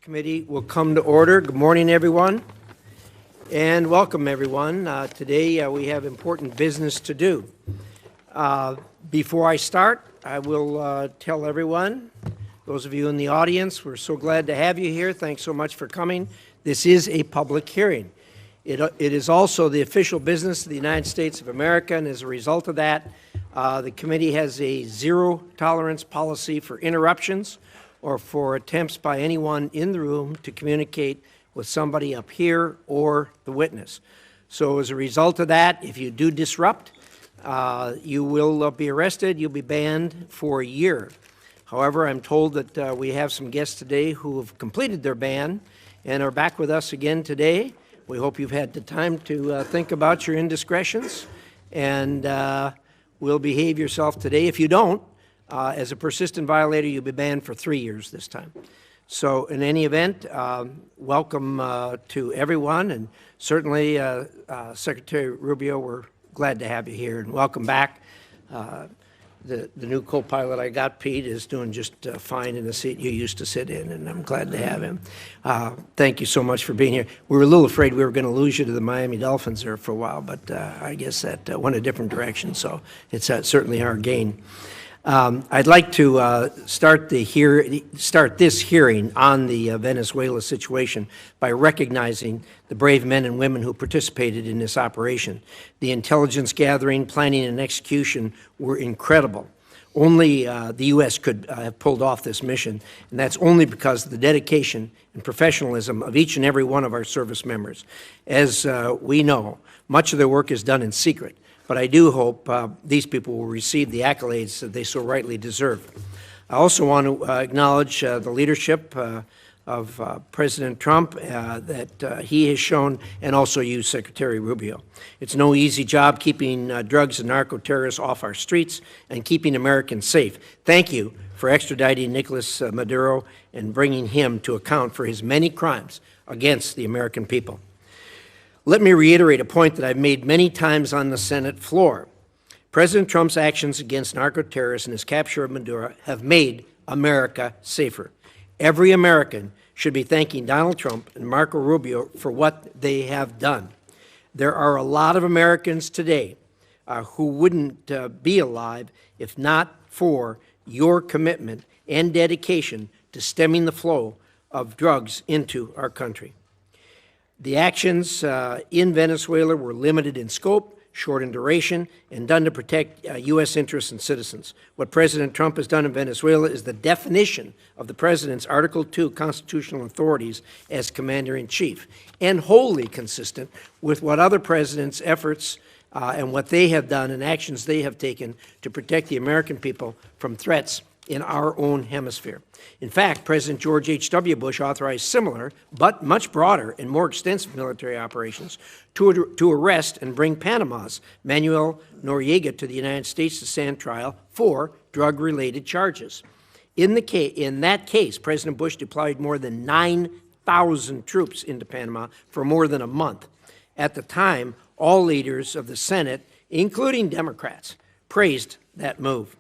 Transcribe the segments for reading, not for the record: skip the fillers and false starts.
Committee will come to order. Good morning, everyone, and welcome, everyone. Today we have important business to do. Before I start, I will tell everyone, those of you in the audience, we're so glad to have you here. Thanks so much for coming. This is a public hearing. It is also the official business of the United States of America, and as a result of that, the committee has a zero-tolerance policy for interruptions or for attempts by anyone in the room to communicate with somebody up here or the witness. So as a result of that, if you do disrupt, you will be arrested, you'll be banned for a year. However, I'm told that we have some guests today who have completed their ban and are back with us again today. We hope you've had the time to think about your indiscretions and will behave yourself today. If you don't, as a persistent violator, you'll be banned for 3 years this time. So in any event, welcome to everyone, and certainly Secretary Rubio, we're glad to have you here, and welcome back. The new co-pilot I got, Pete, is doing just fine in the seat you used to sit in, and I'm glad to have him. Thank you so much for being here. We were a little afraid we were going to lose you to the Miami Dolphins there for a while, but I guess that went a different direction, so it's certainly our gain. I'd like to start this hearing on the Venezuela situation by recognizing the brave men and women who participated in this operation. The intelligence gathering, planning, and execution were incredible. Only the U.S. could have pulled off this mission, and that's only because of the dedication and professionalism of each and every one of our service members. As we know, much of their work is done in secret. But I do hope these people will receive the accolades that they so rightly deserve. I also want to acknowledge the leadership of President Trump that he has shown, and also you, Secretary Rubio. It's no easy job keeping drugs and narco-terrorists off our streets and keeping Americans safe. Thank you for extraditing Nicolas Maduro and bringing him to account for his many crimes against the American people. Let me reiterate a point that I've made many times on the Senate floor. President Trump's actions against narco-terrorists and his capture of Maduro have made America safer. Every American should be thanking Donald Trump and Marco Rubio for what they have done. There are a lot of Americans today who wouldn't be alive if not for your commitment and dedication to stemming the flow of drugs into our country. The actions in Venezuela were limited in scope, short in duration, and done to protect U.S. interests and citizens. What President Trump has done in Venezuela is the definition of the president's Article II constitutional authorities as commander-in-chief, and wholly consistent with what other presidents' efforts and what they have done and actions they have taken to protect the American people from threats in our own hemisphere. In fact, President George H.W. Bush authorized similar, but much broader and more extensive military operations to arrest and bring Panama's Manuel Noriega to the United States to stand trial for drug-related charges. In that case, President Bush deployed more than 9,000 troops into Panama for more than a month. At the time, all leaders of the Senate, including Democrats, praised that move.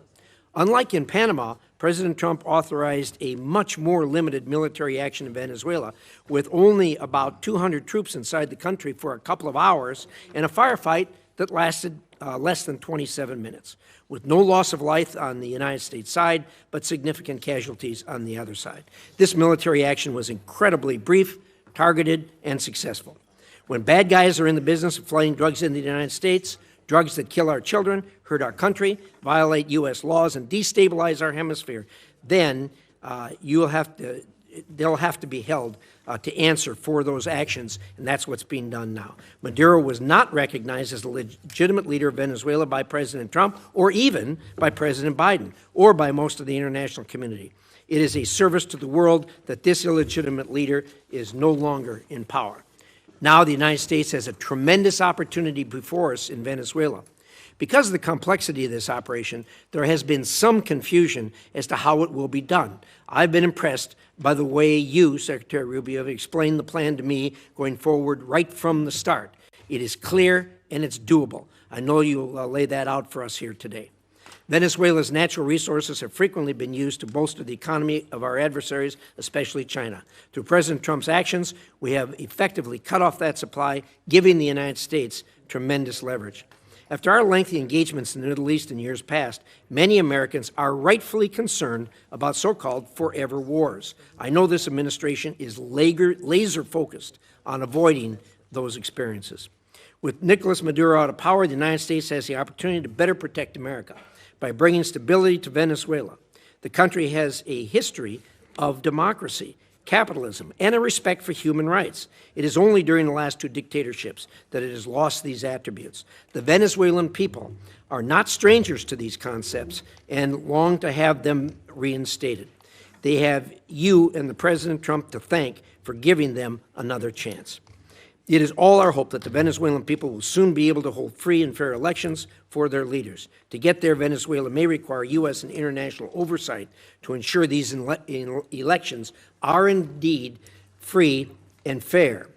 Unlike in Panama, President Trump authorized a much more limited military action in Venezuela, with only about 200 troops inside the country for a couple of hours and a firefight that lasted less than 27 minutes, with no loss of life on the United States side, but significant casualties on the other side. This military action was incredibly brief, targeted, and successful. When bad guys are in the business of flooding drugs into the United States, drugs that kill our children, hurt our country, violate U.S. laws, and destabilize our hemisphere, then they'll have to be held to answer for those actions, and that's what's being done now. Maduro was not recognized as the legitimate leader of Venezuela by President Trump, or even by President Biden, or by most of the international community. It is a service to the world that this illegitimate leader is no longer in power. Now the United States has a tremendous opportunity before us in Venezuela. Because of the complexity of this operation, there has been some confusion as to how it will be done. I've been impressed by the way you, Secretary Rubio, have explained the plan to me going forward right from the start. It is clear and it's doable. I know you'll lay that out for us here today. Venezuela's natural resources have frequently been used to bolster the economy of our adversaries, especially China. Through President Trump's actions, we have effectively cut off that supply, giving the United States tremendous leverage. After our lengthy engagements in the Middle East in years past, many Americans are rightfully concerned about so-called forever wars. I know this administration is laser-focused on avoiding those experiences. With Nicolas Maduro out of power, the United States has the opportunity to better protect America by bringing stability to Venezuela. The country has a history of democracy, capitalism, and a respect for human rights. It is only during the last two dictatorships that it has lost these attributes. The Venezuelan people are not strangers to these concepts and long to have them reinstated. They have you and the President Trump to thank for giving them another chance. It is all our hope that the Venezuelan people will soon be able to hold free and fair elections for their leaders. To get there, Venezuela may require U.S. and international oversight to ensure these elections are indeed free and fair,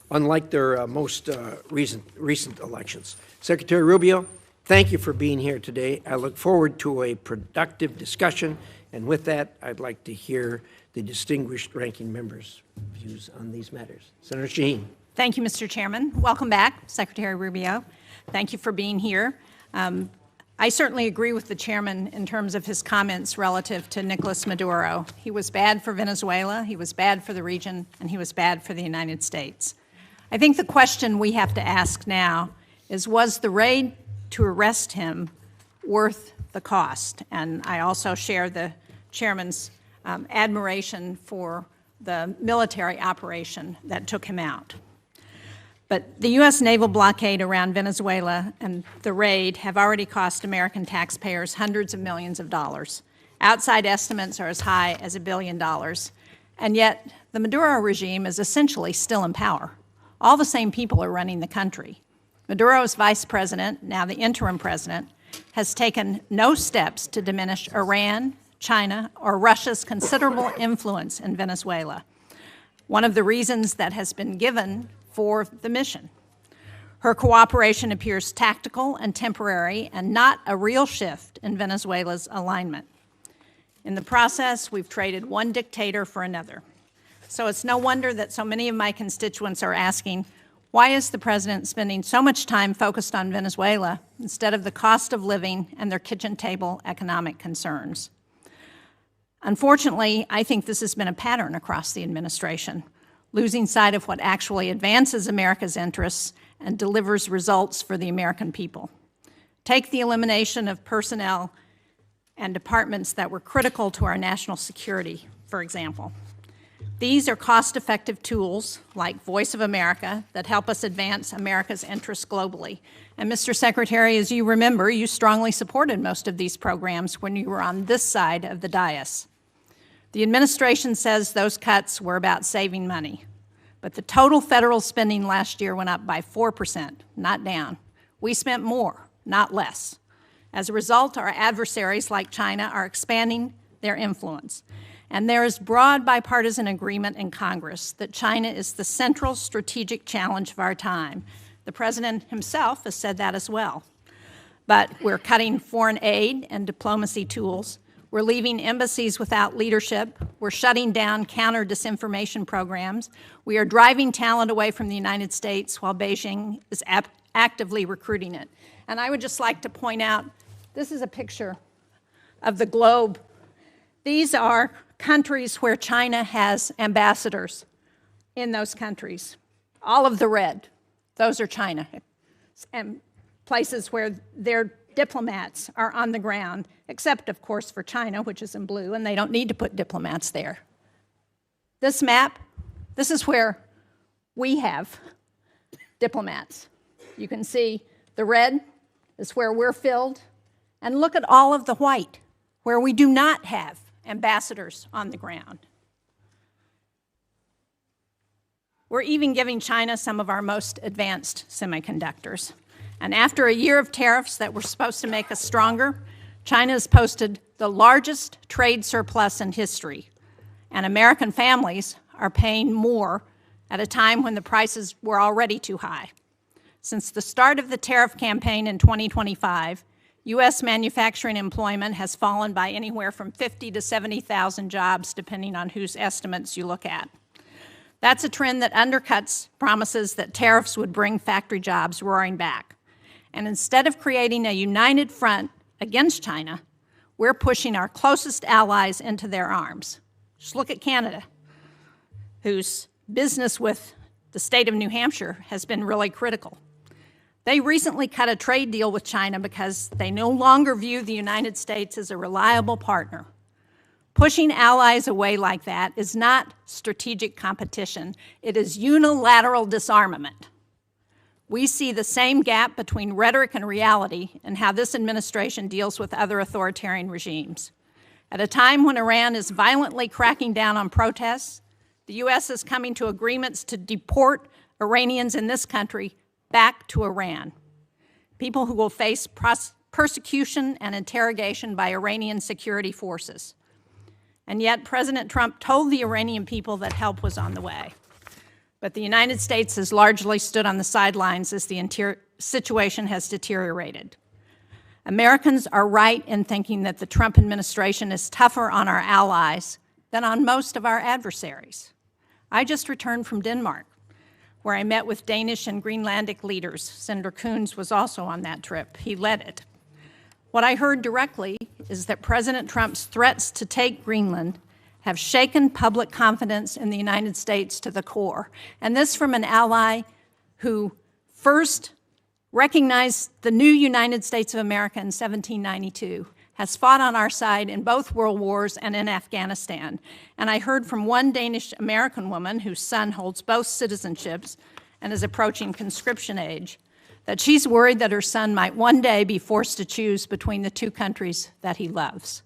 unlike their most recent elections. Secretary Rubio, thank you for being here today. I look forward to a productive discussion, and with that, I'd like to hear the distinguished ranking member's views on these matters. Senator Shaheen. Thank you, Mr. Chairman. Welcome back, Secretary Rubio. Thank you for being here. I certainly agree with the chairman in terms of his comments relative to Nicolas Maduro. He was bad for Venezuela, he was bad for the region, and he was bad for the United States. I think the question we have to ask now is, was the raid to arrest him worth the cost? And I also share the chairman's admiration for the military operation that took him out. But the U.S. naval blockade around Venezuela and the raid have already cost American taxpayers hundreds of millions of dollars. Outside estimates are as high as $1 billion. And yet, the Maduro regime is essentially still in power. All the same people are running the country. Maduro's vice president, now the interim president, has taken no steps to diminish Iran, China, or Russia's considerable influence in Venezuela, one of the reasons that has been given for the mission. Her cooperation appears tactical and temporary and not a real shift in Venezuela's alignment. In the process, we've traded one dictator for another. So it's no wonder that so many of my constituents are asking, why is the president spending so much time focused on Venezuela instead of the cost of living and their kitchen table economic concerns? Unfortunately, I think this has been a pattern across the administration, losing sight of what actually advances America's interests and delivers results for the American people. Take the elimination of personnel and departments that were critical to our national security, for example. These are cost-effective tools like Voice of America that help us advance America's interests globally. And Mr. Secretary, as you remember, you strongly supported most of these programs when you were on this side of the dais. The administration says those cuts were about saving money, but the total federal spending last year went up by 4%, not down. We spent more, not less. As a result, our adversaries like China are expanding their influence. And there is broad bipartisan agreement in Congress that China is the central strategic challenge of our time. The president himself has said that as well. But we're cutting foreign aid and diplomacy tools. We're leaving embassies without leadership. We're shutting down counter-disinformation programs. We are driving talent away from the United States while Beijing is actively recruiting it. And I would just like to point out, this is a picture of the globe. These are countries where China has ambassadors in those countries. All of the red, those are China. And places where their diplomats are on the ground, except, of course, for China, which is in blue, and they don't need to put diplomats there. This map, this is where we have diplomats. You can see the red is where we're filled, and look at all of the white, where we do not have ambassadors on the ground. We're even giving China some of our most advanced semiconductors. And after a year of tariffs that were supposed to make us stronger, China has posted the largest trade surplus in history. And American families are paying more at a time when the prices were already too high. Since the start of the tariff campaign in 2025, U.S. manufacturing employment has fallen by anywhere from 50 to 70,000 jobs, depending on whose estimates you look at. That's a trend that undercuts promises that tariffs would bring factory jobs roaring back. And instead of creating a united front against China, we're pushing our closest allies into their arms. Just look at Canada, whose business with the state of New Hampshire has been really critical. They recently cut a trade deal with China because they no longer view the United States as a reliable partner. Pushing allies away like that is not strategic competition. It is unilateral disarmament. We see the same gap between rhetoric and reality in how this administration deals with other authoritarian regimes. At a time when Iran is violently cracking down on protests, the U.S. is coming to agreements to deport Iranians in this country back to Iran, people who will face persecution and interrogation by Iranian security forces. And yet President Trump told the Iranian people that help was on the way. But the United States has largely stood on the sidelines as the situation has deteriorated. Americans are right in thinking that the Trump administration is tougher on our allies than on most of our adversaries. I just returned from Denmark, where I met with Danish and Greenlandic leaders. Senator Coons was also on that trip. He led it. What I heard directly is that President Trump's threats to take Greenland have shaken public confidence in the United States to the core. And this from an ally who first recognized the new United States of America in 1792, has fought on our side in both world wars and in Afghanistan. And I heard from one Danish-American woman whose son holds both citizenships and is approaching conscription age, that she's worried that her son might one day be forced to choose between the two countries that he loves.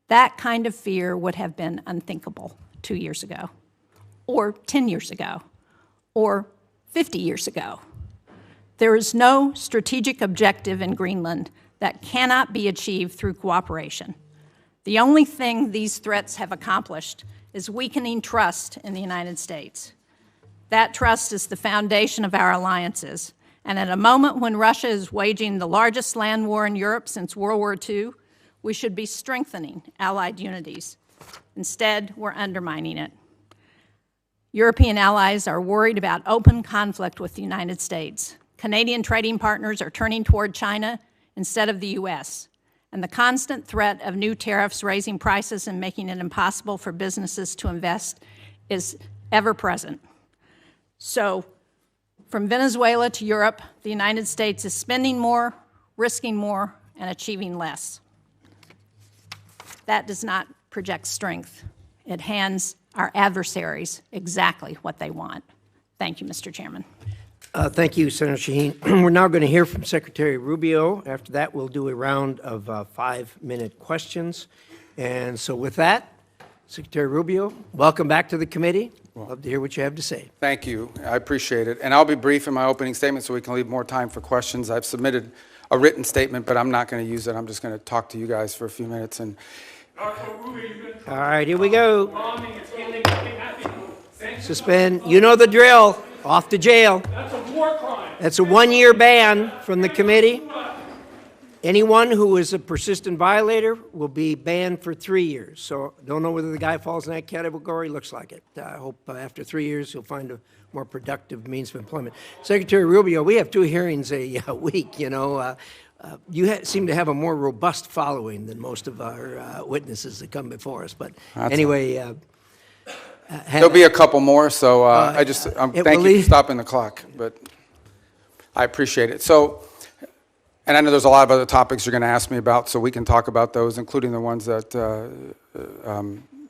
That kind of fear would have been unthinkable 2 years ago, or 10 years ago, or 50 years ago. There is no strategic objective in Greenland that cannot be achieved through cooperation. The only thing these threats have accomplished is weakening trust in the United States. That trust is the foundation of our alliances, and at a moment when Russia is waging the largest land war in Europe since World War II, we should be strengthening allied unities. Instead, we're undermining it. European allies are worried about open conflict with the United States. Canadian trading partners are turning toward China instead of the U.S., and the constant threat of new tariffs raising prices and making it impossible for businesses to invest is ever present. So, from Venezuela to Europe, the United States is spending more, risking more, and achieving less. That does not project strength. It hands our adversaries exactly what they want. Thank you, Mr. Chairman. Thank you, Senator Shaheen. We're now going to hear from Secretary Rubio. After that, we'll do a round of 5-minute questions. And so with that, Secretary Rubio, welcome back to the committee. Love to hear what you have to say. Thank you. I appreciate it. And I'll be brief in my opening statement so we can leave more time for questions. I've submitted a written statement, but I'm not going to use it. I'm just going to talk to you guys for a few minutes. And all right, here we go. Suspend. You know the drill. Off to jail. That's a war crime. That's a 1-year ban from the committee. Anyone who is a persistent violator will be banned for 3 years. So don't know whether the guy falls in that category. Looks like it. I hope after 3 years he'll find a more productive means of employment. Secretary Rubio, we have 2 hearings a week. You know, you seem to have a more robust following than most of our witnesses that come before us. But anyway. There'll be a couple more, so thank you for stopping the clock, but I appreciate it. So, and I know there's a lot of other topics you're going to ask me about, so we can talk about those, including the ones that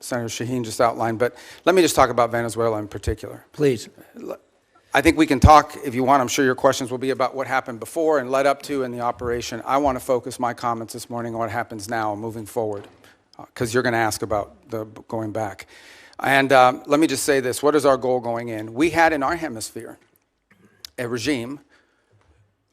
Senator Shaheen just outlined, but let me just talk about Venezuela in particular. Please. I think we can talk, if you want. I'm sure your questions will be about what happened before and led up to in the operation. I want to focus my comments this morning on what happens now moving forward, because you're going to ask about the going back. And let me just say this. What is our goal going in? We had in our hemisphere a regime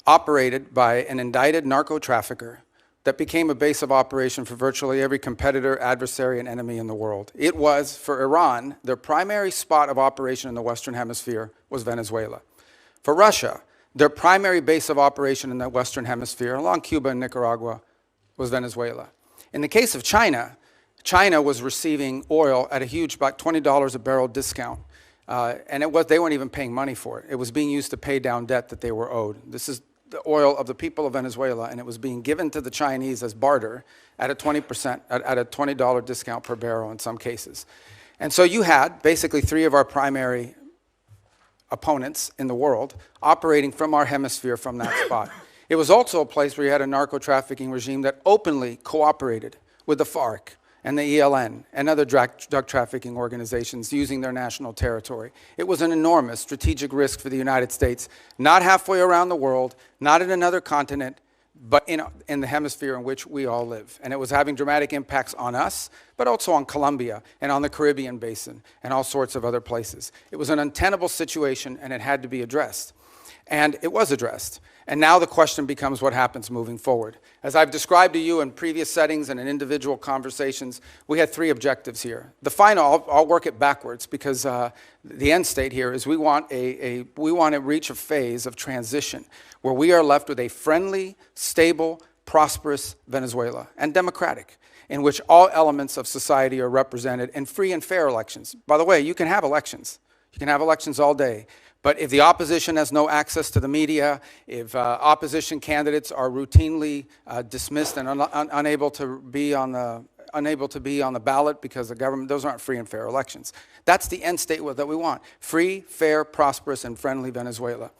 operated by an indicted narco-trafficker that became a base of operation for virtually every competitor, adversary, and enemy in the world. It was, for Iran, their primary spot of operation in the Western Hemisphere was Venezuela. For Russia, Their primary base of operation in the Western Hemisphere, along Cuba and Nicaragua, was Venezuela. In the case of China, China was receiving oil at a huge, about $20 a barrel discount. And they weren't even paying money for it. It was being used to pay down debt that they were owed. This is the oil of the people of Venezuela, and it was being given to the Chinese as barter at a 20% discount per barrel in some cases. And so you had basically three of our primary opponents in the world operating from our hemisphere from that spot. It was also a place where you had a narco-trafficking regime that openly cooperated with the FARC and the ELN and other drug trafficking organizations using their national territory. It was an enormous strategic risk for the United States, not halfway around the world, not in another continent, but in the hemisphere in which we all live. And it was having dramatic impacts on us, but also on Colombia and on the Caribbean basin and all sorts of other places. It was an untenable situation, and it had to be addressed. And it was addressed. And now the question becomes what happens moving forward. As I've described to you in previous settings and in individual conversations, we had three objectives here. The final, I'll work it backwards because the end state here is we want to reach a phase of transition where we are left with a friendly, stable, prosperous Venezuela and democratic, in which all elements of society are represented in free and fair elections. By the way, you can have elections. You can have elections all day. But if the opposition has no access to the media, if opposition candidates are routinely dismissed and unable to be on the ballot because the government, those aren't free and fair elections. That's the end state that we want. Free, fair, prosperous, and friendly Venezuela.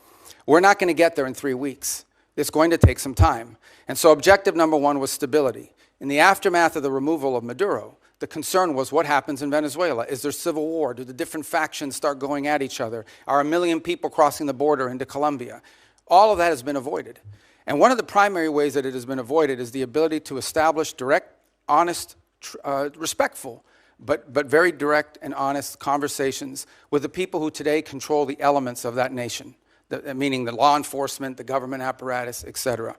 We're not going to get there in 3 weeks. It's going to take some time. And so objective number one was stability. In the aftermath of the removal of Maduro, the concern was what happens in Venezuela. Is there civil war? Do the different factions start going at each other? Are 1 million people crossing the border into Colombia? All of that has been avoided. And one of the primary ways that it has been avoided is the ability to establish direct, honest, respectful, but very direct and honest conversations with the people who today control the elements of that nation, meaning the law enforcement, the government apparatus, et cetera.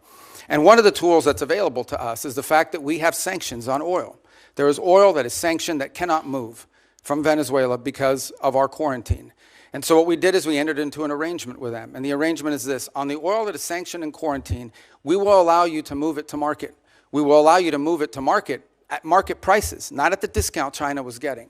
And one of the tools that's available to us is the fact that we have sanctions on oil. There is oil that is sanctioned that cannot move from Venezuela because of our quarantine. And so what we did is we entered into an arrangement with them. And the arrangement is this. On the oil that is sanctioned and quarantined, we will allow you to move it to market. We will allow you to move it to market at market prices, not at the discount China was getting.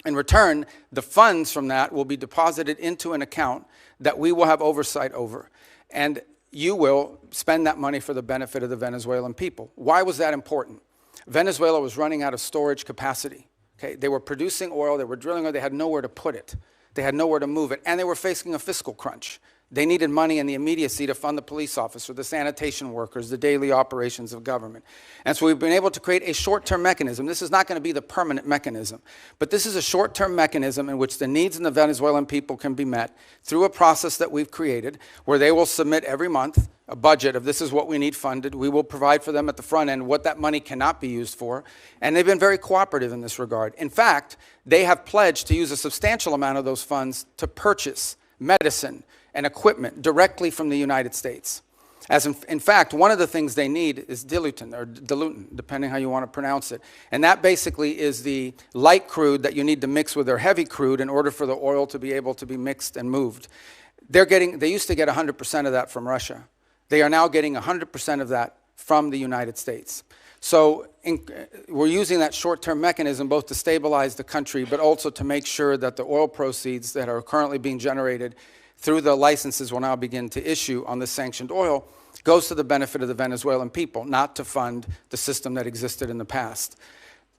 In return, the funds from that will be deposited into an account that we will have oversight over. And you will spend that money for the benefit of the Venezuelan people. Why was that important? Venezuela was running out of storage capacity. Okay? They were producing oil, they were drilling oil, they had nowhere to put it. They had nowhere to move it, and they were facing a fiscal crunch. They needed money in the immediacy to fund the police officer, the sanitation workers, the daily operations of government. And so we've been able to create a short-term mechanism. This is not going to be the permanent mechanism, but this is a short-term mechanism in which the needs of the Venezuelan people can be met through a process that we've created where they will submit every month a budget of this is what we need funded. We will provide for them at the front end what that money cannot be used for. And they've been very cooperative in this regard. In fact, they have pledged to use a substantial amount of those funds to purchase medicine and equipment directly from the United States. As in fact, one of the things they need is dilutin, depending how you want to pronounce it. And that basically is the light crude that you need to mix with their heavy crude in order for the oil to be able to be mixed and moved. They used to get 100% of that from Russia. They are now getting 100% of that from the United States. So we're using that short-term mechanism both to stabilize the country, but also to make sure that the oil proceeds that are currently being generated through the licenses we'll now begin to issue on the sanctioned oil goes to the benefit of the Venezuelan people, not to fund the system that existed in the past.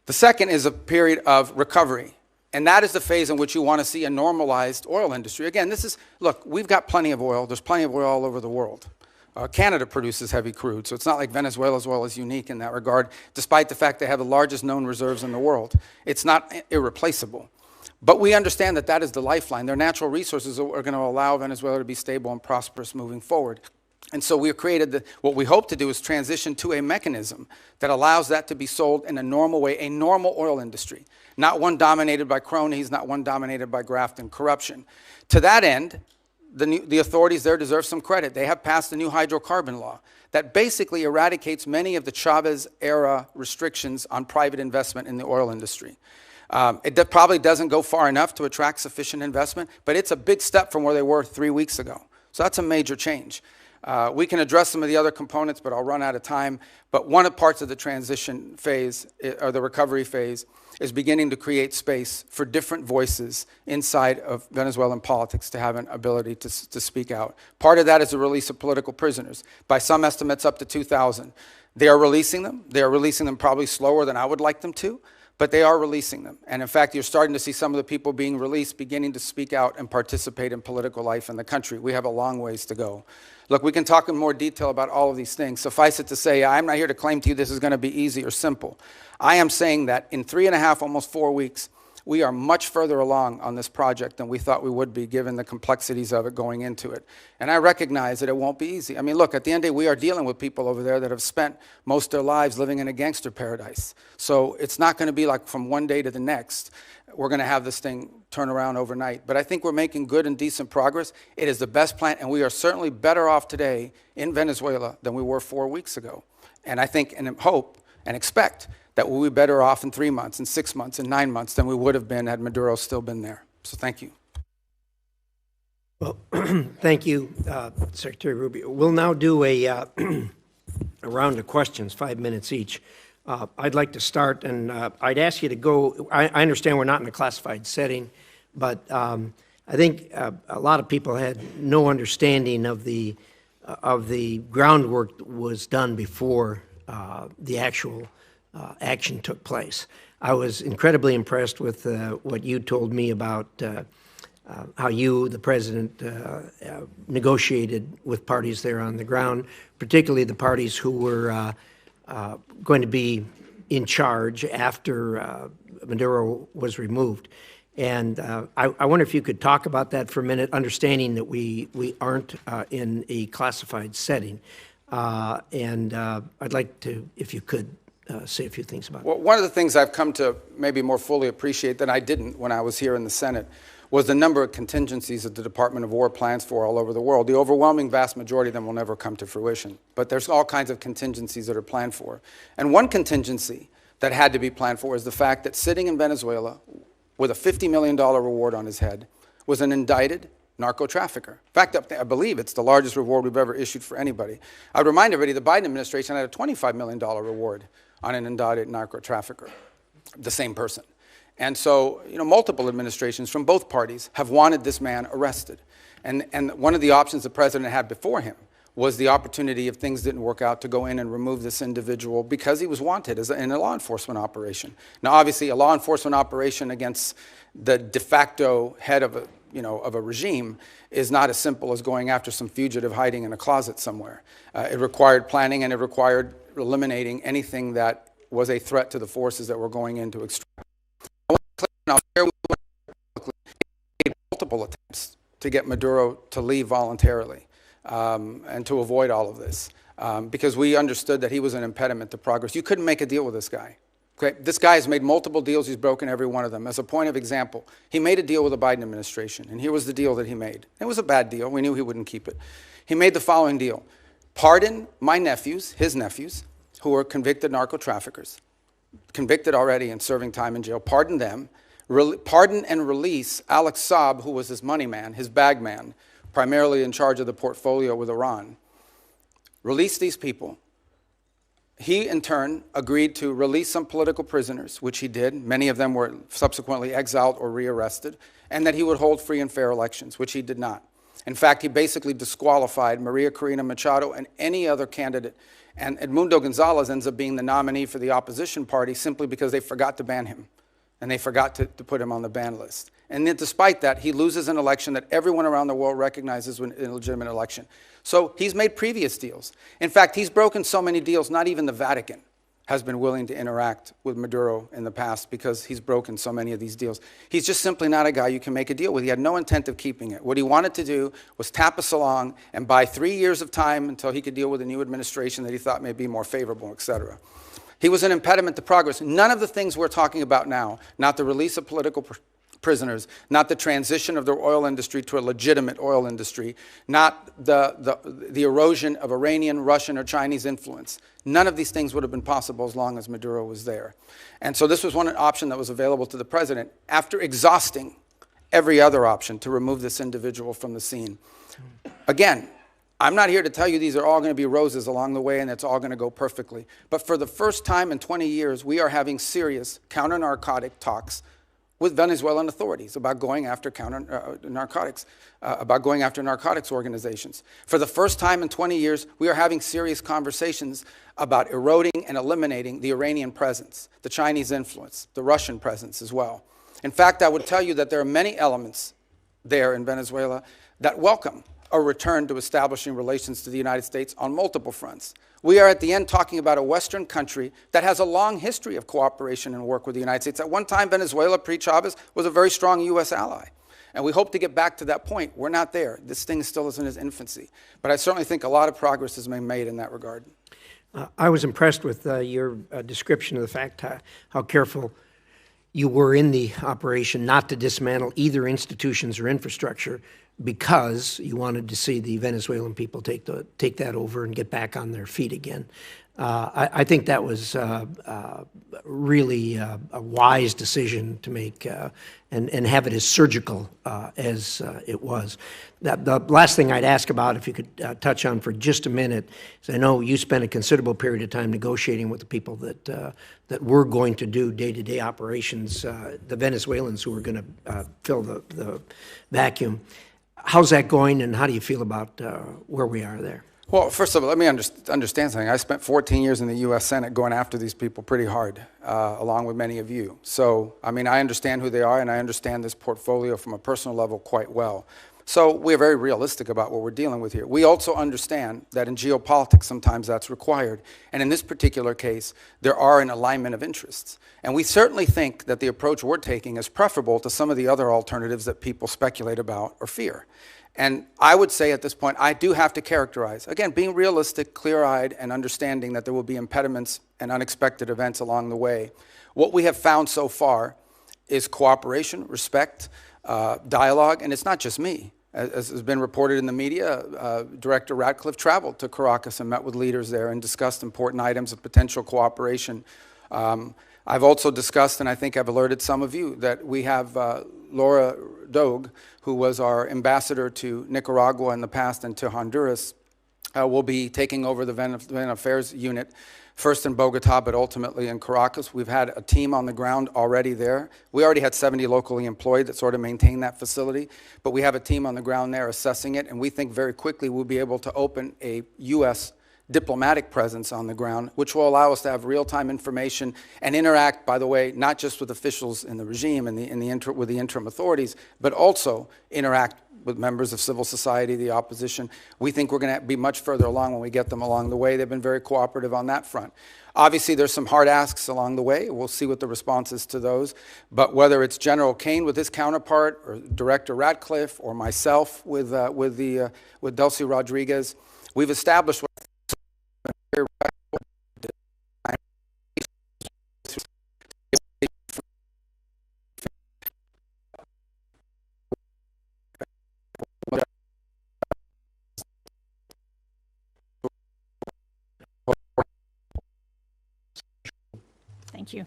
The second is a period of recovery. And that is the phase in which you want to see a normalized oil industry. Again, look, we've got plenty of oil. There's plenty of oil all over the world. Canada produces heavy crude, so it's not like Venezuela's oil is unique in that regard, despite the fact they have the largest known reserves in the world. It's not irreplaceable. But we understand that that is the lifeline. Their natural resources are going to allow Venezuela to be stable and prosperous moving forward. And so we have created what we hope to do is transition to a mechanism that allows that to be sold in a normal way, a normal oil industry, not one dominated by cronies, not one dominated by graft and corruption. To that end, the authorities there deserve some credit. They have passed a new hydrocarbon law that basically eradicates many of the Chavez-era restrictions on private investment in the oil industry. It probably doesn't go far enough to attract sufficient investment, but it's a big step from where they were 3 weeks ago. So that's a major change. We can address some of the other components, but I'll run out of time. But one of the parts of the transition phase, or the recovery phase, is beginning to create space for different voices inside of Venezuelan politics to have an ability to speak out. Part of that is the release of political prisoners. By some estimates, up to 2,000. They are releasing them. They are releasing them probably slower than I would like them to, but they are releasing them. And in fact, you're starting to see some of the people being released beginning to speak out and participate in political life in the country. We have a long ways to go. Look, we can talk in more detail about all of these things. Suffice it to say, I'm not here to claim to you this is going to be easy or simple. I am saying that in 3.5, almost 4 weeks, we are much further along on this project than we thought we would be, given the complexities of it going into it. And I recognize that it won't be easy. I mean, look, at the end of the day, we are dealing with people over there that have spent most of their lives living in a gangster paradise. So it's not going to be like from one day to the next, we're going to have this thing turn around overnight. But I think we're making good and decent progress. It is the best plan, and we are certainly better off today in Venezuela than we were 4 weeks ago. And I think and hope and expect that we'll be better off in 3 months, in 6 months, in 9 months than we would have been had Maduro still been there. So thank you. Well, thank you, Secretary Rubio. We'll now do a round of questions, 5 minutes each. I'd like to start, and I'd ask you to go. I understand we're not in a classified setting, but I think a lot of people had no understanding of the groundwork that was done before the actual action took place. I was incredibly impressed with what you told me about how you, the president, negotiated with parties there on the ground, particularly the parties who were going to be in charge after Maduro was removed. And I wonder if you could talk about that for a minute, understanding that we aren't in a classified setting. And I'd like to, if you could, say a few things about it. Well, one of the things I've come to maybe more fully appreciate than I didn't when I was here in the Senate was the number of contingencies that the Department of War plans for all over the world. The overwhelming vast majority of them will never come to fruition. But there's all kinds of contingencies that are planned for. And one contingency that had to be planned for is the fact that sitting in Venezuela with a $50 million reward on his head was an indicted narco-trafficker. In fact, I believe it's the largest reward we've ever issued for anybody. I would remind everybody the Biden administration had a $25 million reward on an indicted narco-trafficker, the same person. And so, multiple administrations from both parties have wanted this man arrested. And one of the options the president had before him was the opportunity, if things didn't work out, to go in and remove this individual because he was wanted in a law enforcement operation. Now, obviously, a law enforcement operation against the de facto head of a regime is not as simple as going after some fugitive hiding in a closet somewhere. It required planning, and it required eliminating anything that was a threat to the forces that were going in to extract. Now, we made multiple attempts to get Maduro to leave voluntarily and to avoid all of this because we understood that he was an impediment to progress. You couldn't make a deal with this guy. Okay? This guy has made multiple deals. He's broken every one of them. As a point of example, he made a deal with the Biden administration, and here was the deal that he made. It was a bad deal. We knew he wouldn't keep it. He made the following deal. Pardon my nephews, his nephews, who were convicted narco-traffickers, convicted already and serving time in jail. Pardon them. Pardon and release Alex Saab, who was his money man, his bag man, primarily in charge of the portfolio with Iran. Release these people. He, in turn, agreed to release some political prisoners, which he did. Many of them were subsequently exiled or rearrested, and that he would hold free and fair elections, which he did not. In fact, he basically disqualified Maria Corina Machado and any other candidate. And Edmundo Gonzalez ends up being the nominee for the opposition party simply because they forgot to ban him. And they forgot to put him on the ban list. And then despite that, he loses an election that everyone around the world recognizes as an illegitimate election. So he's made previous deals. In fact, he's broken so many deals, not even the Vatican has been willing to interact with Maduro in the past because he's broken so many of these deals. He's just simply not a guy you can make a deal with. He had no intent of keeping it. What he wanted to do was tap us along and buy 3 years of time until he could deal with a new administration that he thought may be more favorable, et cetera. He was an impediment to progress. None of the things we're talking about now, not the release of political prisoners, not the transition of the oil industry to a legitimate oil industry, not the erosion of Iranian, Russian, or Chinese influence. None of these things would have been possible as long as Maduro was there. And so this was one option that was available to the president after exhausting every other option to remove this individual from the scene. Again, I'm not here to tell you these are all going to be roses along the way and it's all going to go perfectly. But for the first time in 20 years, we are having serious counter-narcotic talks with Venezuelan authorities about going after narcotics organizations. For the first time in 20 years, we are having serious conversations about eroding and eliminating the Iranian presence, the Chinese influence, the Russian presence as well. In fact, I would tell you that there are many elements there in Venezuela that welcome a return to establishing relations to the United States on multiple fronts. We are at the end talking about a Western country that has a long history of cooperation and work with the United States. At one time, Venezuela, pre-Chavez, was a very strong U.S. ally. And we hope to get back to that point. We're not there. This thing still is in its infancy. But I certainly think a lot of progress has been made in that regard. I was impressed with your description of the fact how careful you were in the operation not to dismantle either institutions or infrastructure, because you wanted to see the Venezuelan people take that over and get back on their feet again. I think that was really a wise decision to make and have it as surgical as it was. The last thing I'd ask about, if you could touch on for just a minute, is I know you spent a considerable period of time negotiating with the people that were going to do day-to-day operations, the Venezuelans who were going to fill the vacuum. How's that going, and how do you feel about where we are there? Well, first of all, let me understand something. I spent 14 years in the U.S. Senate going after these people pretty hard, along with many of you. So, I mean, I understand who they are, and I understand this portfolio from a personal level quite well. So we're very realistic about what we're dealing with here. We also understand that in geopolitics, sometimes that's required. And in this particular case, there are an alignment of interests. And we certainly think that the approach we're taking is preferable to some of the other alternatives that people speculate about or fear. And I would say at this point, I do have to characterize, again, being realistic, clear-eyed, and understanding that there will be impediments and unexpected events along the way. What we have found so far is cooperation, respect, dialogue, and it's not just me. As has been reported in the media, Director Ratcliffe traveled to Caracas and met with leaders there and discussed important items of potential cooperation. I've also discussed, and I think I've alerted some of you, that we have Laura Dogue, who was our ambassador to Nicaragua in the past and to Honduras, will be taking over the Venezuelan Affairs Unit, first in Bogota, but ultimately in Caracas. We've had a team on the ground already there. We already had 70 locally employed that sort of maintain that facility, but we have a team on the ground there assessing it, and we think very quickly we'll be able to open a U.S. diplomatic presence on the ground, which will allow us to have real-time information and interact, by the way, not just with officials in the regime and with the interim authorities, but also interact with members of civil society, the opposition. We think we're going to be much further along when we get them along the way. They've been very cooperative on that front. Obviously, there's some hard asks along the way. We'll see what the response is to those. But whether it's General Kaine with his counterpart, or Director Ratcliffe, or myself with Delcy Rodriguez, we've established what Thank you.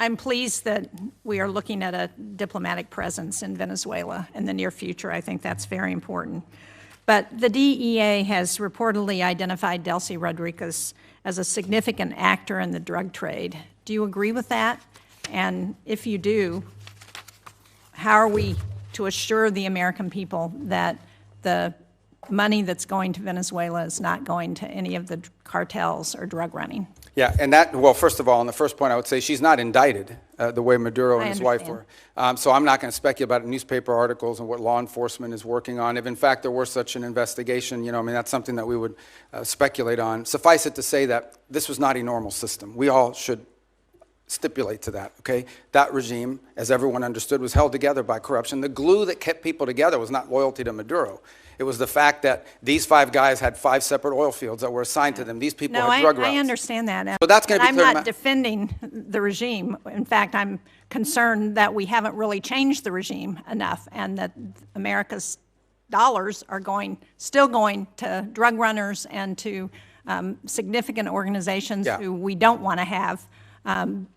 I'm pleased that we are looking at a diplomatic presence in Venezuela in the near future. I think that's very important. But the DEA has reportedly identified Delcy Rodriguez as a significant actor in the drug trade. Do you agree with that? And if you do, how are we to assure the American people that the money that's going to Venezuela is not going to any of the cartels or drug running? Yeah, and that, well, first of all, on the first point, I would say she's not indicted the way Maduro and his wife were. So I'm not going to speculate about newspaper articles and what law enforcement is working on. If, in fact, there were such an investigation, you know, I mean, that's something that we would speculate on. Suffice it to say that this was not a normal system. We all should stipulate to that, okay? That regime, as everyone understood, was held together by corruption. The glue that kept people together was not loyalty to Maduro. It was the fact that these 5 guys had 5 separate oil fields that were assigned to them. These people had drug routes. I understand that. So that's going to be I'm not defending the regime. In fact, I'm concerned that we haven't really changed the regime enough, and that America's dollars are still going to drug runners and to significant organizations who we don't want to have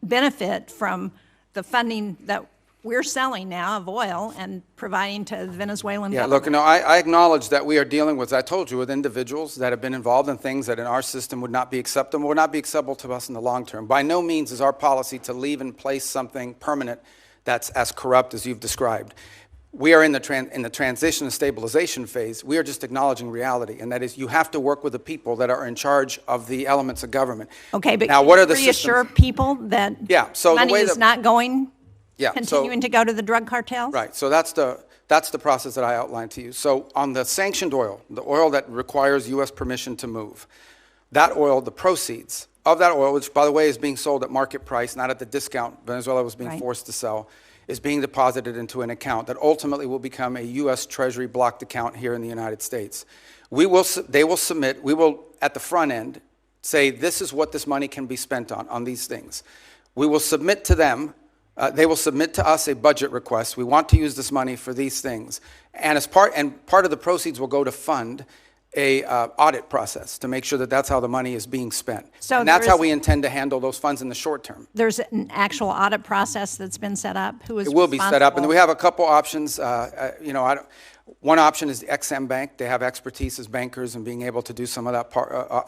benefit from the funding that we're selling now of oil and providing to the Venezuelan Yeah, government. look, no, I acknowledge that we are dealing with, as I told you, with individuals that have been involved in things that in our system would not be acceptable to us in the long term. By no means is our policy to leave in place something permanent that's as corrupt as you've described. We are in the transition and stabilization phase. We are just acknowledging reality, and that is you have to work with the people that are in charge of the elements of government. Okay, but now, what are the reassure systems? people that So money the way is not going, Yeah, continuing to go to the drug cartels? Right, so that's the process that I outlined to you. So on the sanctioned oil, the oil that requires U.S. permission to move, that oil, the proceeds of that oil, which by the way is being sold at market price, not at the discount Venezuela was being forced to sell, is being deposited into an account that ultimately will become a U.S. Treasury blocked account here in the United States. They will submit, we will at the front end say this is what this money can be spent on these things. We will submit to them. They will submit to us a budget request. We want to use this money for these things, and part of the proceeds will go to fund a audit process to make sure that that's how the money is being spent. So and that's how we intend to handle those funds in the short term. There's an actual audit process that's been set up? Who is It will be set up, and responsible? we have a couple options. One option is the XM Bank. They have expertise as bankers and being able to do some of that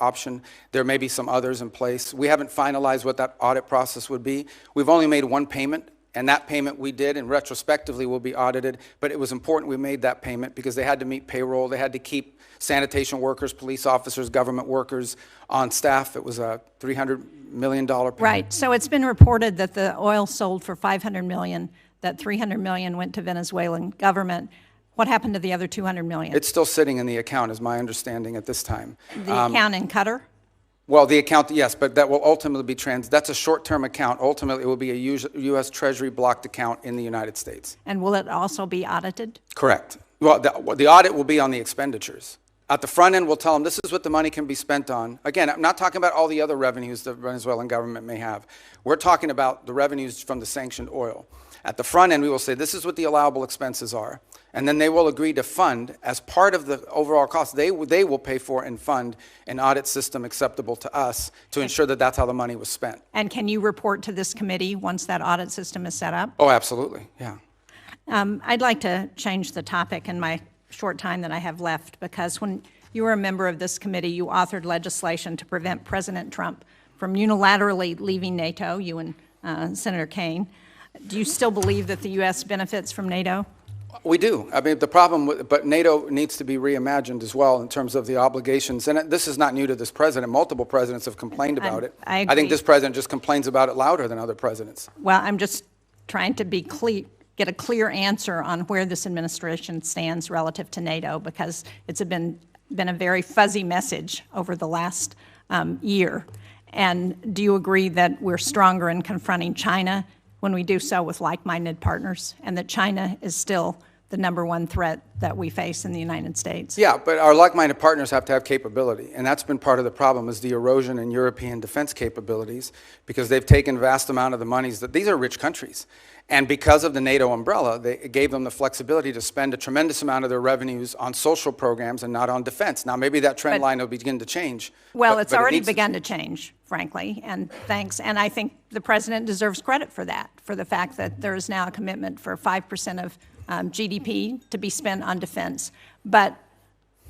option. There may be some others in place. We haven't finalized what that audit process would be. We've only made one payment, and that payment we did, and retrospectively will be audited, but it was important we made that payment because they had to meet payroll. They had to keep sanitation workers, police officers, government workers on staff. It was a $300 million payment. Right, so it's been reported that the oil sold for $500 million, that $300 million went to Venezuelan government. What happened to the other $200 million? It's still sitting in the account, is my understanding at this time. The account in Qatar? Well, the account, yes, but that will ultimately be that's a short-term account. Ultimately, it will be a U.S. Treasury blocked account in the United States. And will it also be audited? Correct. Well, the audit will be on the expenditures. At the front end, we'll tell them this is what the money can be spent on. Again, I'm not talking about all the other revenues the Venezuelan government may have. We're talking about the revenues from the sanctioned oil. At the front end, we will say this is what the allowable expenses are. And then they will agree to fund, as part of the overall cost, they will pay for and fund an audit system acceptable to us to ensure that that's how the money was spent. And can you report to this committee once that audit system is set up? Oh, absolutely, yeah. I'd like to change the topic in my short time that I have left, because when you were a member of this committee, you authored legislation to prevent President Trump from unilaterally leaving NATO, you and Senator Kaine. Do you still believe that the U.S. benefits from NATO? We do. I mean, but NATO needs to be reimagined as well in terms of the obligations. And this is not new to this president. Multiple presidents have complained about it. I agree. think this president just complains about it louder than other presidents. Well, I'm just trying to be get a clear answer on where this administration stands relative to NATO, because it's been a very fuzzy message over the last year. And do you agree that we're stronger in confronting China when we do so with like-minded partners, and that China is still the #1 threat that we face in the United States? Yeah, but our like-minded partners have to have capability, and that's been part of the problem, is the erosion in European defense capabilities, because they've taken vast amount of the monies that these are rich countries. And because of the NATO umbrella, it gave them the flexibility to spend a tremendous amount of their revenues on social programs and not on defense. Now, maybe that trend line will begin to change. Well, it's already begun to change, frankly, and thanks. And I think the president deserves credit for that, for the fact that there is now a commitment for 5% of GDP to be spent on defense. But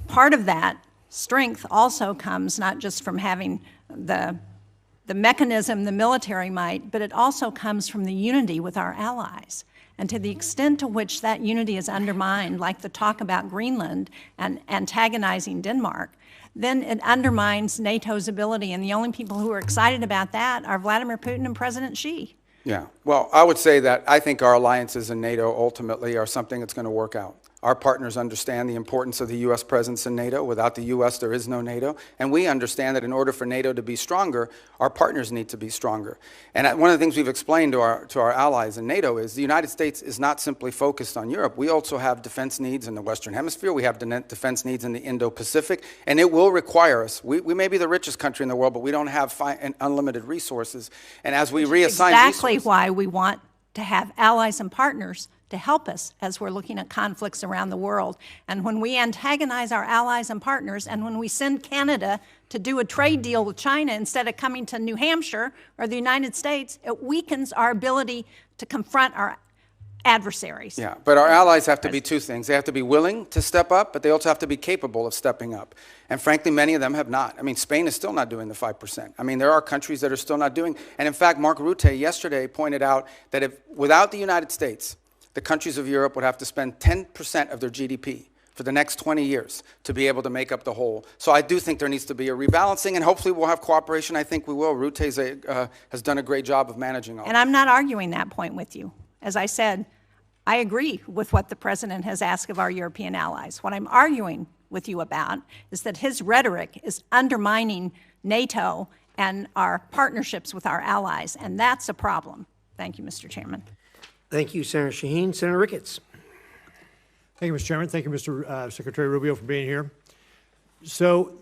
part of that strength also comes not just from having the mechanism, the military might, but it also comes from the unity with our allies. And to the extent to which that unity is undermined, like the talk about Greenland and antagonizing Denmark, then it undermines NATO's ability. And the only people who are excited about that are Vladimir Putin and President Xi. Yeah, well, I would say that I think our alliances in NATO ultimately are something that's going to work out. Our partners understand the importance of the U.S. presence in NATO. Without the U.S., there is no NATO. And we understand that in order for NATO to be stronger, our partners need to be stronger. And one of the things we've explained to our allies in NATO is the United States is not simply focused on Europe. We also have defense needs in the Western Hemisphere. We have defense needs in the Indo-Pacific. And it will require us. We may be the richest country in the world, but we don't have unlimited resources. And as we reassign exactly resources, why we want to have allies and partners to help us as we're looking at conflicts around the world. And when we antagonize our allies and partners, and when we send Canada to do a trade deal with China instead of coming to New Hampshire or the United States, it weakens our ability to confront our adversaries. Yeah, but our allies have to be two things. They have to be willing to step up, but they also have to be capable of stepping up. And frankly, many of them have not. I mean, Spain is still not doing the 5%. I mean, there are countries that are still not doing. And in fact, Mark Rutte yesterday pointed out that if without the United States, the countries of Europe would have to spend 10% of their GDP for the next 20 years to be able to make up the whole. So I do think there needs to be a rebalancing, and hopefully we'll have cooperation. I think we will. Rutte has done a great job of managing all. And I'm not arguing that point with you. As I said, I agree with what the president has asked of our European allies. What I'm arguing with you about is that his rhetoric is undermining NATO and our partnerships with our allies, and that's a problem. Thank you, Mr. Chairman. Thank you, Senator Shaheen. Senator Ricketts. Thank you, Mr. Chairman. Thank you, Mr. Secretary Rubio, for being here. So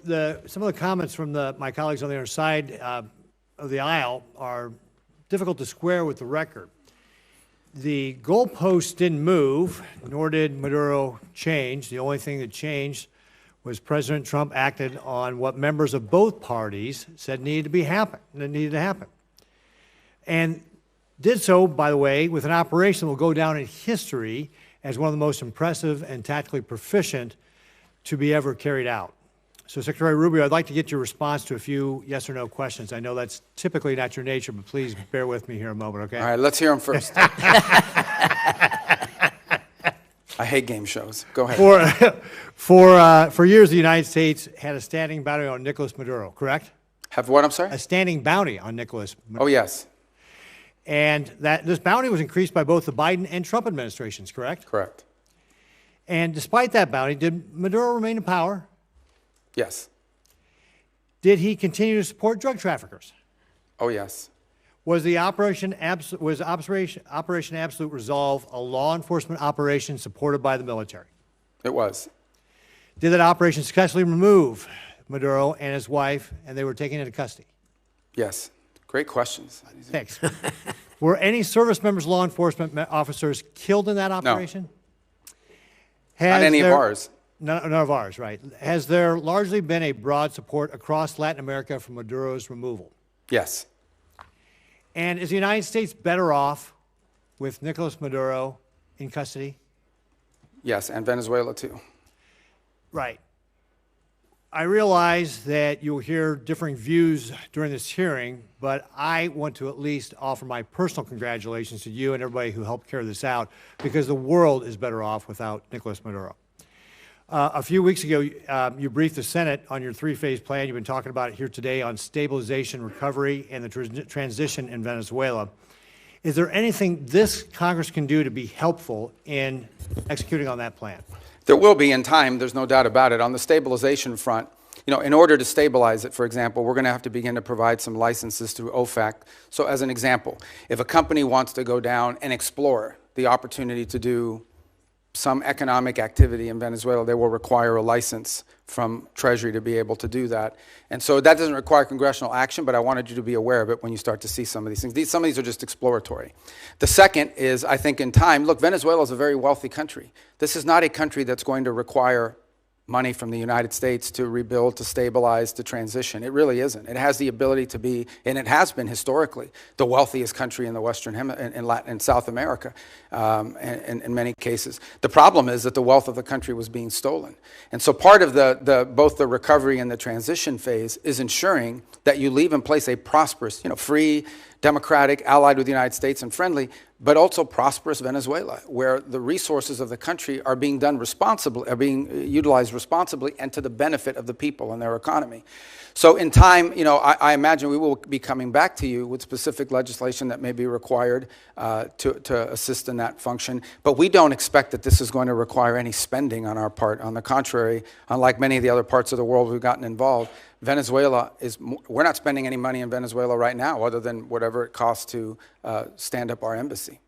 some of the comments from my colleagues on the other side of the aisle are difficult to square with the record. The goalposts didn't move, nor did Maduro change. The only thing that changed was President Trump acted on what members of both parties said needed to happen. And did so, by the way, with an operation that will go down in history as one of the most impressive and tactically proficient to be ever carried out. So, Secretary Rubio, I'd like to get your response to a few yes or no questions. I know that's typically not your nature, but please bear with me here a moment, okay? All right, let's hear them first. I hate game shows. Go ahead. For years, the United States had a standing bounty on Nicolas Maduro, correct? Have what, I'm sorry? A standing bounty on Nicolas Maduro. Oh, yes. And this bounty was increased by both the Biden and Trump administrations, correct? Correct. And despite that bounty, did Maduro remain in power? Yes. Did he continue to support drug traffickers? Oh, yes. Was Operation Absolute Resolve a law enforcement operation supported by the military? It was. Did that operation successfully remove Maduro and his wife, and they were taken into custody? Yes. Great questions. Thanks. Were any service members, law enforcement officers killed in that operation? No. Not any of ours. None of ours, right. Has there largely been a broad support across Latin America for Maduro's removal? Yes. And is the United States better off with Nicolas Maduro in custody? Yes, and Venezuela too. Right. I realize that you'll hear differing views during this hearing, but I want to at least offer my personal congratulations to you and everybody who helped carry this out, because the world is better off without Nicolas Maduro. A few weeks ago, you briefed the Senate on your three-phase plan. You've been talking about it here today on stabilization, recovery, and the transition in Venezuela. Is there anything this Congress can do to be helpful in executing on that plan? There will be in time, there's no doubt about it. On the stabilization front, in order to stabilize it, for example, we're going to have to begin to provide some licenses through OFAC. So as an example, if a company wants to go down and explore the opportunity to do some economic activity in Venezuela, they will require a license from Treasury to be able to do that. And so that doesn't require congressional action, but I wanted you to be aware of it when you start to see some of these things. Some of these are just exploratory. The second is, I think in time, look, Venezuela is a very wealthy country. This is not a country that's going to require money from the United States to rebuild, to stabilize, to transition. It really isn't. It has the ability to be, and it has been historically, the wealthiest country in the Western in Latin and South America, in many cases. The problem is that the wealth of the country was being stolen. And so part of both the recovery and the transition phase is ensuring that you leave in place a prosperous, free, democratic, allied with the United States and friendly, but also prosperous Venezuela, where the resources of the country are being done responsibly, are being utilized responsibly and to the benefit of the people and their economy. So in time, I imagine we will be coming back to you with specific legislation that may be required to assist in that function. But we don't expect that this is going to require any spending on our part. On the contrary, unlike many of the other parts of the world we've gotten involved, Venezuela we're not spending any money in Venezuela right now other than whatever it costs to stand up our embassy.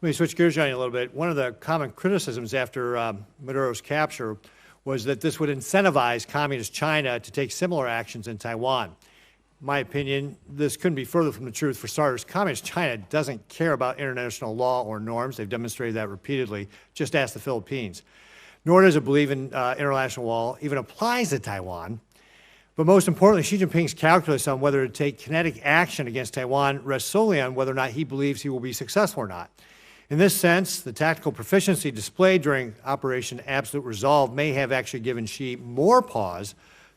Let me switch gears on you a little bit. One of the common criticisms after Maduro's capture was that this would incentivize communist China to take similar actions in Taiwan. In my opinion, this couldn't be further from the truth. For starters, communist China doesn't care about international law or norms. They've demonstrated that repeatedly. Just ask the Philippines. Nor does it believe in international law, even applies to Taiwan. But most importantly, Xi Jinping's calculus on whether to take kinetic action against Taiwan rests solely on whether or not he believes he will be successful or not. In this sense, the tactical proficiency displayed during Operation Absolute Resolve may have actually given Xi more pause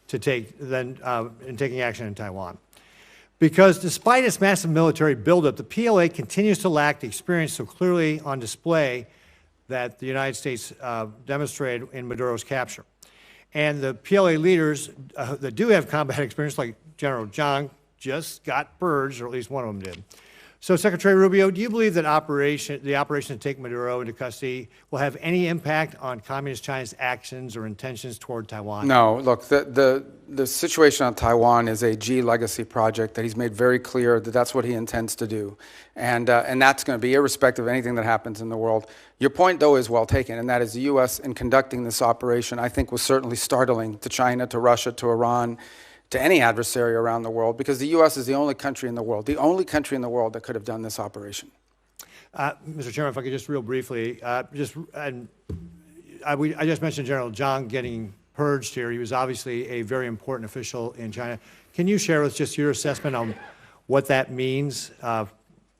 to take than in taking action in Taiwan. Because despite its massive military buildup, the PLA continues to lack the experience so clearly on display that the United States demonstrated in Maduro's capture. And the PLA leaders that do have combat experience, like General Zhang, just got purged, or at least one of them did. So, Secretary Rubio, do you believe that the operation to take Maduro into custody will have any impact on Communist China's actions or intentions toward Taiwan? No. Look, the situation on Taiwan is a Xi legacy project that he's made very clear that that's what he intends to do. And that's going to be irrespective of anything that happens in the world. Your point, though, is well taken, and that is the U.S. in conducting this operation, I think, was certainly startling to China, to Russia, to Iran, to any adversary around the world, because the U.S. is the only country in the world that could have done this operation. Mr. Chairman, if I could just real briefly, I just mentioned General Zhang getting purged here. He was obviously a very important official in China. Can you share with us just your assessment on what that means,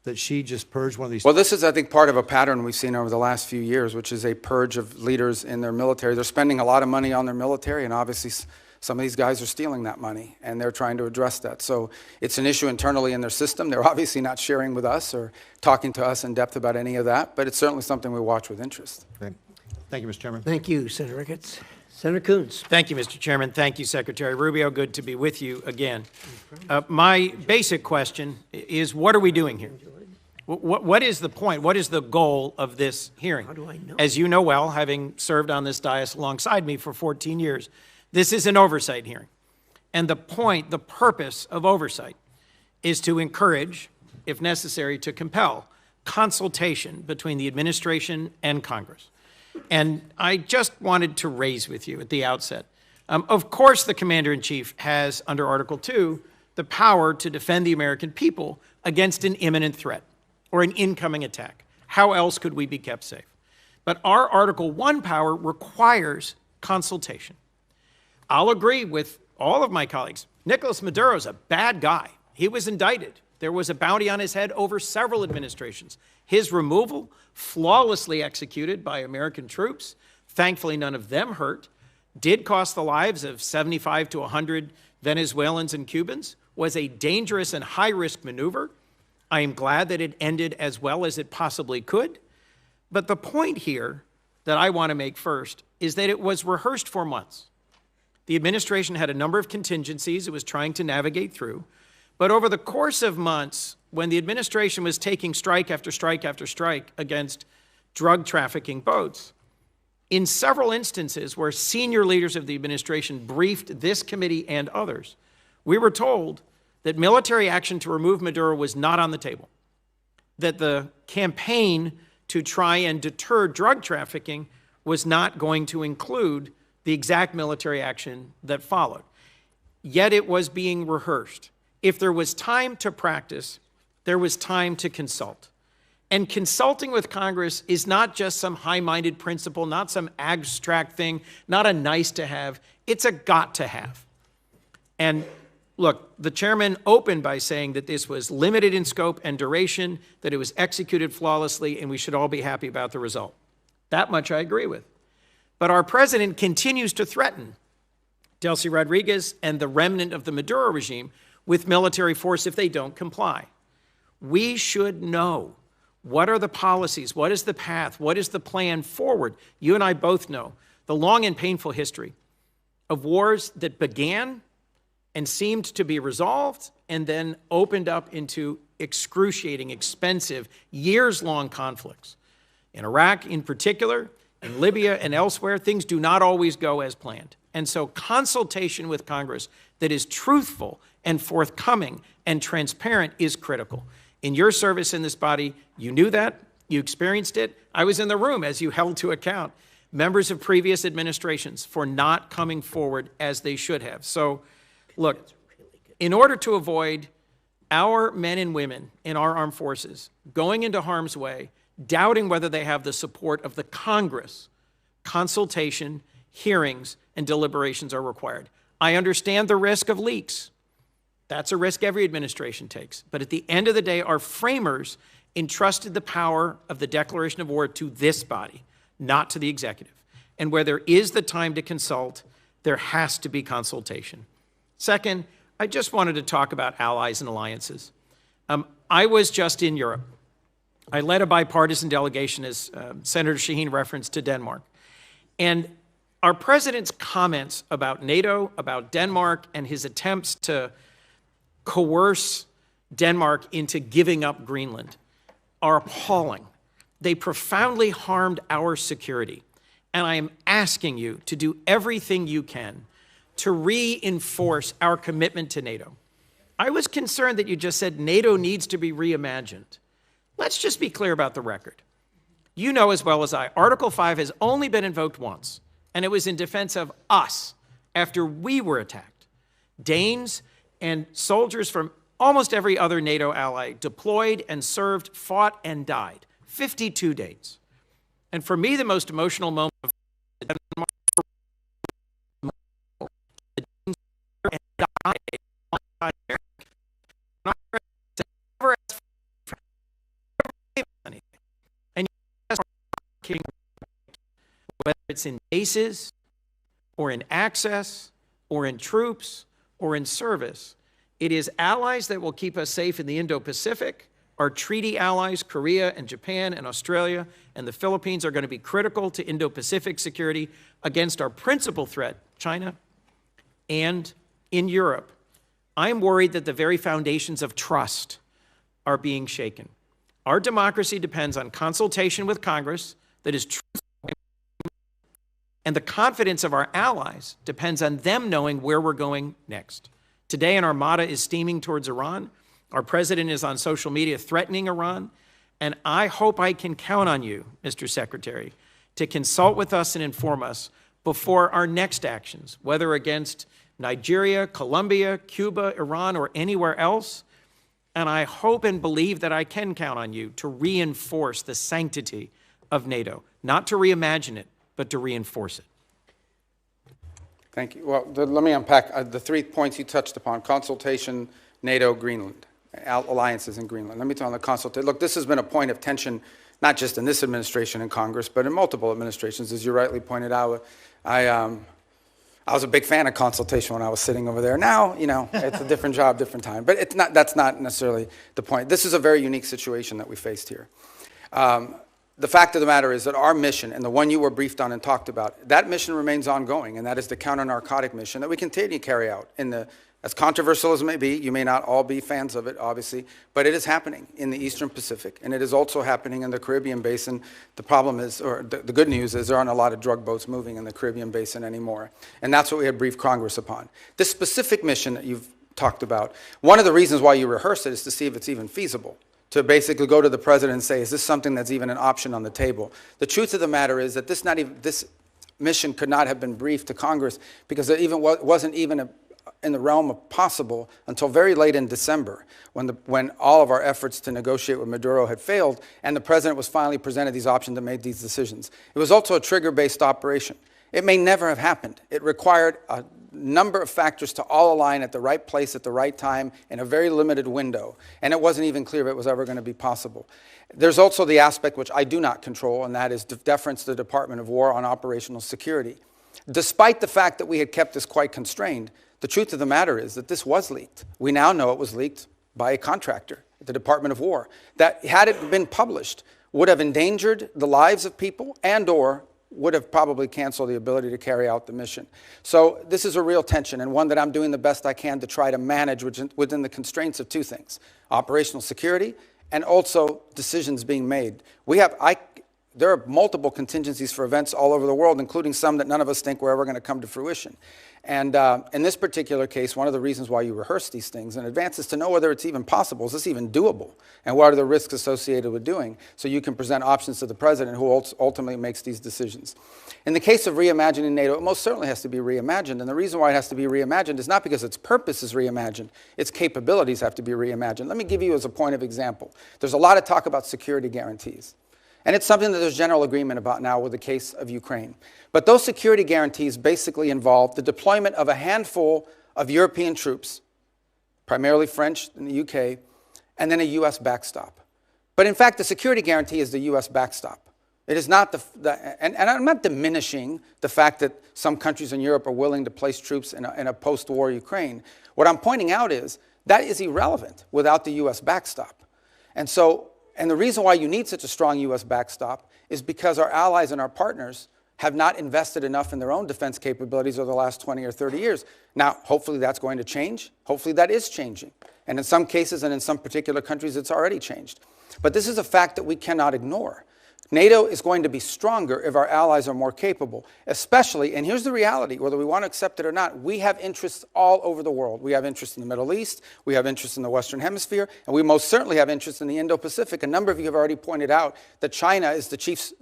that Xi just purged one of these? Well, this is, I think, part of a pattern we've seen over the last few years, which is a purge of leaders in their military. They're spending a lot of money on their military, and obviously some of these guys are stealing that money, and they're trying to address that. So it's an issue internally in their system. They're obviously not sharing with us or talking to us in depth about any of that, but it's certainly something we watch with interest. Great. Thank you, Mr. Chairman. Thank you, Senator Ricketts. Senator Coons. Thank you, Mr. Chairman. Thank you, Secretary Rubio. Good to be with you again. My basic question is, what are we doing here? What is the point? What is the goal of this hearing? How do I know? As you know well, having served on this dais alongside me for 14 years, this is an oversight hearing. And the purpose of oversight is to encourage, if necessary, to compel consultation between the administration and Congress. And I just wanted to raise with you at the outset, of course the Commander-in-Chief has, under Article 2, the power to defend the American people against an imminent threat or an incoming attack. How else could we be kept safe? But our Article 1 power requires consultation. I'll agree with all of my colleagues. Nicolas Maduro is a bad guy. He was indicted. There was a bounty on his head over several administrations. His removal, flawlessly executed by American troops, thankfully none of them hurt, did cost the lives of 75 to 100 Venezuelans and Cubans, was a dangerous and high-risk maneuver. I am glad that it ended as well as it possibly could. But the point here that I want to make first is that it was rehearsed for months. The administration had a number of contingencies it was trying to navigate through. But over the course of months, when the administration was taking strike after strike after strike against drug trafficking boats, in several instances where senior leaders of the administration briefed this committee and others, we were told that military action to remove Maduro was not on the table, that the campaign to try and deter drug trafficking was not going to include the exact military action that followed. Yet it was being rehearsed. If there was time to practice, there was time to consult. And consulting with Congress is not just some high-minded principle, not some abstract thing, not a nice to have. It's a got to have. And look, the chairman opened by saying that this was limited in scope and duration, that it was executed flawlessly, and we should all be happy about the result. That much I agree with. But our president continues to threaten Delcy Rodriguez and the remnant of the Maduro regime with military force if they don't comply. We should know, what are the policies, what is the path, what is the plan forward? You and I both know the long and painful history of wars that began and seemed to be resolved and then opened up into excruciating, expensive, years-long conflicts. In Iraq in particular, in Libya and elsewhere, things do not always go as planned. And so consultation with Congress that is truthful and forthcoming and transparent is critical. In your service in this body, you knew that, you experienced it. I was in the room as you held to account members of previous administrations for not coming forward as they should have. So, look, in order to avoid our men and women in our armed forces going into harm's way, doubting whether they have the support of the Congress, consultation, hearings, and deliberations are required. I understand the risk of leaks. That's a risk every administration takes. But at the end of the day, our framers entrusted the power of the declaration of war to this body, not to the executive. And where there is the time to consult, there has to be consultation. Second, I just wanted to talk about allies and alliances. I was just in Europe. I led a bipartisan delegation, as Senator Shaheen referenced, to Denmark. And our president's comments about NATO, about Denmark, and his attempts to coerce Denmark into giving up Greenland are appalling. They profoundly harmed our security. And I am asking you to do everything you can to reinforce our commitment to NATO. I was concerned that you just said NATO needs to be reimagined. Let's just be clear about the record. You know as well as I, Article 5 has only been invoked once, and it was in defense of us after we were attacked. Danes and soldiers from almost every other NATO ally deployed and served, fought, and died. 52 Danes. And for me, the most emotional moment of Denmark, the Danes and died alongside America. Never asked for anything. And you ask King, whether it's in bases, or in access, or in troops, or in service, it is allies that will keep us safe in the Indo-Pacific. Our treaty allies, Korea and Japan and Australia and the Philippines, are going to be critical to Indo-Pacific security against our principal threat, China. And in Europe, I'm worried that the very foundations of trust are being shaken. Our democracy depends on consultation with Congress that is true, and the confidence of our allies depends on them knowing where we're going next. Today, an armada is steaming towards Iran. Our president is on social media threatening Iran. And I hope I can count on you, Mr. Secretary, to consult with us and inform us before our next actions, whether against Nigeria, Colombia, Cuba, Iran, or anywhere else. And I hope and believe that I can count on you to reinforce the sanctity of NATO, not to reimagine it, but to reinforce it. Thank you. Well, let me unpack the 3 points you touched upon: consultation, NATO, Greenland, alliances in Greenland. Let me tell you on the consultation. Look, this has been a point of tension, not just in this administration and Congress, but in multiple administrations, as you rightly pointed out. I was a big fan of consultation when I was sitting over there. Now, you know, it's a different job, different time. But it's not, that's not necessarily the point. This is a very unique situation that we faced here. The fact of the matter is that our mission, and the one you were briefed on and talked about, that mission remains ongoing, and that is the counter-narcotic mission that we continue to carry out. As controversial as it may be, you may not all be fans of it, obviously, but it is happening in the Eastern Pacific, and it is also happening in the Caribbean Basin. The problem is, or the good news is, there aren't a lot of drug boats moving in the Caribbean Basin anymore, and that's what we had briefed Congress upon. This specific mission that you've talked about, one of the reasons why you rehearse it is to see if it's even feasible, to basically go to the president and say, is this something that's even an option on the table? The truth of the matter is that this mission could not have been briefed to Congress because it wasn't even in the realm of possible until very late in December, when all of our efforts to negotiate with Maduro had failed, and the president was finally presented these options and made these decisions. It was also a trigger-based operation. It may never have happened. It required a number of factors to all align at the right place at the right time in a very limited window, and it wasn't even clear if it was ever going to be possible. There's also the aspect which I do not control, and that is deference to the Department of War on operational security. Despite the fact that we had kept this quite constrained, the truth of the matter is that this was leaked. We now know it was leaked by a contractor at the Department of War that, had it been published, would have endangered the lives of people and/or would have probably canceled the ability to carry out the mission. So this is a real tension, and one that I'm doing the best I can to try to manage within the constraints of two things: operational security and also decisions being made. There are multiple contingencies for events all over the world, including some that none of us think were ever going to come to fruition. And in this particular case, one of the reasons why you rehearse these things in advance is to know whether it's even possible. Is this even doable? And what are the risks associated with doing? So you can present options to the president, who ultimately makes these decisions. In the case of reimagining NATO, it most certainly has to be reimagined. And the reason why it has to be reimagined is not because its purpose is reimagined. Its capabilities have to be reimagined. Let me give you as a point of example. There's a lot of talk about security guarantees. And it's something that there's general agreement about now with the case of Ukraine. But those security guarantees basically involve the deployment of a handful of European troops, primarily French in the UK, and then a US backstop. But in fact, the security guarantee is the U.S. backstop. It is not and I'm not diminishing the fact that some countries in Europe are willing to place troops in a post-war Ukraine. What I'm pointing out is that is irrelevant without the U.S. backstop. And the reason why you need such a strong U.S. backstop is because our allies and our partners have not invested enough in their own defense capabilities over the last 20 or 30 years. Now, hopefully that's going to change. Hopefully that is changing. And in some cases and in some particular countries, it's already changed. But this is a fact that we cannot ignore. NATO is going to be stronger if our allies are more capable, especially, and here's the reality, whether we want to accept it or not, we have interests all over the world. We have interests in the Middle East, we have interests in the Western Hemisphere, and we most certainly have interests in the Indo-Pacific. A number of you have already pointed out that China is the chief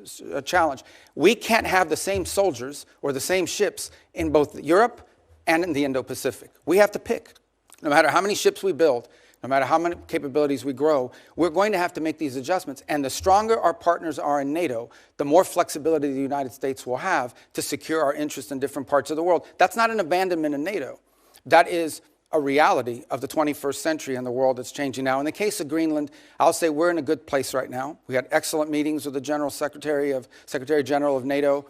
challenge. We can't have the same soldiers or the same ships in both Europe and in the Indo-Pacific. We have to pick. No matter how many ships we build, no matter how many capabilities we grow, we're going to have to make these adjustments. And the stronger our partners are in NATO, the more flexibility the United States will have to secure our interests in different parts of the world. That's not an abandonment of NATO. That is a reality of the 21st century and the world that's changing now. In the case of Greenland, I'll say we're in a good place right now. We had excellent meetings with the Secretary General of NATO.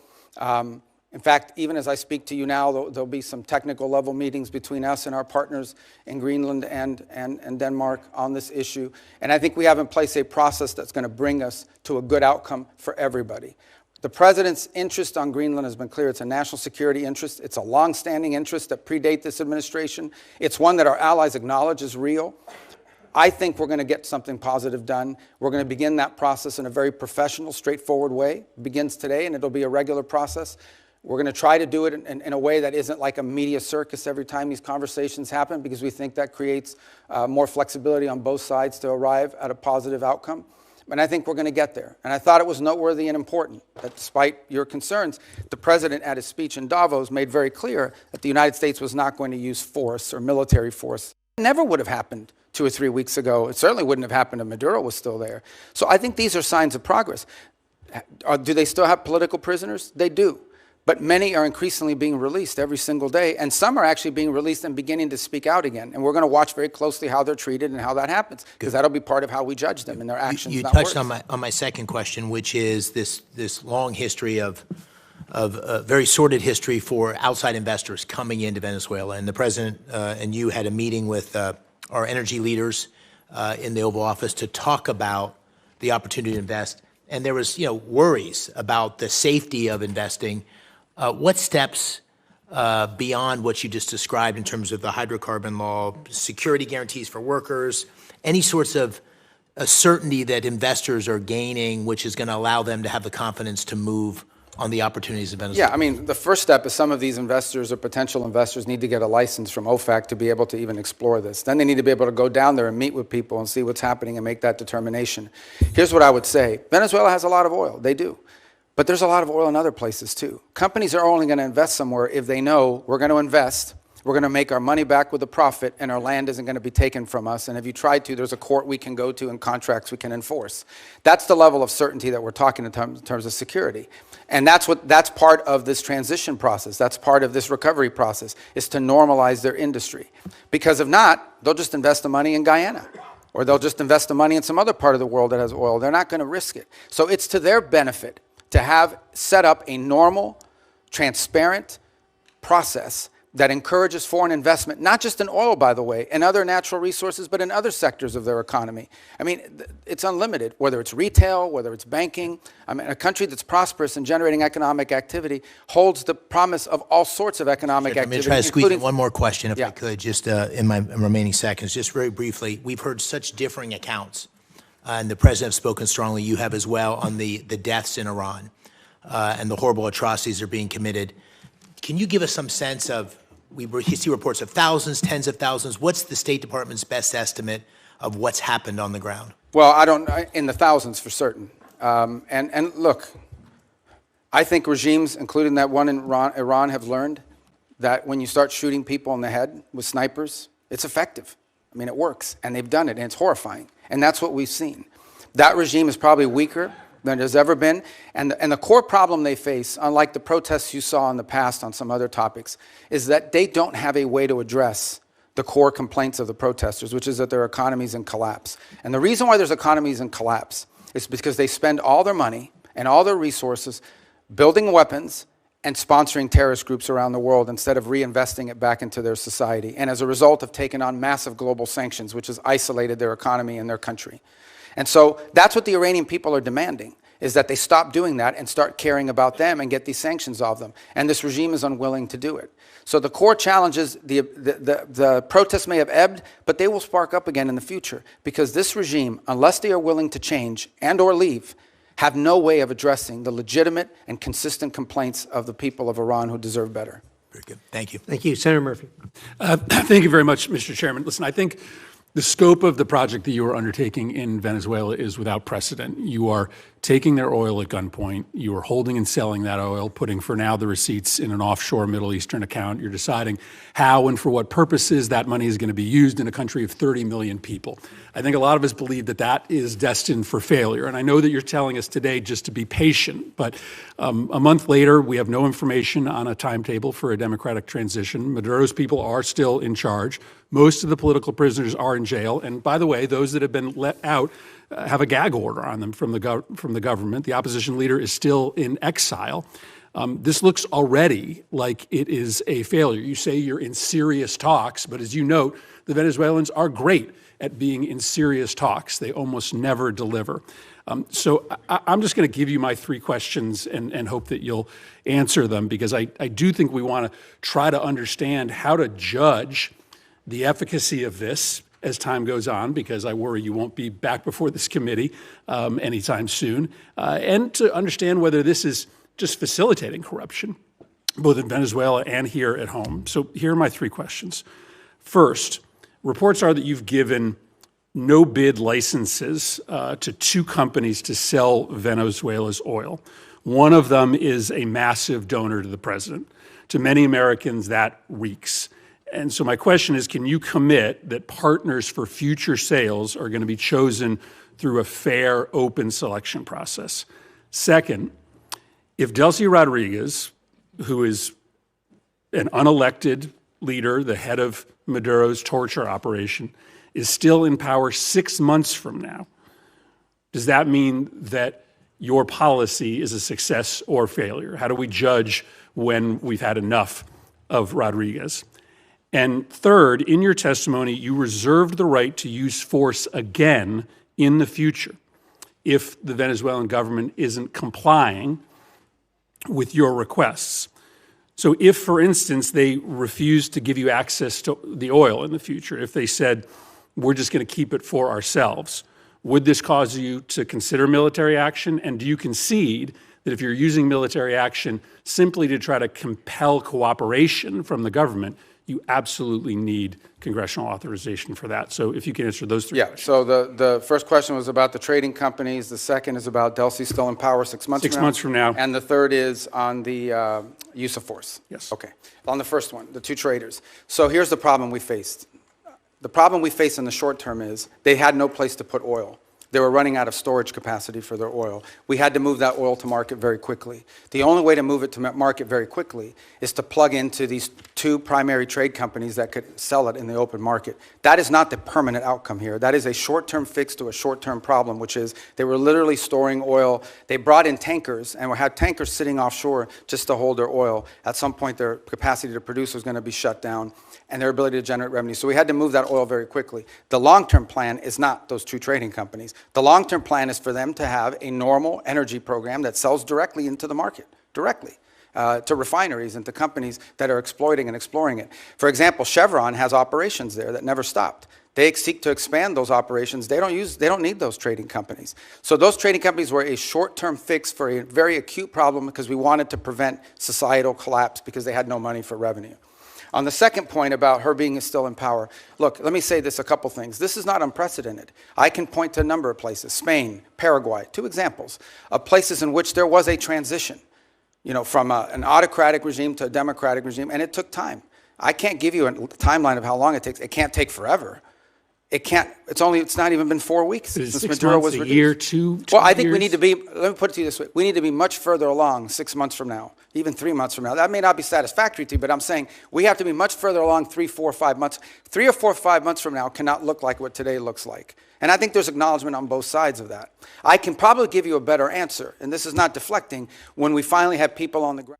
In fact, even as I speak to you now, there'll be some technical level meetings between us and our partners in Greenland and Denmark on this issue. And I think we have in place a process that's going to bring us to a good outcome for everybody. The President's interest on Greenland has been clear. It's a national security interest. It's a long-standing interest that predate this administration. It's one that our allies acknowledge is real. I think we're going to get something positive done. We're going to begin that process in a very professional, straightforward way. It begins today, and it'll be a regular process. We're going to try to do it in a way that isn't like a media circus every time these conversations happen, because we think that creates more flexibility on both sides to arrive at a positive outcome. And I think we're going to get there. And I thought it was noteworthy and important that despite your concerns, the President at his speech in Davos made very clear that the United States was not going to use force or military force. It never would have happened 2 or 3 weeks ago. It certainly wouldn't have happened if Maduro was still there. So I think these are signs of progress. Do they still have political prisoners? They do. But many are increasingly being released every single day, and some are actually being released and beginning to speak out again. And we're going to watch very closely how they're treated and how that happens, because that'll be part of how we judge them and their actions. You touched on my second question, which is this long history of very sordid history for outside investors coming into Venezuela. And the President and you had a meeting with our energy leaders in the Oval Office to talk about the opportunity to invest. And there was, worries about the safety of investing. What steps beyond what you just described in terms of the hydrocarbon law, security guarantees for workers, any sorts of certainty that investors are gaining, which is going to allow them to have the confidence to move on the opportunities of Venezuela? Yeah, the first step is some of these investors or potential investors need to get a license from OFAC to be able to even explore this. Then they need to be able to go down there and meet with people and see what's happening and make that determination. Here's what I would say. Venezuela has a lot of oil. They do. But there's a lot of oil in other places too. Companies are only going to invest somewhere if they know we're going to invest, we're going to make our money back with a profit, and our land isn't going to be taken from us. And if you try to, there's a court we can go to and contracts we can enforce. That's the level of certainty that we're talking in terms of security. And that's part of this transition process. That's part of this recovery process, is to normalize their industry. Because if not, they'll just invest the money in Guyana, or they'll just invest the money in some other part of the world that has oil. They're not going to risk it. So it's to their benefit to have set up a normal, transparent process that encourages foreign investment, not just in oil, by the way, and other natural resources, but in other sectors of their economy. It's unlimited, whether it's retail, whether it's banking. A country that's prosperous and generating economic activity holds the promise of all sorts of economic activity. Let me try to squeeze in one more question, if I could, just in my remaining seconds, just very briefly. We've heard such differing accounts, and the President has spoken strongly, you have as well, on the deaths in Iran and the horrible atrocities that are being committed. Can you give us some sense of, we see reports of thousands, tens of thousands. What's the State Department's best estimate of what's happened on the ground? Well, in the thousands for certain. And look, I think regimes, including that one in Iran, have learned that when you start shooting people in the head with snipers, it's effective. It works, and they've done it, and it's horrifying. And that's what we've seen. That regime is probably weaker than it has ever been. And the core problem they face, unlike the protests you saw in the past on some other topics, is that they don't have a way to address the core complaints of the protesters, which is that their economy is in collapse. And the reason why there's economies in collapse is because they spend all their money and all their resources building weapons and sponsoring terrorist groups around the world instead of reinvesting it back into their society. And as a result have taken on massive global sanctions, which has isolated their economy and their country. And so that's what the Iranian people are demanding, is that they stop doing that and start caring about them and get these sanctions off them. And this regime is unwilling to do it. So the core challenge is the protests may have ebbed, but they will spark up again in the future, because this regime, unless they are willing to change and or leave, have no way of addressing the legitimate and consistent complaints of the people of Iran who deserve better. Very good. Thank you. Thank you. Senator Murphy. Thank you very much, Mr. Chairman. Listen, I think the scope of the project that you are undertaking in Venezuela is without precedent. You are taking their oil at gunpoint. You are holding and selling that oil, putting for now the receipts in an offshore Middle Eastern account. You're deciding how and for what purposes that money is going to be used in a country of 30 million people. I think a lot of us believe that that is destined for failure. And I know that you're telling us today just to be patient, but a month later, we have no information on a timetable for a democratic transition. Maduro's people are still in charge. Most of the political prisoners are in jail. And by the way, those that have been let out have a gag order on them from the government. The opposition leader is still in exile. This looks already like it is a failure. You say you're in serious talks, but as you note, the Venezuelans are great at being in serious talks. They almost never deliver. So I'm just going to give you my three questions and hope that you'll answer them, because I do think we want to try to understand how to judge the efficacy of this as time goes on, because I worry you won't be back before this committee anytime soon, and to understand whether this is just facilitating corruption, both in Venezuela and here at home. So here are my three questions. First, reports are that you've given no-bid licenses to two companies to sell Venezuela's oil. One of them is a massive donor to the president. To many Americans, that reeks. And so my question is, can you commit that partners for future sales are going to be chosen through a fair, open selection process? Second, if Delcy Rodriguez, who is an unelected leader, the head of Maduro's torture operation, is still in power 6 months from now, does that mean that your policy is a success or failure? How do we judge when we've had enough of Rodriguez? And third, in your testimony, you reserved the right to use force again in the future if the Venezuelan government isn't complying with your requests. So if, for instance, they refused to give you access to the oil in the future, if they said, we're just going to keep it for ourselves, would this cause you to consider military action? And do you concede that if you're using military action simply to try to compel cooperation from the government, you absolutely need congressional authorization for that? So if you can answer those three questions. So the first question was about the trading companies. The second is about Delcy still in power 6 months from now. 6 months from now. And the third is on the use of force. Yes. Okay. On the first one, the two traders. So here's the problem we faced. The problem we faced in the short term is they had no place to put oil. They were running out of storage capacity for their oil. We had to move that oil to market very quickly. The only way to move it to market very quickly is to plug into these two primary trade companies that could sell it in the open market. That is not the permanent outcome here. That is a short-term fix to a short-term problem, which is they were literally storing oil. They brought in tankers and had tankers sitting offshore just to hold their oil. At some point, their capacity to produce was going to be shut down and their ability to generate revenue. So we had to move that oil very quickly. The long-term plan is not those two trading companies. The long-term plan is for them to have a normal energy program that sells directly into the market, directly, to refineries and to companies that are exploiting and exploring it. For example, Chevron has operations there that never stopped. They seek to expand those operations. They don't need those trading companies. So those trading companies were a short-term fix for a very acute problem because we wanted to prevent societal collapse because they had no money for revenue. On the second point about her being still in power, look, let me say this, a couple things. This is not unprecedented. I can point to a number of places, Spain, Paraguay, two examples of places in which there was a transition, from an autocratic regime to a democratic regime, and it took time. I can't give you a timeline of how long it takes. It can't take forever. It's not even been 4 weeks Is it since 6 Maduro months, was a reduced. year, two Well, I think we years? need to be, let me put it to you this way, we need to be much further along 6 months from now, even 3 months from now. That may not be satisfactory to you, but I'm saying we have to be much further along 3, 4, 5 months. 3 or 4, 5 months from now cannot look like what today looks like. And I think there's acknowledgement on both sides of that. I can probably give you a better answer, and this is not deflecting, when we finally have people on the ground.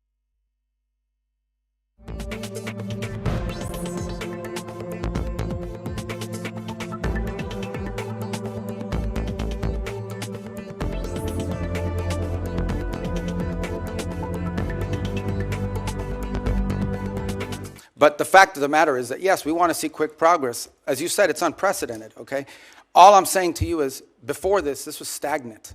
But the fact of the matter is that, yes, we want to see quick progress. As you said, it's unprecedented, okay? All I'm saying to you is, before this was stagnant.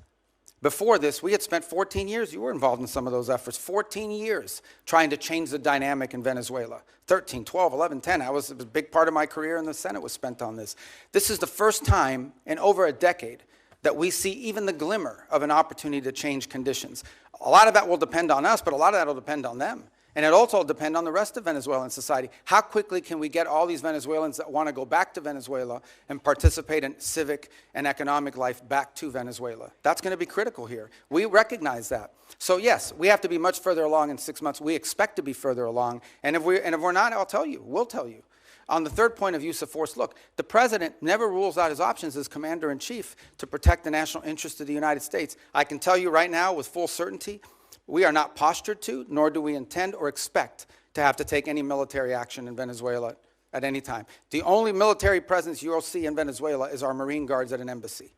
Before this, we had spent 14 years, you were involved in some of those efforts, 14 years trying to change the dynamic in Venezuela. 13, 12, 11, 10, it was a big part of my career in the Senate was spent on this. This is the first time in over a decade that we see even the glimmer of an opportunity to change conditions. A lot of that will depend on us, but a lot of that will depend on them. And it also will depend on the rest of Venezuelan society. How quickly can we get all these Venezuelans that want to go back to Venezuela and participate in civic and economic life back to Venezuela? That's going to be critical here. We recognize that. So yes, we have to be much further along in 6 months. We expect to be further along. And if we're not, I'll tell you, we'll tell you. On the third point of use of force, look, the president never rules out his options as commander-in-chief to protect the national interest of the United States. I can tell you right now with full certainty, we are not postured to, nor do we intend or expect to have to take any military action in Venezuela at any time. The only military presence you'll see in Venezuela is our Marine Guards at an embassy.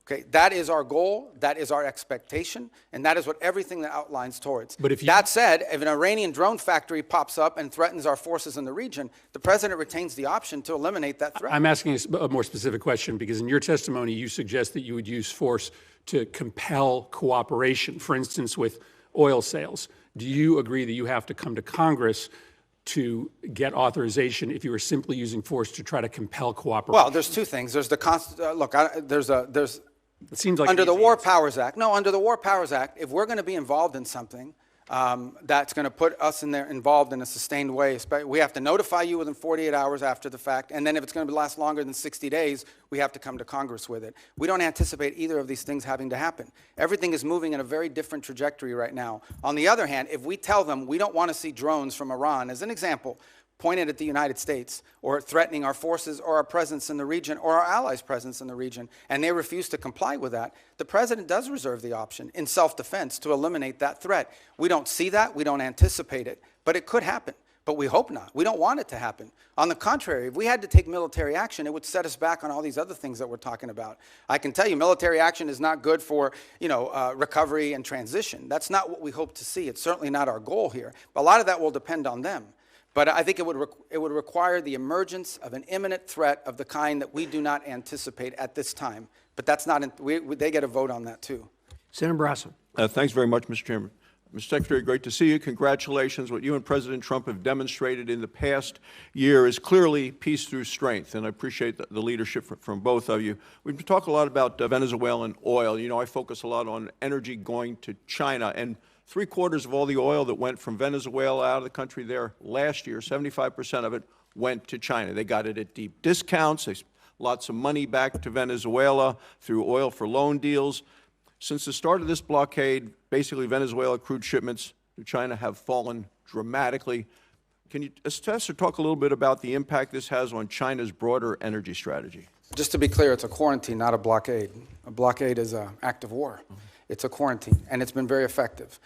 Okay, that is our goal, that is our expectation, and that is what everything that outlines towards. But if you, that said, if an Iranian drone factory pops up and threatens our forces in the region, the president retains the option to eliminate that threat. I'm asking a more specific question because in your testimony you suggest that you would use force to compel cooperation, for instance, with oil sales. Do you agree that you have to come to Congress to get authorization if you were simply using force to try to compel cooperation? Well, there's two things. There's the it seems like under the War Powers Act. No, under the War Powers Act, if we're going to be involved in something that's going to put us involved in a sustained way, we have to notify you within 48 hours after the fact, and then if it's going to last longer than 60 days, we have to come to Congress with it. We don't anticipate either of these things having to happen. Everything is moving in a very different trajectory right now. On the other hand, if we tell them we don't want to see drones from Iran, as an example, pointed at the United States or threatening our forces or our presence in the region or our allies' presence in the region, and they refuse to comply with that, the president does reserve the option in self-defense to eliminate that threat. We don't see that, we don't anticipate it, but it could happen. But we hope not. We don't want it to happen. On the contrary, if we had to take military action, it would set us back on all these other things that we're talking about. I can tell you military action is not good for recovery and transition. That's not what we hope to see. It's certainly not our goal here. But a lot of that will depend on them. But I think it would require the emergence of an imminent threat of the kind that we do not anticipate at this time. But that's not, they get a vote on that too. Senator Barrasso. Thanks very much, Mr. Chairman. Mr. Secretary, great to see you. Congratulations. What you and President Trump have demonstrated in the past year is clearly peace through strength, and I appreciate the leadership from both of you. We've talked a lot about Venezuelan oil. You know, I focus a lot on energy going to China, and 3/4 of all the oil that went from Venezuela out of the country there last year, 75% of it went to China. They got it at deep discounts. They lots of money back to Venezuela through oil for loan deals. Since the start of this blockade, basically Venezuela crude shipments to China have fallen dramatically. Can you assess or talk a little bit about the impact this has on China's broader energy strategy? Just to be clear, it's a quarantine, not a blockade. A blockade is an act of war. It's a quarantine, and it's been very effective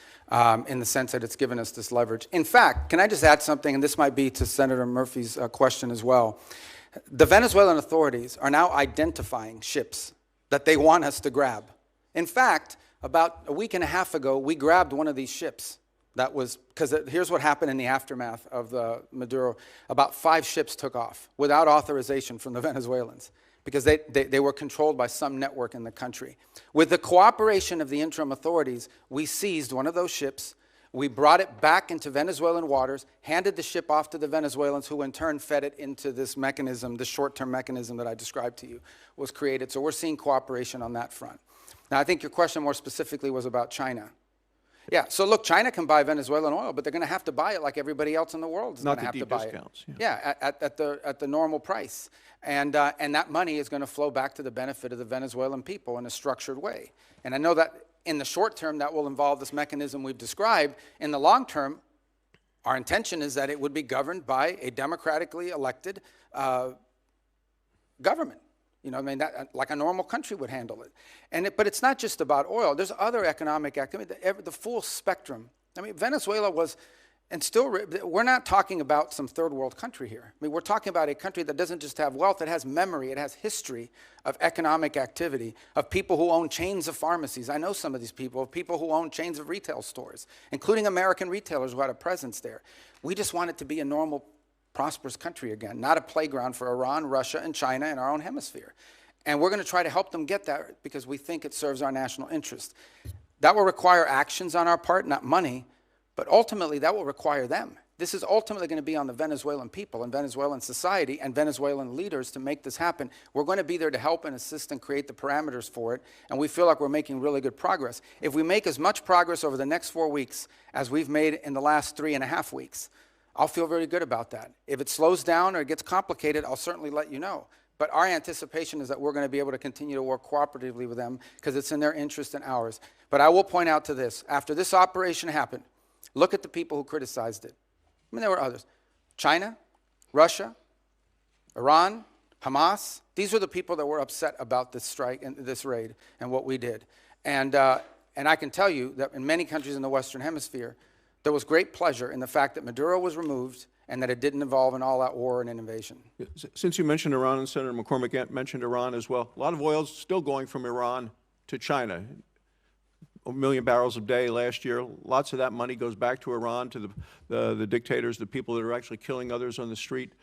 in the sense that it's given us this leverage. In fact, can I just add something, and this might be to Senator Murphy's question as well. The Venezuelan authorities are now identifying ships that they want us to grab. In fact, about a week and a half ago, we grabbed one of these ships. That was, because here's what happened in the aftermath of the Maduro. About 5 ships took off without authorization from the Venezuelans, because they were controlled by some network in the country. With the cooperation of the interim authorities, we seized one of those ships, we brought it back into Venezuelan waters, handed the ship off to the Venezuelans, who in turn fed it into this mechanism, this short-term mechanism that I described to you was created. So we're seeing cooperation on that front. Now, I think your question more specifically was about China. Yeah, so look, China can buy Venezuelan oil, but they're going to have to buy it like everybody else in the world is going Not to the have to deep buy discounts, it. Yeah, at the normal price. And that money is going to flow back to the benefit of the Venezuelan people in a structured way. And I know that in the short term, that will involve this mechanism we've described. In the long term, our intention is that it would be governed by a democratically elected government. You know, I mean, that, like a normal country would handle it. But it's not just about oil. There's other economic activity, the full spectrum. I mean, Venezuela was, and still, we're not talking about some third world country here. I mean, we're talking about a country that doesn't just have wealth, it has memory, it has history of economic activity, of people who own chains of pharmacies. I know some of these people, of people who own chains of retail stores, including American retailers who had a presence there. We just want it to be a normal, prosperous country again, not a playground for Iran, Russia, and China in our own hemisphere. And we're going to try to help them get that because we think it serves our national interest. That will require actions on our part, not money, but ultimately that will require them. This is ultimately going to be on the Venezuelan people and Venezuelan society and Venezuelan leaders to make this happen. We're going to be there to help and assist and create the parameters for it, and we feel like we're making really good progress. If we make as much progress over the next 4 weeks as we've made in the last 3.5 weeks, I'll feel very good about that. If it slows down or it gets complicated, I'll certainly let you know. But our anticipation is that we're going to be able to continue to work cooperatively with them because it's in their interest and ours. But I will point out to this. After this operation happened, look at the people who criticized it. I mean, there were others. China, Russia, Iran, Hamas. These were the people that were upset about this strike and this raid and what we did. And I can tell you that in many countries in the Western Hemisphere, there was great pleasure in the fact that Maduro was removed and that it didn't involve an all-out war and an invasion. Since you mentioned Iran, and Senator McCormick mentioned Iran as well, a lot of oil is still going from Iran to China. 1 million barrels a day last year. Lots of that money goes back to Iran, to the dictators, the people that are actually killing others on the street.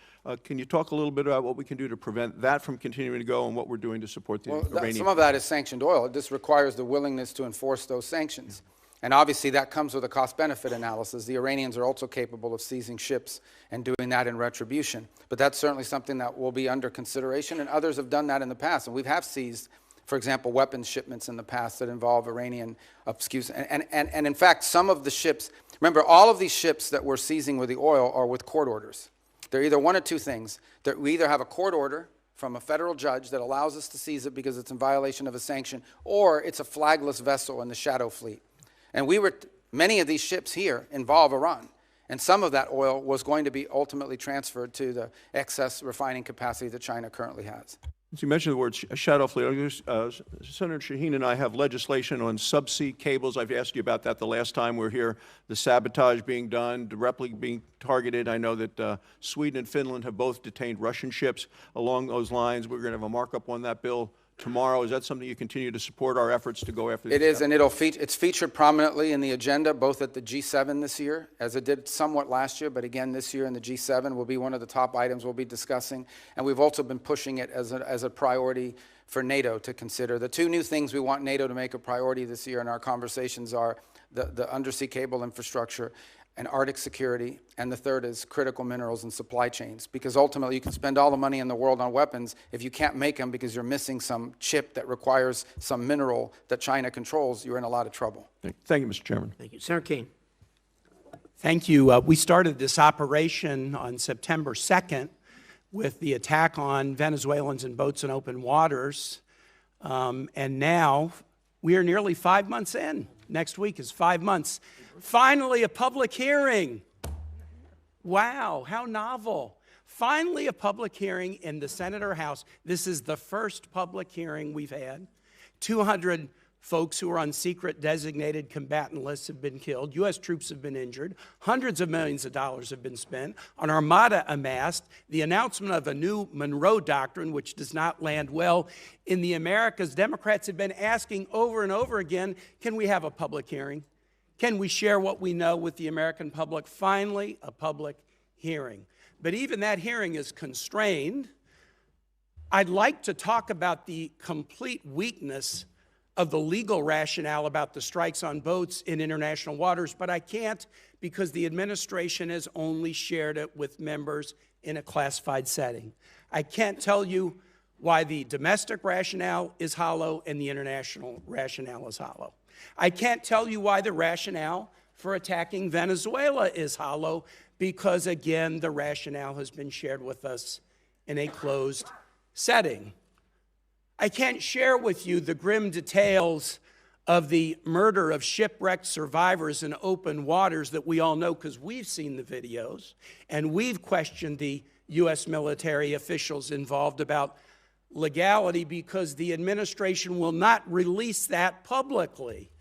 Can you talk a little bit about what we can do to prevent that from continuing to go and what we're doing to support the Iranian? Some of that is sanctioned oil. This requires the willingness to enforce those sanctions. And obviously that comes with a cost-benefit analysis. The Iranians are also capable of seizing ships and doing that in retribution. But that's certainly something that will be under consideration, and others have done that in the past. And we have seized, for example, weapons shipments in the past that involve Iranian excuse. And in fact, some of the ships, remember, all of these ships that we're seizing with the oil are with court orders. They're either one of two things. We either have a court order from a federal judge that allows us to seize it because it's in violation of a sanction, or it's a flagless vessel in the shadow fleet. And many of these ships here involve Iran. And some of that oil was going to be ultimately transferred to the excess refining capacity that China currently has. Since you mentioned the word shadow fleet, Senator Shaheen and I have legislation on subsea cables. I've asked you about that the last time we were here. The sabotage being done, directly being targeted. I know that Sweden and Finland have both detained Russian ships along those lines. We're going to have a markup on that bill tomorrow. Is that something you continue to support our efforts to go after? It is, and it's featured prominently in the agenda, both at the G7 this year, as it did somewhat last year, but again this year in the G7 will be one of the top items we'll be discussing. And we've also been pushing it as a priority for NATO to consider. The two new things we want NATO to make a priority this year in our conversations are the undersea cable infrastructure and Arctic security, and the third is critical minerals and supply chains, because ultimately you can spend all the money in the world on weapons. If you can't make them because you're missing some chip that requires some mineral that China controls, you're in a lot of trouble. Thank you, Mr. Chairman. Thank you. Senator Kaine. Thank you. We started this operation on September 2nd with the attack on Venezuelans in boats in open waters, and now we are nearly 5 months in. Next week is 5 months. Finally, a public hearing. Wow, how novel. Finally, a public hearing in the Senate or House. This is the first public hearing we've had. 200 folks who are on secret designated combatant lists have been killed. U.S. troops have been injured. Hundreds of millions of dollars have been spent. An armada amassed. The announcement of a new Monroe Doctrine, which does not land well in the Americas. Democrats have been asking over and over again, can we have a public hearing? Can we share what we know with the American public? Finally, a public hearing. But even that hearing is constrained. I'd like to talk about the complete weakness of the legal rationale about the strikes on boats in international waters, but I can't because the administration has only shared it with members in a classified setting. I can't tell you why the domestic rationale is hollow and the international rationale is hollow. I can't tell you why the rationale for attacking Venezuela is hollow, because, again, the rationale has been shared with us in a closed setting. I can't share with you the grim details of the murder of shipwrecked survivors in open waters that we all know because we've seen the videos, and we've questioned the U.S. military officials involved about legality, because the administration will not release that publicly.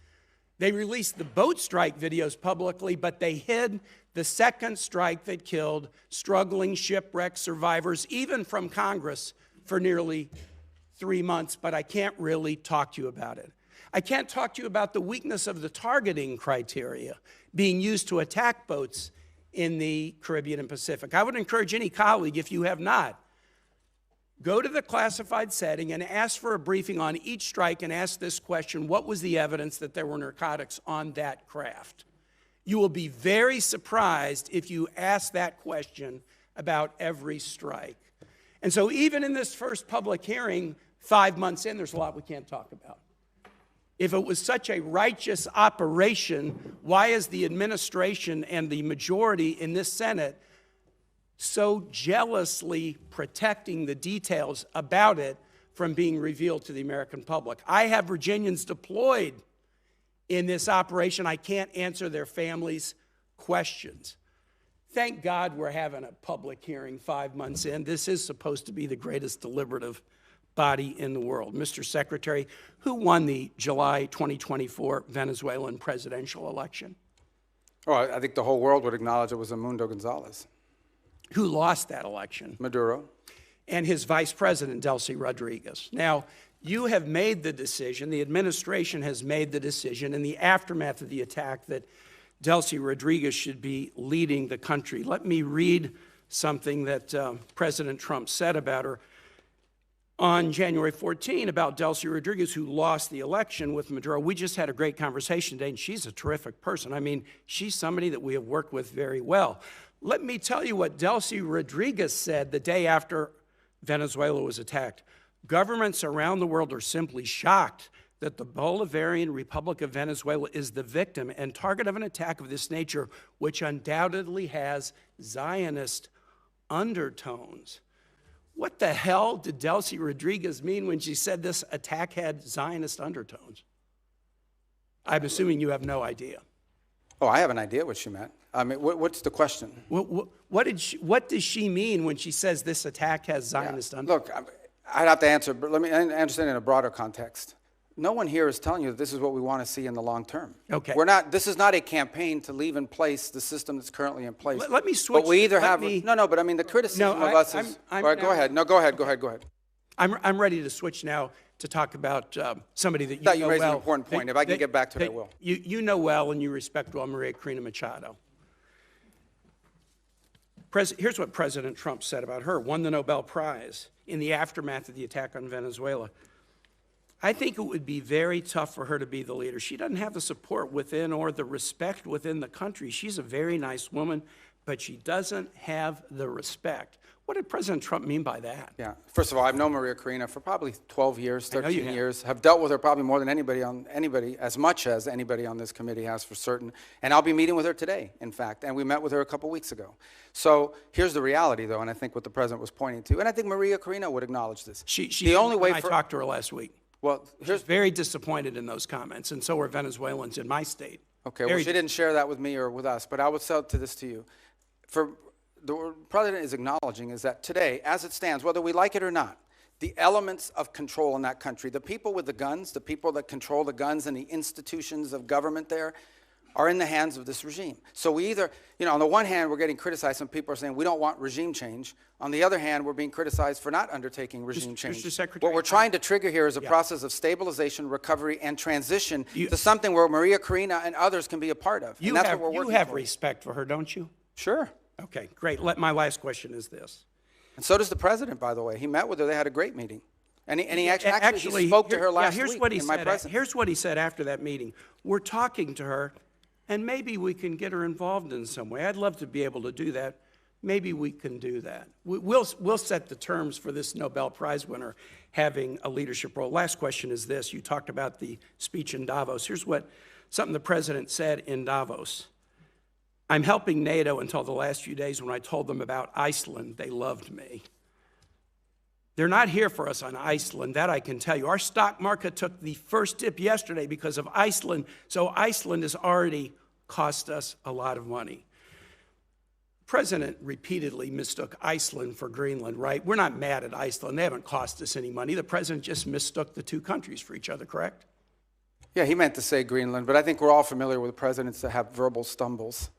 They released the boat strike videos publicly, but they hid the second strike that killed struggling shipwreck survivors, even from Congress, for nearly 3 months. But I can't really talk to you about it. I can't talk to you about the weakness of the targeting criteria being used to attack boats in the Caribbean and Pacific. I would encourage any colleague, if you have not, go to the classified setting and ask for a briefing on each strike and ask this question: what was the evidence that there were narcotics on that craft? You will be very surprised if you ask that question about every strike. And so even in this first public hearing, 5 months in, there's a lot we can't talk about. If it was such a righteous operation, why is the administration and the majority in this Senate so jealously protecting the details about it from being revealed to the American public? I have Virginians deployed in this operation. I can't answer their families' questions. Thank God we're having a public hearing 5 months in. This is supposed to be the greatest deliberative body in the world. Mr. Secretary, who won the July 2024 Venezuelan presidential election? Oh, I think the whole world would acknowledge it was Edmundo Gonzalez. Who lost that election? Maduro. And his vice president, Delcy Rodriguez. Now, you have made the decision, the administration has made the decision in the aftermath of the attack that Delcy Rodriguez should be leading the country. Let me read something that President Trump said about her on January 14 about Delcy Rodriguez, who lost the election with Maduro. We just had a great conversation today, and she's a terrific person. I mean, she's somebody that we have worked with very well. Let me tell you what Delcy Rodriguez said the day after Venezuela was attacked. Governments around the world are simply shocked that the Bolivarian Republic of Venezuela is the victim and target of an attack of this nature, which undoubtedly has Zionist undertones. What the hell did Delcy Rodriguez mean when she said this attack had Zionist undertones? I'm assuming you have no idea. Oh, I have an idea what she meant. I mean, what's the question? What does she mean when she says this attack has Zionist undertones? Look, I'd have to answer, but let me understand in a broader context. No one here is telling you that this is what we want to see in the long term. Okay. This is not a campaign to leave in place the system that's currently in place. Let me switch. But we either have, but I mean, the criticism of us is, all right, go ahead. No, go ahead. I'm ready to switch now to talk about somebody that you thought know you raised well. an important point. If I can get back to it, I will. You know well and you respect well Maria Corina Machado. Here's what President Trump said about her. Won the Nobel Prize in the aftermath of the attack on Venezuela. I think it would be very tough for her to be the leader. She doesn't have the support within or the respect within the country. She's a very nice woman, but she doesn't have the respect. What did President Trump mean by that? Yeah. First of all, I've known Maria Corina for probably 12 years, 13 years. Have dealt with her probably more than as much as anybody on this committee has for certain. And I'll be meeting with her today, in fact. And we met with her a couple weeks ago. So here's the reality, though, and I think what the president was pointing to. And I think Maria Corina would acknowledge this. I talked to her last week. Well, she's very disappointed in those comments, and so are Venezuelans in my state. Okay, well, she didn't share that with me or with us, but I would say this to you. The president is acknowledging is that today, as it stands, whether we like it or not, the elements of control in that country, the people with the guns, the people that control the guns and the institutions of government there, are in the hands of this regime. So we either, on the one hand, we're getting criticized. Some people are saying we don't want regime change. On the other hand, we're being criticized for not undertaking regime change. Mr. Secretary, what we're trying to trigger here is a process of stabilization, recovery, and transition to something where Maria Corina and others can be a part of. You have respect for her, don't you? Sure. Okay, great. My last question is this. And so does the president, by the way. He met with her. They had a great meeting. And he actually he spoke to her last week in my presence. Here's what he said after that meeting. We're talking to her, and maybe we can get her involved in some way. I'd love to be able to do that. maybe we can do that. We'll set the terms for this Nobel Prize winner having a leadership role. Last question is this. You talked about the speech in Davos. Here's something the president said in Davos. I'm helping NATO until the last few days. When I told them about Iceland, they loved me. They're not here for us on Iceland, that I can tell you. Our stock market took the first dip yesterday because of Iceland, so Iceland has already cost us a lot of money. The president repeatedly mistook Iceland for Greenland, right? We're not mad at Iceland. They haven't cost us any money. The president just mistook the two countries for each other, correct? Yeah, he meant to say Greenland, but I think we're all familiar with presidents that have verbal stumbles.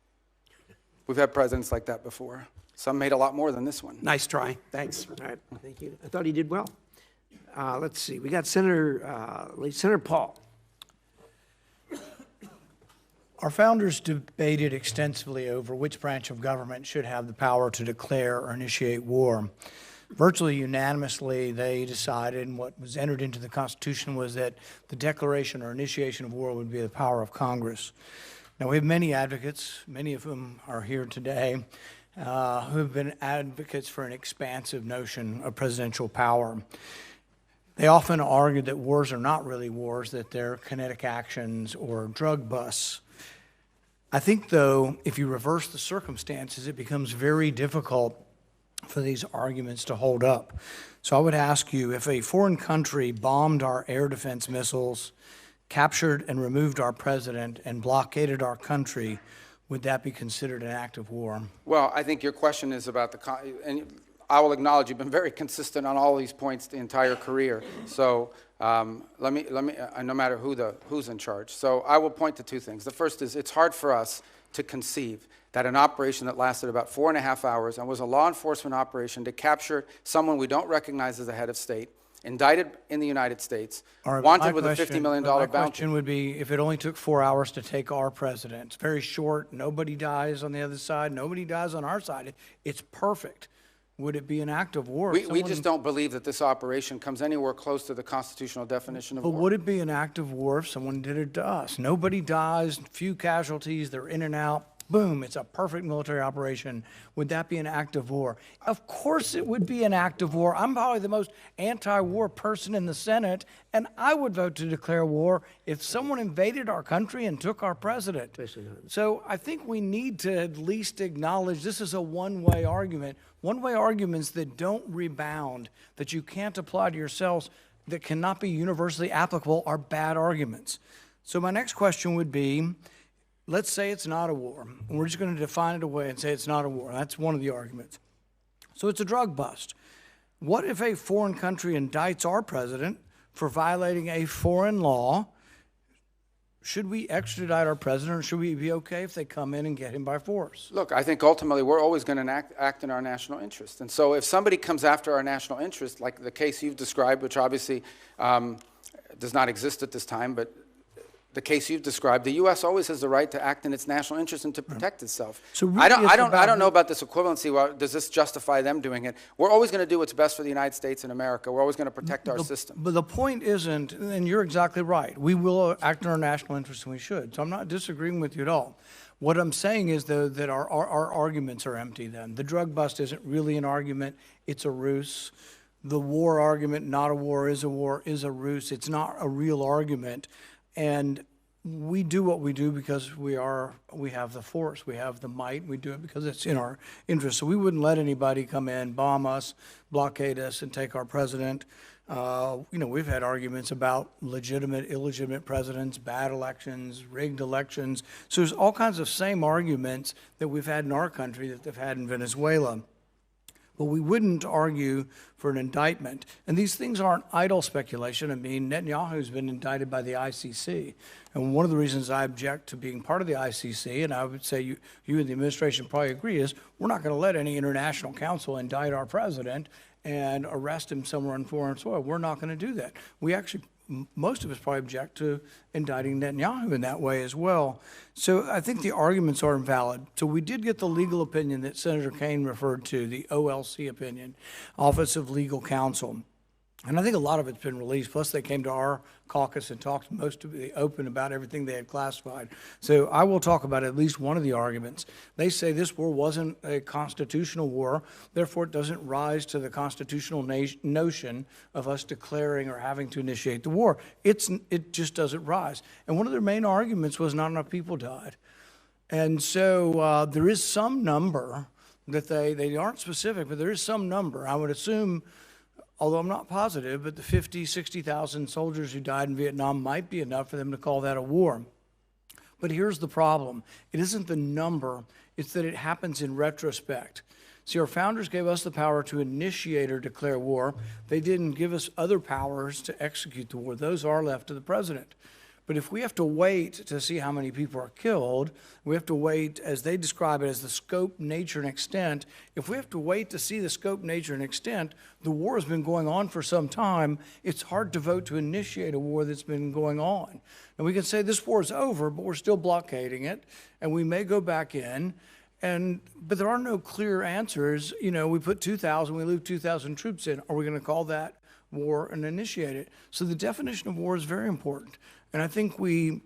We've had presidents like that before. Some made a lot more than this one. Nice try. Thanks. All right, thank you. I thought he did well. Let's see, we got Senator Paul. Our founders debated extensively over which branch of government should have the power to declare or initiate war. Virtually unanimously, they decided, and what was entered into the Constitution was that the declaration or initiation of war would be the power of Congress. Now, we have many advocates, many of whom are here today, who have been advocates for an expansive notion of presidential power. They often argue that wars are not really wars, that they're kinetic actions or drug busts. I think, though, if you reverse the circumstances, it becomes very difficult for these arguments to hold up. So I would ask you, if a foreign country bombed our air defense missiles, captured and removed our president, and blockaded our country, would that be considered an act of war? Well, I think your question is about and I will acknowledge you've been very consistent on all these points the entire career. So let me, no matter who's in charge. So I will point to two things. The first is it's hard for us to conceive that an operation that lasted about 4.5 hours and was a law enforcement operation to capture someone we don't recognize as a head of state, indicted in the United States, wanted with a $50 million bounty. My question would be, if it only took 4 hours to take our president, it's very short, nobody dies on the other side, nobody dies on our side, it's perfect. Would it be an act of war? We just don't believe that this operation comes anywhere close to the constitutional definition of war. But would it be an act of war if someone did it to us? Nobody dies, few casualties, they're in and out. Boom, it's a perfect military operation. Would that be an act of war? Of course it would be an act of war. I'm probably the most anti-war person in the Senate, and I would vote to declare war if someone invaded our country and took our president. So I think we need to at least acknowledge this is a one-way argument. One-way arguments that don't rebound, that you can't apply to yourselves, that cannot be universally applicable are bad arguments. So my next question would be, let's say it's not a war. And we're just going to define it away and say it's not a war. That's one of the arguments. So it's a drug bust. What if a foreign country indicts our president for violating a foreign law? Should we extradite our president, or should we be okay if they come in and get him by force? Look, I think ultimately we're always going to act in our national interest. And so if somebody comes after our national interest, like the case you've described, which obviously does not exist at this time, but the case you've described, the U.S. always has the right to act in its national interest and to protect itself. So really I don't know about this equivalency. Well, does this justify them doing it? We're always going to do what's best for the United States and America. We're always going to protect our system. But the point isn't, and you're exactly right, we will act in our national interest and we should. So I'm not disagreeing with you at all. What I'm saying is, though, that our arguments are empty then. The drug bust isn't really an argument. It's a ruse. The war argument, not a war, is a ruse. It's not a real argument. And we do what we do because we have the force, we have the might, we do it because it's in our interest. So we wouldn't let anybody come in, bomb us, blockade us, and take our president. We've had arguments about legitimate, illegitimate presidents, bad elections, rigged elections. So there's all kinds of same arguments that we've had in our country that they've had in Venezuela. But we wouldn't argue for an indictment. And these things aren't idle speculation. I mean, Netanyahu's been indicted by the ICC. And one of the reasons I object to being part of the ICC, and I would say you and the administration probably agree, is we're not going to let any international council indict our president and arrest him somewhere on foreign soil. We're not going to do that. We actually, most of us probably object to indicting Netanyahu in that way as well. So I think the arguments are invalid. So we did get the legal opinion that Senator Kaine referred to, the OLC opinion, Office of Legal Counsel. And I think a lot of it's been released. Plus, they came to our caucus and talked most of the open about everything they had classified. So I will talk about at least one of the arguments. They say this war wasn't a constitutional war, therefore it doesn't rise to the constitutional notion of us declaring or having to initiate the war. It just doesn't rise. And one of their main arguments was not enough people died. And so there is some number that they aren't specific, but there is some number. I would assume, although I'm not positive, but the 50, 60,000 soldiers who died in Vietnam might be enough for them to call that a war. But here's the problem. It isn't the number, it's that it happens in retrospect. See, our founders gave us the power to initiate or declare war. They didn't give us other powers to execute the war. Those are left to the president. But if we have to wait to see how many people are killed, we have to wait, as they describe it, as the scope, nature, and extent. If we have to wait to see the scope, nature, and extent, the war has been going on for some time. It's hard to vote to initiate a war that's been going on. And we can say this war is over, but we're still blockading it, and we may go back in. But there are no clear answers. You know, we put 2,000, we leave 2,000 troops in. Are we going to call that war and initiate it? So the definition of war is very important. And I think we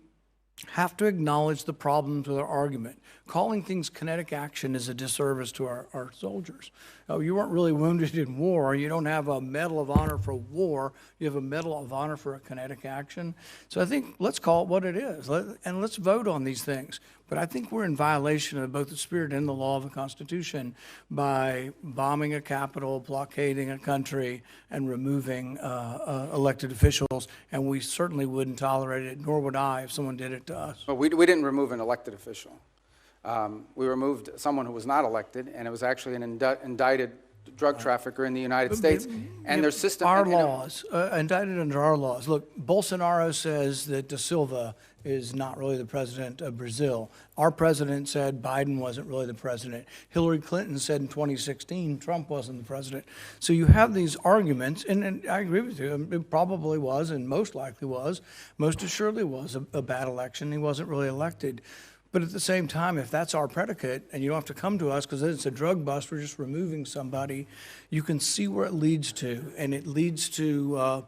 have to acknowledge the problems with our argument. Calling things kinetic action is a disservice to our soldiers. Oh, you weren't really wounded in war. You don't have a Medal of Honor for war. You have a Medal of Honor for a kinetic action. So I think let's call it what it is, and let's vote on these things. But I think we're in violation of both the spirit and the law of the Constitution by bombing a capital, blockading a country, and removing elected officials. And we certainly wouldn't tolerate it, nor would I if someone did it to us. Well, we didn't remove an elected official. We removed someone who was not elected, and it was actually an indicted drug trafficker in the United States. And their system... Our laws, indicted under our laws. Look, Bolsonaro says that Da Silva is not really the president of Brazil. Our president said Biden wasn't really the president. Hillary Clinton said in 2016 Trump wasn't the president. So you have these arguments, and I agree with you. It probably was, and most likely was, most assuredly was a bad election. He wasn't really elected. But at the same time, if that's our predicate, and you don't have to come to us because it's a drug bust, we're just removing somebody, you can see where it leads to, and it leads to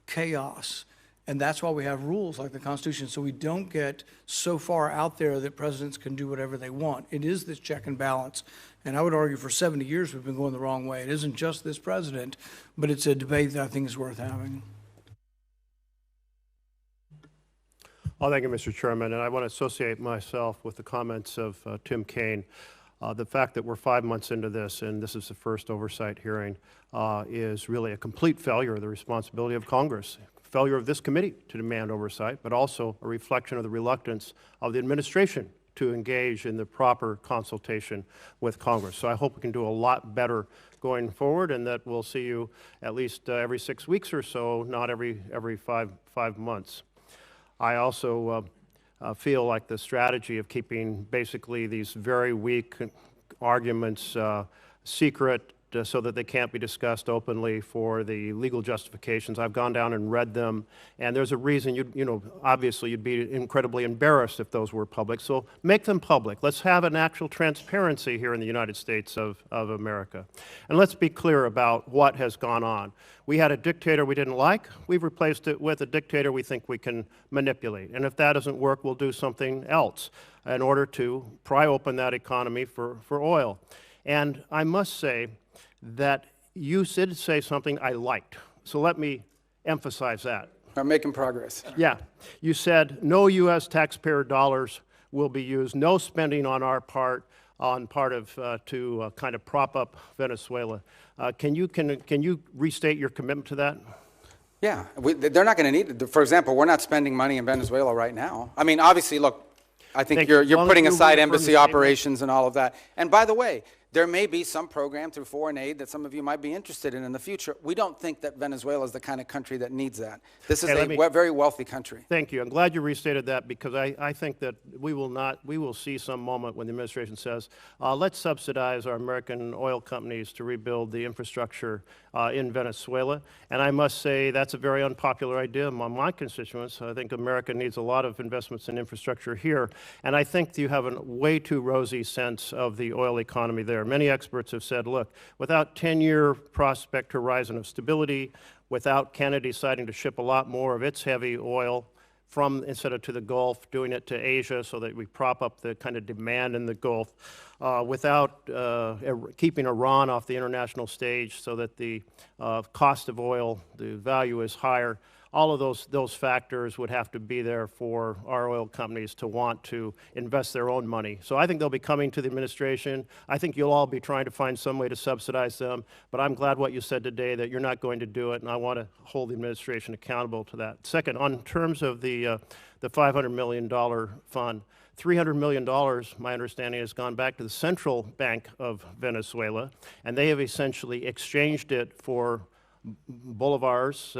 chaos. And that's why we have rules like the Constitution, so we don't get so far out there that presidents can do whatever they want. It is this check and balance. And I would argue for 70 years we've been going the wrong way. It isn't just this president, but it's a debate that I think is worth having. Well, thank you, Mr. Chairman, and I want to associate myself with the comments of Tim Kaine. The fact that we're 5 months into this, and this is the first oversight hearing, is really a complete failure of the responsibility of Congress, failure of this committee to demand oversight, but also a reflection of the reluctance of the administration to engage in the proper consultation with Congress. So I hope we can do a lot better going forward, and that we'll see you at least every 6 weeks or so, not every five months. I also feel like the strategy of keeping basically these very weak arguments secret so that they can't be discussed openly for the legal justifications. I've gone down and read them, and there's a reason, obviously you'd be incredibly embarrassed if those were public, so make them public. Let's have an actual transparency here in the United States of America. And let's be clear about what has gone on. We had a dictator we didn't like. We've replaced it with a dictator we think we can manipulate. And if that doesn't work, we'll do something else in order to pry open that economy for oil. And I must say that you did say something I liked. So let me emphasize that. I'm making progress. Yeah. You said no U.S. taxpayer dollars will be used, no spending on our part, to kind of prop up Venezuela. Can you restate your commitment to that? Yeah, they're not going to need it. For example, we're not spending money in Venezuela right now. I mean, obviously, look, I think you're putting aside embassy operations and all of that. And by the way, there may be some program through foreign aid that some of you might be interested in the future. We don't think that Venezuela is the kind of country that needs that. This is a very wealthy country. Thank you. I'm glad you restated that, because I think that we will see some moment when the administration says, let's subsidize our American oil companies to rebuild the infrastructure in Venezuela. And I must say that's a very unpopular idea among my constituents. I think America needs a lot of investments in infrastructure here. And I think you have a way too rosy sense of the oil economy there. there. Many experts have said, look, without 10-year prospect horizon of stability, without Canada deciding to ship a lot more of its heavy oil from, instead of to the Gulf, doing it to Asia so that we prop up the kind of demand in the Gulf, without keeping Iran off the international stage so that the cost of oil, the value is higher. All of those factors would have to be there for our oil companies to want to invest their own money. So I think they'll be coming to the administration. I think you'll all be trying to find some way to subsidize them, but I'm glad what you said today, that you're not going to do it, and I want to hold the administration accountable to that. Second, on terms of the $500 million fund, $300 million, my understanding, has gone back to the Central Bank of Venezuela, and they have essentially exchanged it for bolivars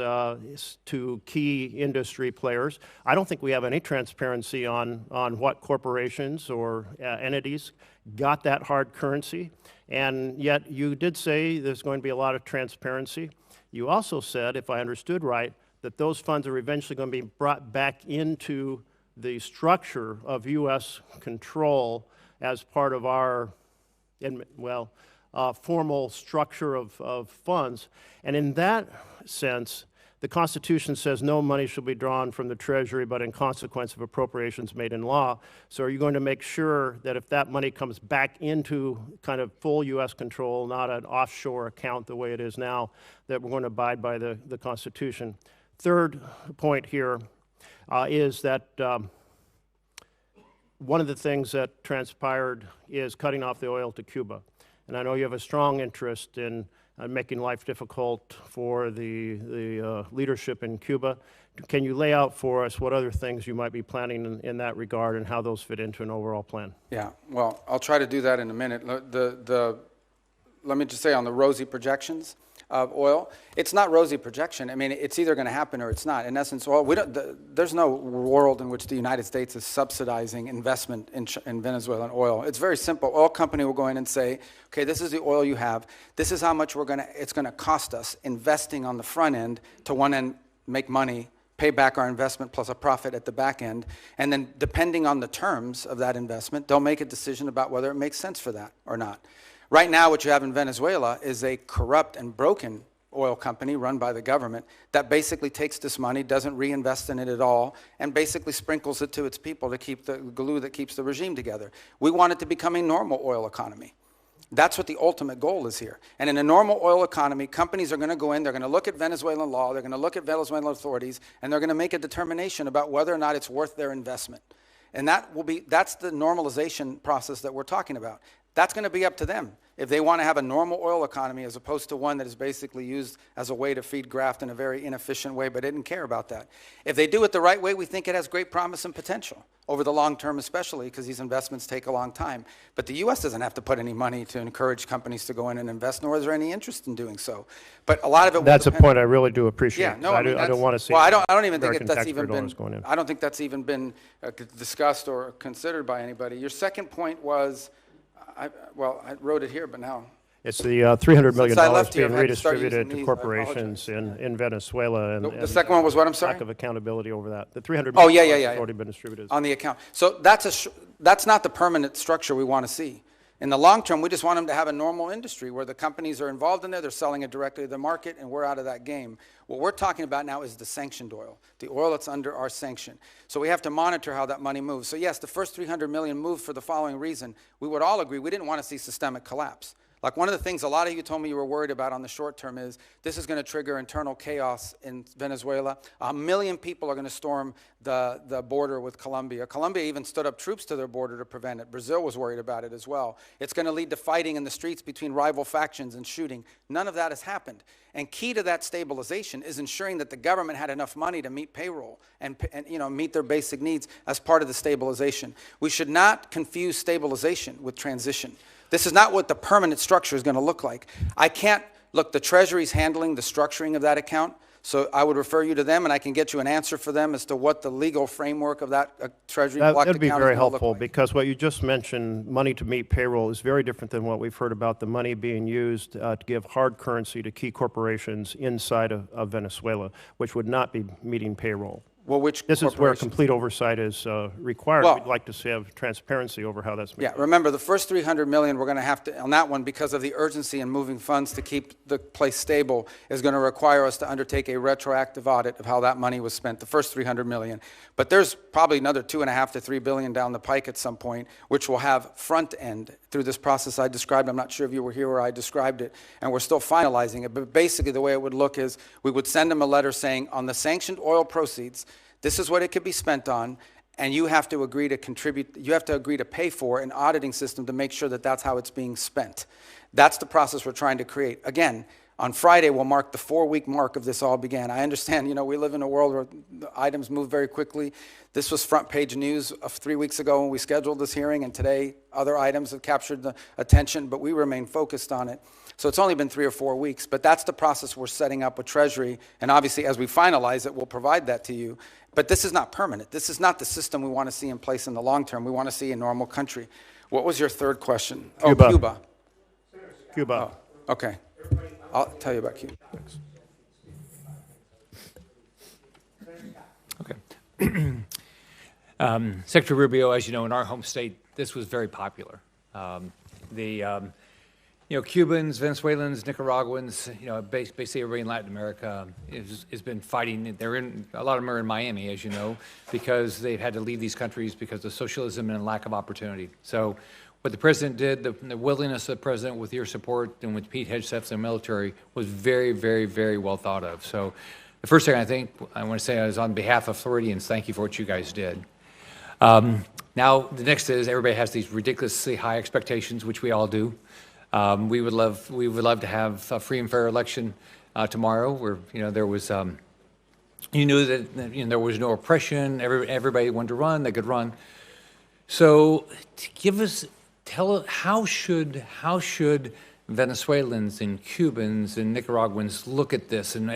to key industry players. I don't think we have any transparency on what corporations or entities got that hard currency, and yet you did say there's going to be a lot of transparency. You also said, if I understood right, that those funds are eventually going to be brought back into the structure of U.S. control as part of our, formal structure of funds. And in that sense, the Constitution says no money shall be drawn from the Treasury but in consequence of appropriations made in law. So are you going to make sure that if that money comes back into kind of full U.S. control, not an offshore account the way it is now, that we're going to abide by the Constitution? Third point here is that one of the things that transpired is cutting off the oil to Cuba. And I know you have a strong interest in making life difficult for the leadership in Cuba. Can you lay out for us what other things you might be planning in that regard and how those fit into an overall plan? Yeah, well, I'll try to do that in a minute. Let me just say on the rosy projections of oil, it's not rosy projection. I mean, it's either going to happen or it's not. In essence, oil, there's no world in which the United States is subsidizing investment in Venezuelan oil. It's very simple. Oil company will go in and say, okay, this is the oil you have. This is how much it's going to cost us investing on the front end to one end make money, pay back our investment plus a profit at the back end, and then depending on the terms of that investment, they'll make a decision about whether it makes sense for that or not. Right now, what you have in Venezuela is a corrupt and broken oil company run by the government that basically takes this money, doesn't reinvest in it at all, and basically sprinkles it to its people to keep the glue that keeps the regime together. We want it to become a normal oil economy. That's what the ultimate goal is here. And in a normal oil economy, companies are going to go in, they're going to look at Venezuelan law, they're going to look at Venezuelan authorities, and they're going to make a determination about whether or not it's worth their investment. And that's the normalization process that we're talking about. That's going to be up to them if they want to have a normal oil economy as opposed to one that is basically used as a way to feed graft in a very inefficient way, but they didn't care about that. If they do it the right way, we think it has great promise and potential over the long term, especially because these investments take a long time. But the U.S. doesn't have to put any money to encourage companies to go in and invest, nor is there any interest in doing so. But a lot of it That's a point I really do appreciate. Yeah, no, I don't want to see. Well, I don't even think American that's even taxpayer been. dollars going in. I don't think that's even been discussed or considered by anybody. Your second point was. I wrote it here, but now. It's the $300 million being I've had to start redistributed using to these. corporations in Venezuela. And The second one was what, I'm sorry? lack of accountability over that. The $300 million Oh, yeah. has already been distributed. On the account. So that's not the permanent structure we want to see. In the long term, we just want them to have a normal industry where the companies are involved in there, they're selling it directly to the market, and we're out of that game. What we're talking about now is the sanctioned oil, the oil that's under our sanction. So we have to monitor how that money moves. So yes, the first $300 million moved for the following reason. We would all agree we didn't want to see systemic collapse. Like one of the things a lot of you told me you were worried about on the short term is this is going to trigger internal chaos in Venezuela. 1 million people are going to storm the border with Colombia. Colombia even stood up troops to their border to prevent it. Brazil was worried about it as well. It's going to lead to fighting in the streets between rival factions and shooting. None of that has happened. And key to that stabilization is ensuring that the government had enough money to meet payroll and meet their basic needs as part of the stabilization. We should not confuse stabilization with transition. This is not what the permanent structure is going to look like. The Treasury's handling the structuring of that account, so I would refer you to them, and I can get you an answer for them as to what the legal framework of that Treasury blocked account is going to look like. That would be very helpful, because what you just mentioned, money to meet payroll, is very different than what we've heard about the money being used to give hard currency to key corporations inside of Venezuela, which would not be meeting payroll. Well, which This is where corporations? complete oversight is required. Well- We'd like to have transparency over how that's made. Yeah, remember, the first 300 million, we're going to have to, on that one, because of the urgency in moving funds to keep the place stable, is going to require us to undertake a retroactive audit of how that money was spent, the first 300 million. But there's probably another 2.5 to 3 billion down the pike at some point, which will have front end through this process I described. I'm not sure if you were here where I described it, and we're still finalizing it. But basically, the way it would look is we would send them a letter saying, on the sanctioned oil proceeds, this is what it could be spent on, and you have to agree to contribute, you have to agree to pay for an auditing system to make sure that that's how it's being spent. That's the process we're trying to create. Again, on Friday will mark the 4-week mark of this all began. I understand, we live in a world where the items move very quickly. This was front page news of 3 weeks ago when we scheduled this hearing, and today other items have captured the attention, but we remain focused on it. So it's only been 3 or 4 weeks, but that's the process we're setting up with Treasury, and obviously as we finalize it, we'll provide that to you. But this is not permanent. This is not the system we want to see in place in the long term. We want to see a normal country. What was your third question? Cuba. Oh, Cuba. Cuba. Oh, okay. I'll tell you about Cuba. Thanks. Okay. Secretary Rubio, as you know, in our home state, this was very popular. Cubans, Venezuelans, Nicaraguans, basically everybody in Latin America has been fighting. A lot of them are in Miami, as you know, because they've had to leave these countries because of socialism and lack of opportunity. So what the president did, the willingness of the president with your support and with Pete Hegseth's and military was very, very, very well thought of. So the first thing I want to say is on behalf of Floridians, thank you for what you guys did. Now, the next is everybody has these ridiculously high expectations, which we all do. We would love to have a free and fair election tomorrow, where there was you knew that there was no oppression. Everybody wanted to run; they could run. So, how should Venezuelans and Cubans and Nicaraguans look at this, and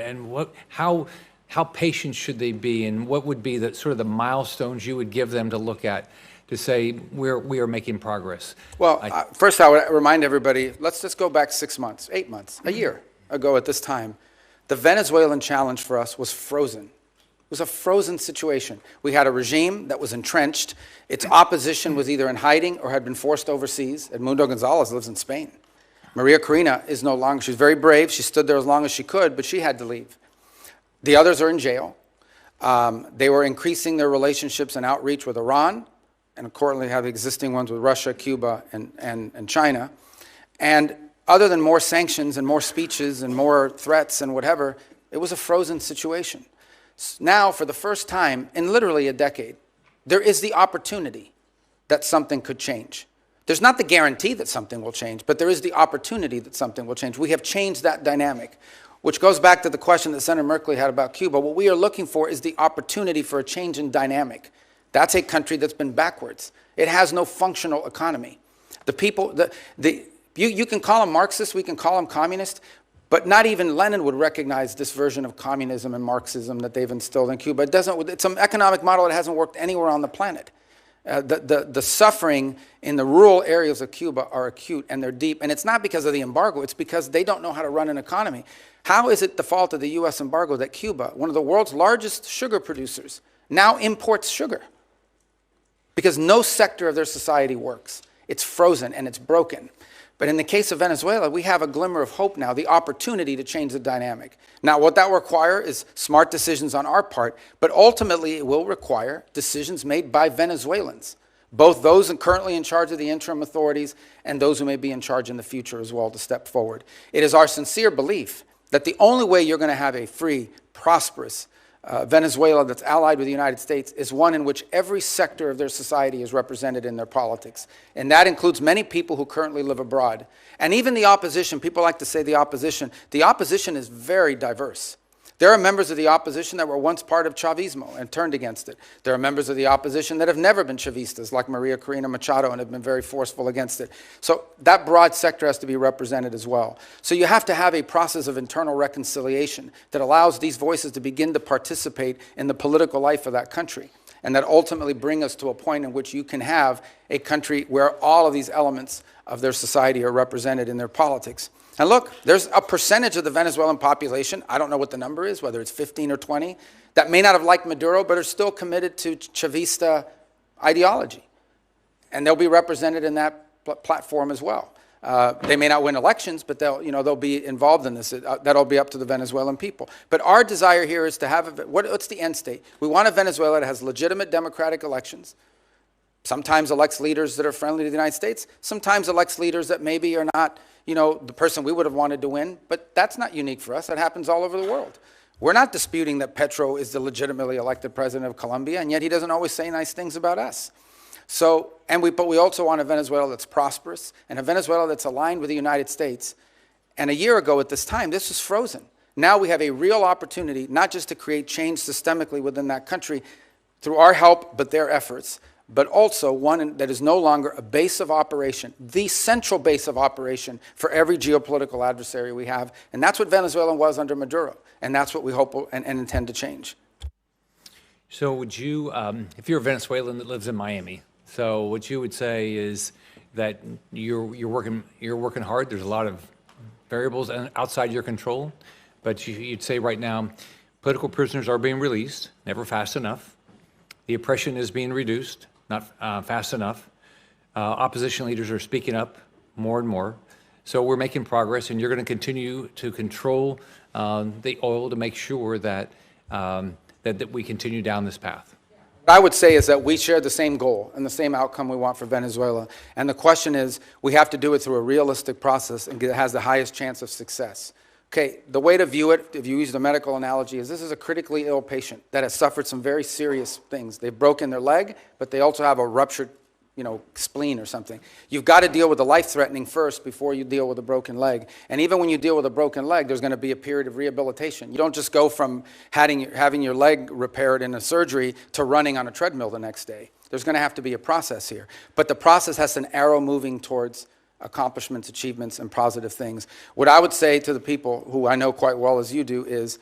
how patient should they be, and what would be the sort of the milestones you would give them to look at to say we are making progress? Well, first I would remind everybody, let's just go back 6 months, 8 months, a year ago at this time. The Venezuelan challenge for us was frozen. It was a frozen situation. We had a regime that was entrenched. Its opposition was either in hiding or had been forced overseas. Edmundo Gonzalez lives in Spain. Maria Corina is no longer, she's very brave. She stood there as long as she could, but she had to leave. The others are in jail. They were increasing their relationships and outreach with Iran, and currently have existing ones with Russia, Cuba, and China. And other than more sanctions and more speeches and more threats and whatever, it was a frozen situation. Now, for the first time in literally a decade, there is the opportunity that something could change. There's not the guarantee that something will change, but there is the opportunity that something will change. We have changed that dynamic, which goes back to the question that Senator Merkley had about Cuba. What we are looking for is the opportunity for a change in dynamic. That's a country that's been backwards. It has no functional economy. The people, you can call them Marxist, we can call them communist, but not even Lenin would recognize this version of communism and Marxism that they've instilled in Cuba. It's an economic model that hasn't worked anywhere on the planet. The suffering in the rural areas of Cuba are acute and they're deep. And it's not because of the embargo. It's because they don't know how to run an economy. How is it the fault of the U.S. embargo that Cuba, one of the world's largest sugar producers, now imports sugar? Because no sector of their society works. It's frozen and it's broken. But in the case of Venezuela, we have a glimmer of hope now, the opportunity to change the dynamic. Now, what that will require is smart decisions on our part, but ultimately it will require decisions made by Venezuelans, both those currently in charge of the interim authorities and those who may be in charge in the future as well to step forward. It is our sincere belief that the only way you're going to have a free, prosperous Venezuela that's allied with the United States is one in which every sector of their society is represented in their politics. And that includes many people who currently live abroad. And even the opposition, people like to say the opposition is very diverse. There are members of the opposition that were once part of Chavismo and turned against it. There are members of the opposition that have never been Chavistas, like Maria Corina Machado, and have been very forceful against it. So that broad sector has to be represented as well. So you have to have a process of internal reconciliation that allows these voices to begin to participate in the political life of that country. and that ultimately bring us to a point in which you can have a country where all of these elements of their society are represented in their politics. And look, there's a percentage of the Venezuelan population, I don't know what the number is, whether it's 15 or 20, that may not have liked Maduro, but are still committed to Chavista ideology. And they'll be represented in that platform as well. They may not win elections, but they'll be involved in this. That'll be up to the Venezuelan people. But our desire here is to have, what's the end state? We want a Venezuela that has legitimate democratic elections, sometimes elects leaders that are friendly to the United States, sometimes elects leaders that maybe are not, the person we would have wanted to win, but that's not unique for us. That happens all over the world. We're not disputing that Petro is the legitimately elected president of Colombia, and yet he doesn't always say nice things about us. So, but we also want a Venezuela that's prosperous and a Venezuela that's aligned with the United States. And a year ago at this time, this was frozen. Now we have a real opportunity, not just to create change systemically within that country through our help, but their efforts, but also one that is no longer a base of operation, the central base of operation for every geopolitical adversary we have. And that's what Venezuela was under Maduro. And that's what we hope and intend to change. So would you, if you're a Venezuelan that lives in Miami, so what you would say is that you're working hard. There's a lot of variables outside your control, but you'd say right now, political prisoners are being released, never fast enough. The oppression is being reduced, not fast enough. Opposition leaders are speaking up more and more. So we're making progress, and you're going to continue to control the oil to make sure that that we continue down this path. What I would say is that we share the same goal and the same outcome we want for Venezuela. And the question is, we have to do it through a realistic process and it has the highest chance of success. Okay, the way to view it, if you use the medical analogy, is this is a critically ill patient that has suffered some very serious things. They've broken their leg, but they also have a ruptured spleen or something. You've got to deal with the life-threatening first before you deal with a broken leg. And even when you deal with a broken leg, there's going to be a period of rehabilitation. You don't just go from having your leg repaired in a surgery to running on a treadmill the next day. There's going to have to be a process here. But the process has an arrow moving towards accomplishments, achievements, and positive things. What I would say to the people who I know quite well as you do is,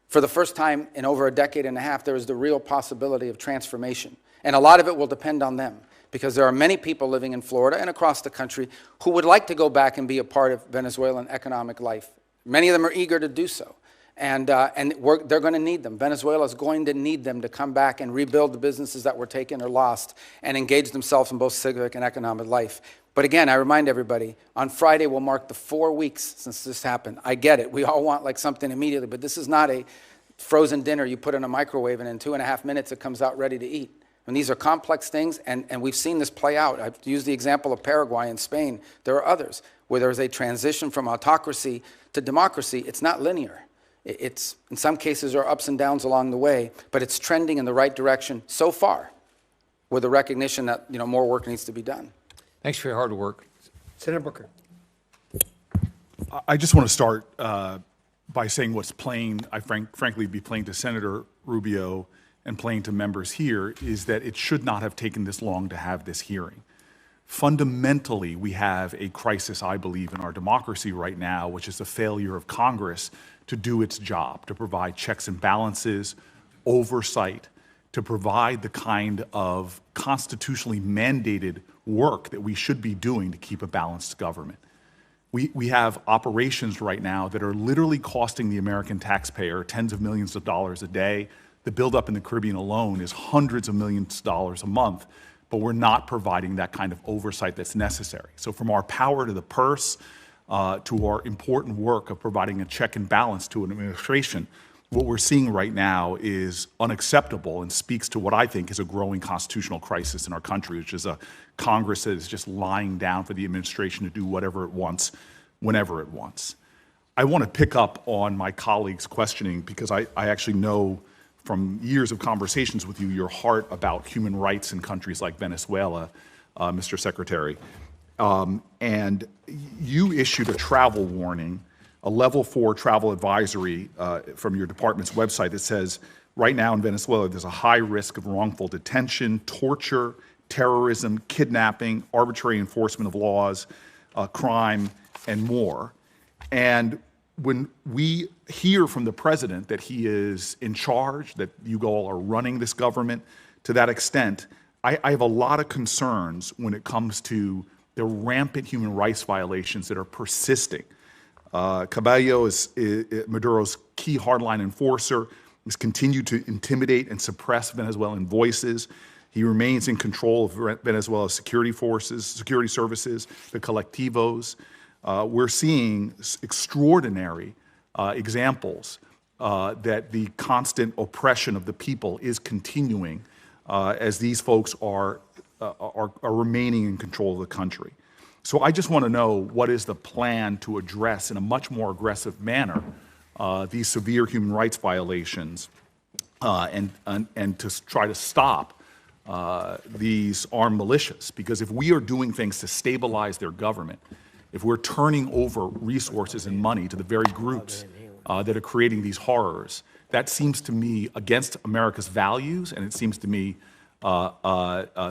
for the first time in over a decade and a half, there is the real possibility of transformation. And a lot of it will depend on them, because there are many people living in Florida and across the country who would like to go back and be a part of Venezuelan economic life. Many of them are eager to do so. And they're going to need them. Venezuela is going to need them to come back and rebuild the businesses that were taken or lost and engage themselves in both civic and economic life. But again, I remind everybody, on Friday will mark the 4 weeks since this happened. I get it. We all want like something immediately, but this is not a frozen dinner you put in a microwave and in 2.5 minutes it comes out ready to eat. And these are complex things, and we've seen this play out. I've used the example of Paraguay and Spain. There are others where there's a transition from autocracy to democracy. It's not linear. It's, in some cases, there are ups and downs along the way, but it's trending in the right direction so far, with the recognition that more work needs to be done. Thanks for your hard work. Senator Booker. I just want to start by saying what's plain, frankly, be plain to Senator Rubio and plain to members here, is that it should not have taken this long to have this hearing. Fundamentally, we have a crisis, I believe, in our democracy right now, which is the failure of Congress to do its job, to provide checks and balances, oversight, to provide the kind of constitutionally mandated work that we should be doing to keep a balanced government. We have operations right now that are literally costing the American taxpayer tens of millions of dollars a day. The buildup in the Caribbean alone is hundreds of millions of dollars a month, but we're not providing that kind of oversight that's necessary. So from our power to the purse, to our important work of providing a check and balance to an administration, what we're seeing right now is unacceptable and speaks to what I think is a growing constitutional crisis in our country, which is a Congress that is just lying down for the administration to do whatever it wants, whenever it wants. I want to pick up on my colleague's questioning because I actually know from years of conversations with you, your heart about human rights in countries like Venezuela, Mr. Secretary. And you issued a travel warning, a level 4 travel advisory from your department's website that says, right now in Venezuela, there's a high risk of wrongful detention, torture, terrorism, kidnapping, arbitrary enforcement of laws, crime, and more. And when we hear from the president that he is in charge, that you all are running this government, To that extent, I have a lot of concerns when it comes to the rampant human rights violations that are persisting. Cabello is Maduro's key hardline enforcer. He's continued to intimidate and suppress Venezuelan voices. He remains in control of Venezuela's security services, the colectivos. We're seeing extraordinary examples that the constant oppression of the people is continuing as these folks are remaining in control of the country. So I just want to know, what is the plan to address in a much more aggressive manner these severe human rights violations and to try to stop these armed militias? Because if we are doing things to stabilize their government, if we're turning over resources and money to the very groups that are creating these horrors, that seems to me against America's values, and it seems to me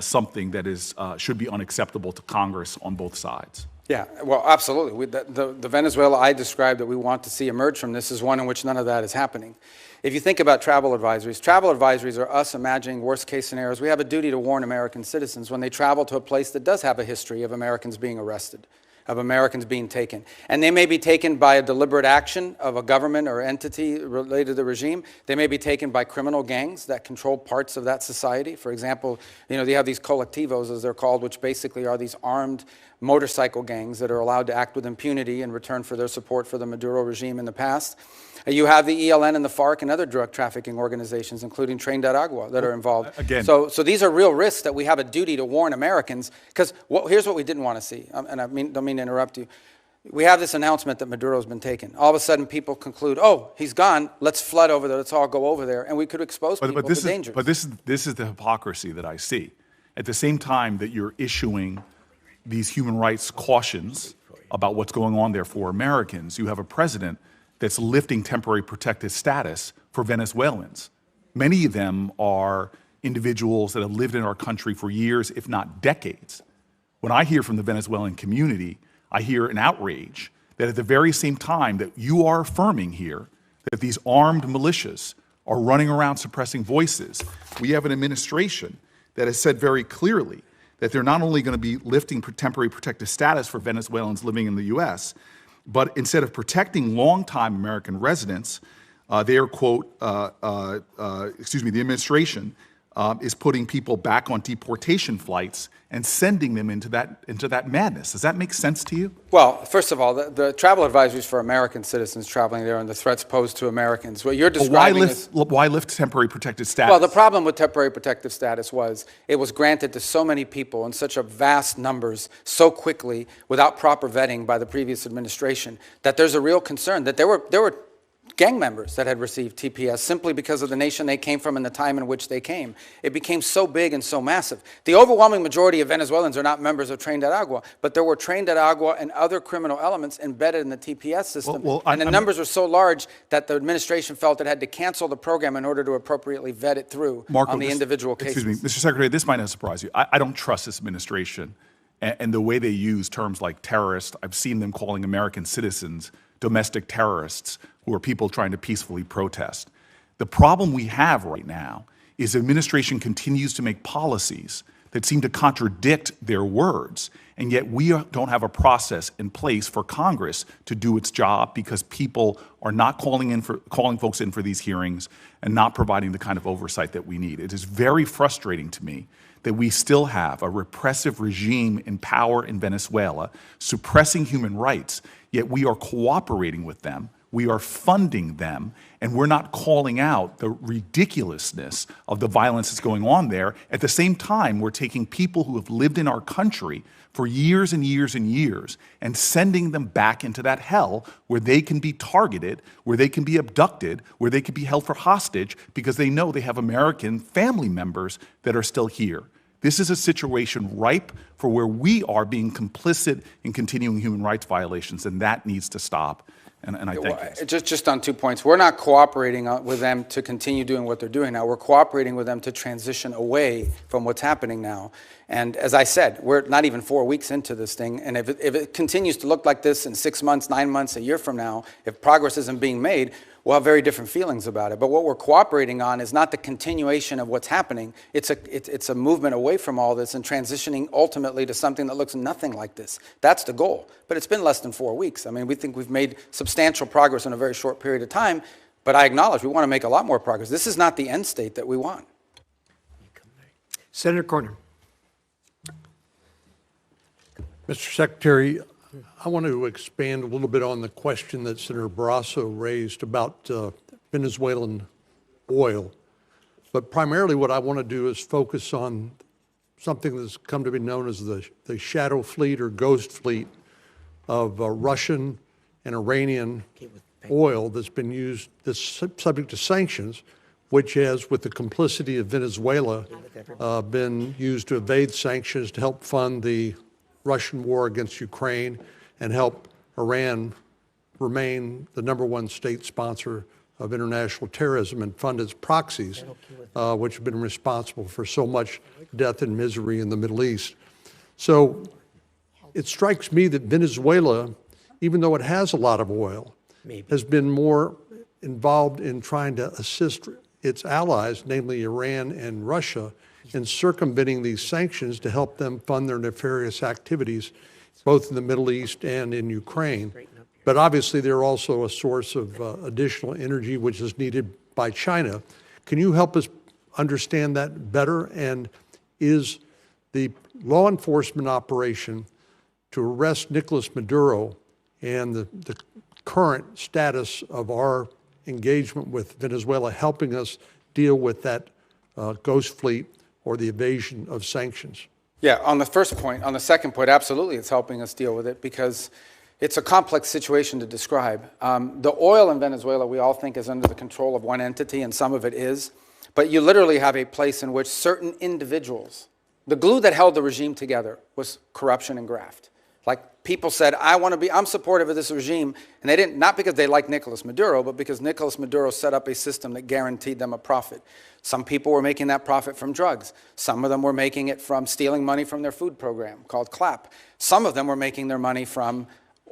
something that should be unacceptable to Congress on both sides. Yeah, well, absolutely. The Venezuela I described that we want to see emerge from this is one in which none of that is happening. If you think about travel advisories are us imagining worst-case scenarios. We have a duty to warn American citizens when they travel to a place that does have a history of Americans being arrested, of Americans being taken. And they may be taken by a deliberate action of a government or entity related to the regime. They may be taken by criminal gangs that control parts of that society. For example, they have these colectivos, as they're called, which basically are these armed motorcycle gangs that are allowed to act with impunity in return for their support for the Maduro regime in the past. You have the ELN and the FARC and other drug trafficking organizations, including Tren de Aragua, that are involved. Again. So these are real risks that we have a duty to warn Americans, because here's what we didn't want to see, and don't mean to interrupt you. We have this announcement that Maduro's been taken. All of a sudden, people conclude, oh, he's gone, let's flood over there, let's all go over there, and we could expose people to dangers. But this is the hypocrisy that I see. At the same time that you're issuing these human rights cautions about what's going on there for Americans, you have a president that's lifting temporary protected status for Venezuelans. Many of them are individuals that have lived in our country for years, if not decades. When I hear from the Venezuelan community, I hear an outrage that at the very same time that you are affirming here that these armed militias are running around suppressing voices, we have an administration that has said very clearly that they're not only going to be lifting temporary protected status for Venezuelans living in the U.S., but instead of protecting longtime American residents, they are, quote, the administration is putting people back on deportation flights and sending them into that madness. Does that make sense to you? Well, first of all, the travel advisories for American citizens traveling there and the threats posed to Americans. What you're describing why lift temporary protected status? Well, the problem with temporary protective status was it was granted to so many people in such a vast numbers so quickly without proper vetting by the previous administration that there's a real concern that there were gang members that had received TPS simply because of the nation they came from and the time in which they came. It became so big and so massive. The overwhelming majority of Venezuelans are not members of Tren de Aragua, but there were Tren de Aragua and other criminal elements embedded in the TPS system. And the numbers were so large that the administration felt it had to cancel the program in order to appropriately vet it through on the individual cases. Excuse me, Mr. Secretary, this might not surprise you. I don't trust this administration and the way they use terms like terrorist. I've seen them calling American citizens domestic terrorists who are people trying to peacefully protest. The problem we have right now is the administration continues to make policies that seem to contradict their words, and yet we don't have a process in place for Congress to do its job because people are not calling folks in for these hearings and not providing the kind of oversight that we need. It is very frustrating to me that we still have a repressive regime in power in Venezuela suppressing human rights, yet we are cooperating with them, we are funding them, and we're not calling out the ridiculousness of the violence that's going on there. At the same time, we're taking people who have lived in our country for years and years and years and sending them back into that hell where they can be targeted, where they can be abducted, where they can be held for hostage because they know they have American family members that are still here. This is a situation ripe for where we are being complicit in continuing human rights violations, and that needs to stop. And I thank you. Just on 2 points. We're not cooperating with them to continue doing what they're doing now. We're cooperating with them to transition away from what's happening now. And as I said, we're not even 4 weeks into this thing. And if it continues to look like this in 6 months, 9 months, a year from now, if progress isn't being made, we'll have very different feelings about it. But what we're cooperating on is not the continuation of what's happening. It's a movement away from all this and transitioning ultimately to something that looks nothing like this. That's the goal. But it's been less than 4 weeks. I mean, we think we've made substantial progress in a very short period of time, but I acknowledge we want to make a lot more progress. This is not the end state that we want. Senator Cornyn. Mr. Secretary, I want to expand a little bit on the question that Senator Barrasso raised about Venezuelan oil. But primarily what I want to do is focus on something that's come to be known as the shadow fleet or ghost fleet of Russian and Iranian oil that's been used, that's subject to sanctions, which has, with the complicity of Venezuela, been used to evade sanctions to help fund the Russian war against Ukraine and help Iran remain the #1 state sponsor of international terrorism and fund its proxies, which have been responsible for so much death and misery in the Middle East. So it strikes me that Venezuela, even though it has a lot of oil, has been more involved in trying to assist its allies, namely Iran and Russia, in circumventing these sanctions to help them fund their nefarious activities, both in the Middle East and in Ukraine. But obviously, they're also a source of additional energy, which is needed by China. Can you help us understand that better? And is the law enforcement operation to arrest Nicolas Maduro and the current status of our engagement with Venezuela helping us deal with that ghost fleet or the evasion of sanctions? Yeah, on the first point, on the second point, absolutely it's helping us deal with it because it's a complex situation to describe. The oil in Venezuela we all think is under the control of one entity, and some of it is, but you literally have a place in which certain individuals, the glue that held the regime together was corruption and graft. Like people said, I'm supportive of this regime, and they didn't, not because they liked Nicolas Maduro, but because Nicolas Maduro set up a system that guaranteed them a profit. Some people were making that profit from drugs. Some of them were making it from stealing money from their food program called CLAP. Some of them were making their money from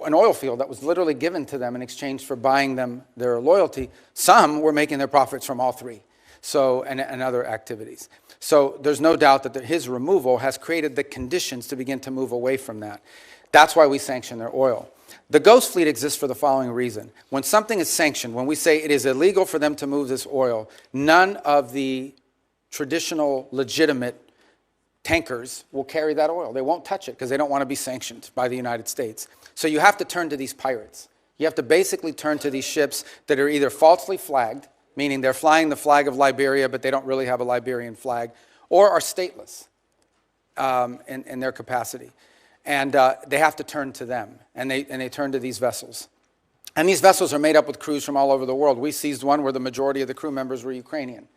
an oil field that was literally given to them in exchange for buying them their loyalty. Some were making their profits from all three, and other activities. So there's no doubt that his removal has created the conditions to begin to move away from that. That's why we sanction their oil. The ghost fleet exists for the following reason. When something is sanctioned, when we say it is illegal for them to move this oil, none of the traditional legitimate tankers will carry that oil. They won't touch it because they don't want to be sanctioned by the United States. So you have to turn to these pirates. You have to basically turn to these ships that are either falsely flagged, meaning they're flying the flag of Liberia, but they don't really have a Liberian flag, or are stateless in their capacity. And they have to turn to them, and they turn to these vessels. And these vessels are made up with crews from all over the world. We seized one where the majority of the crew members were Ukrainian.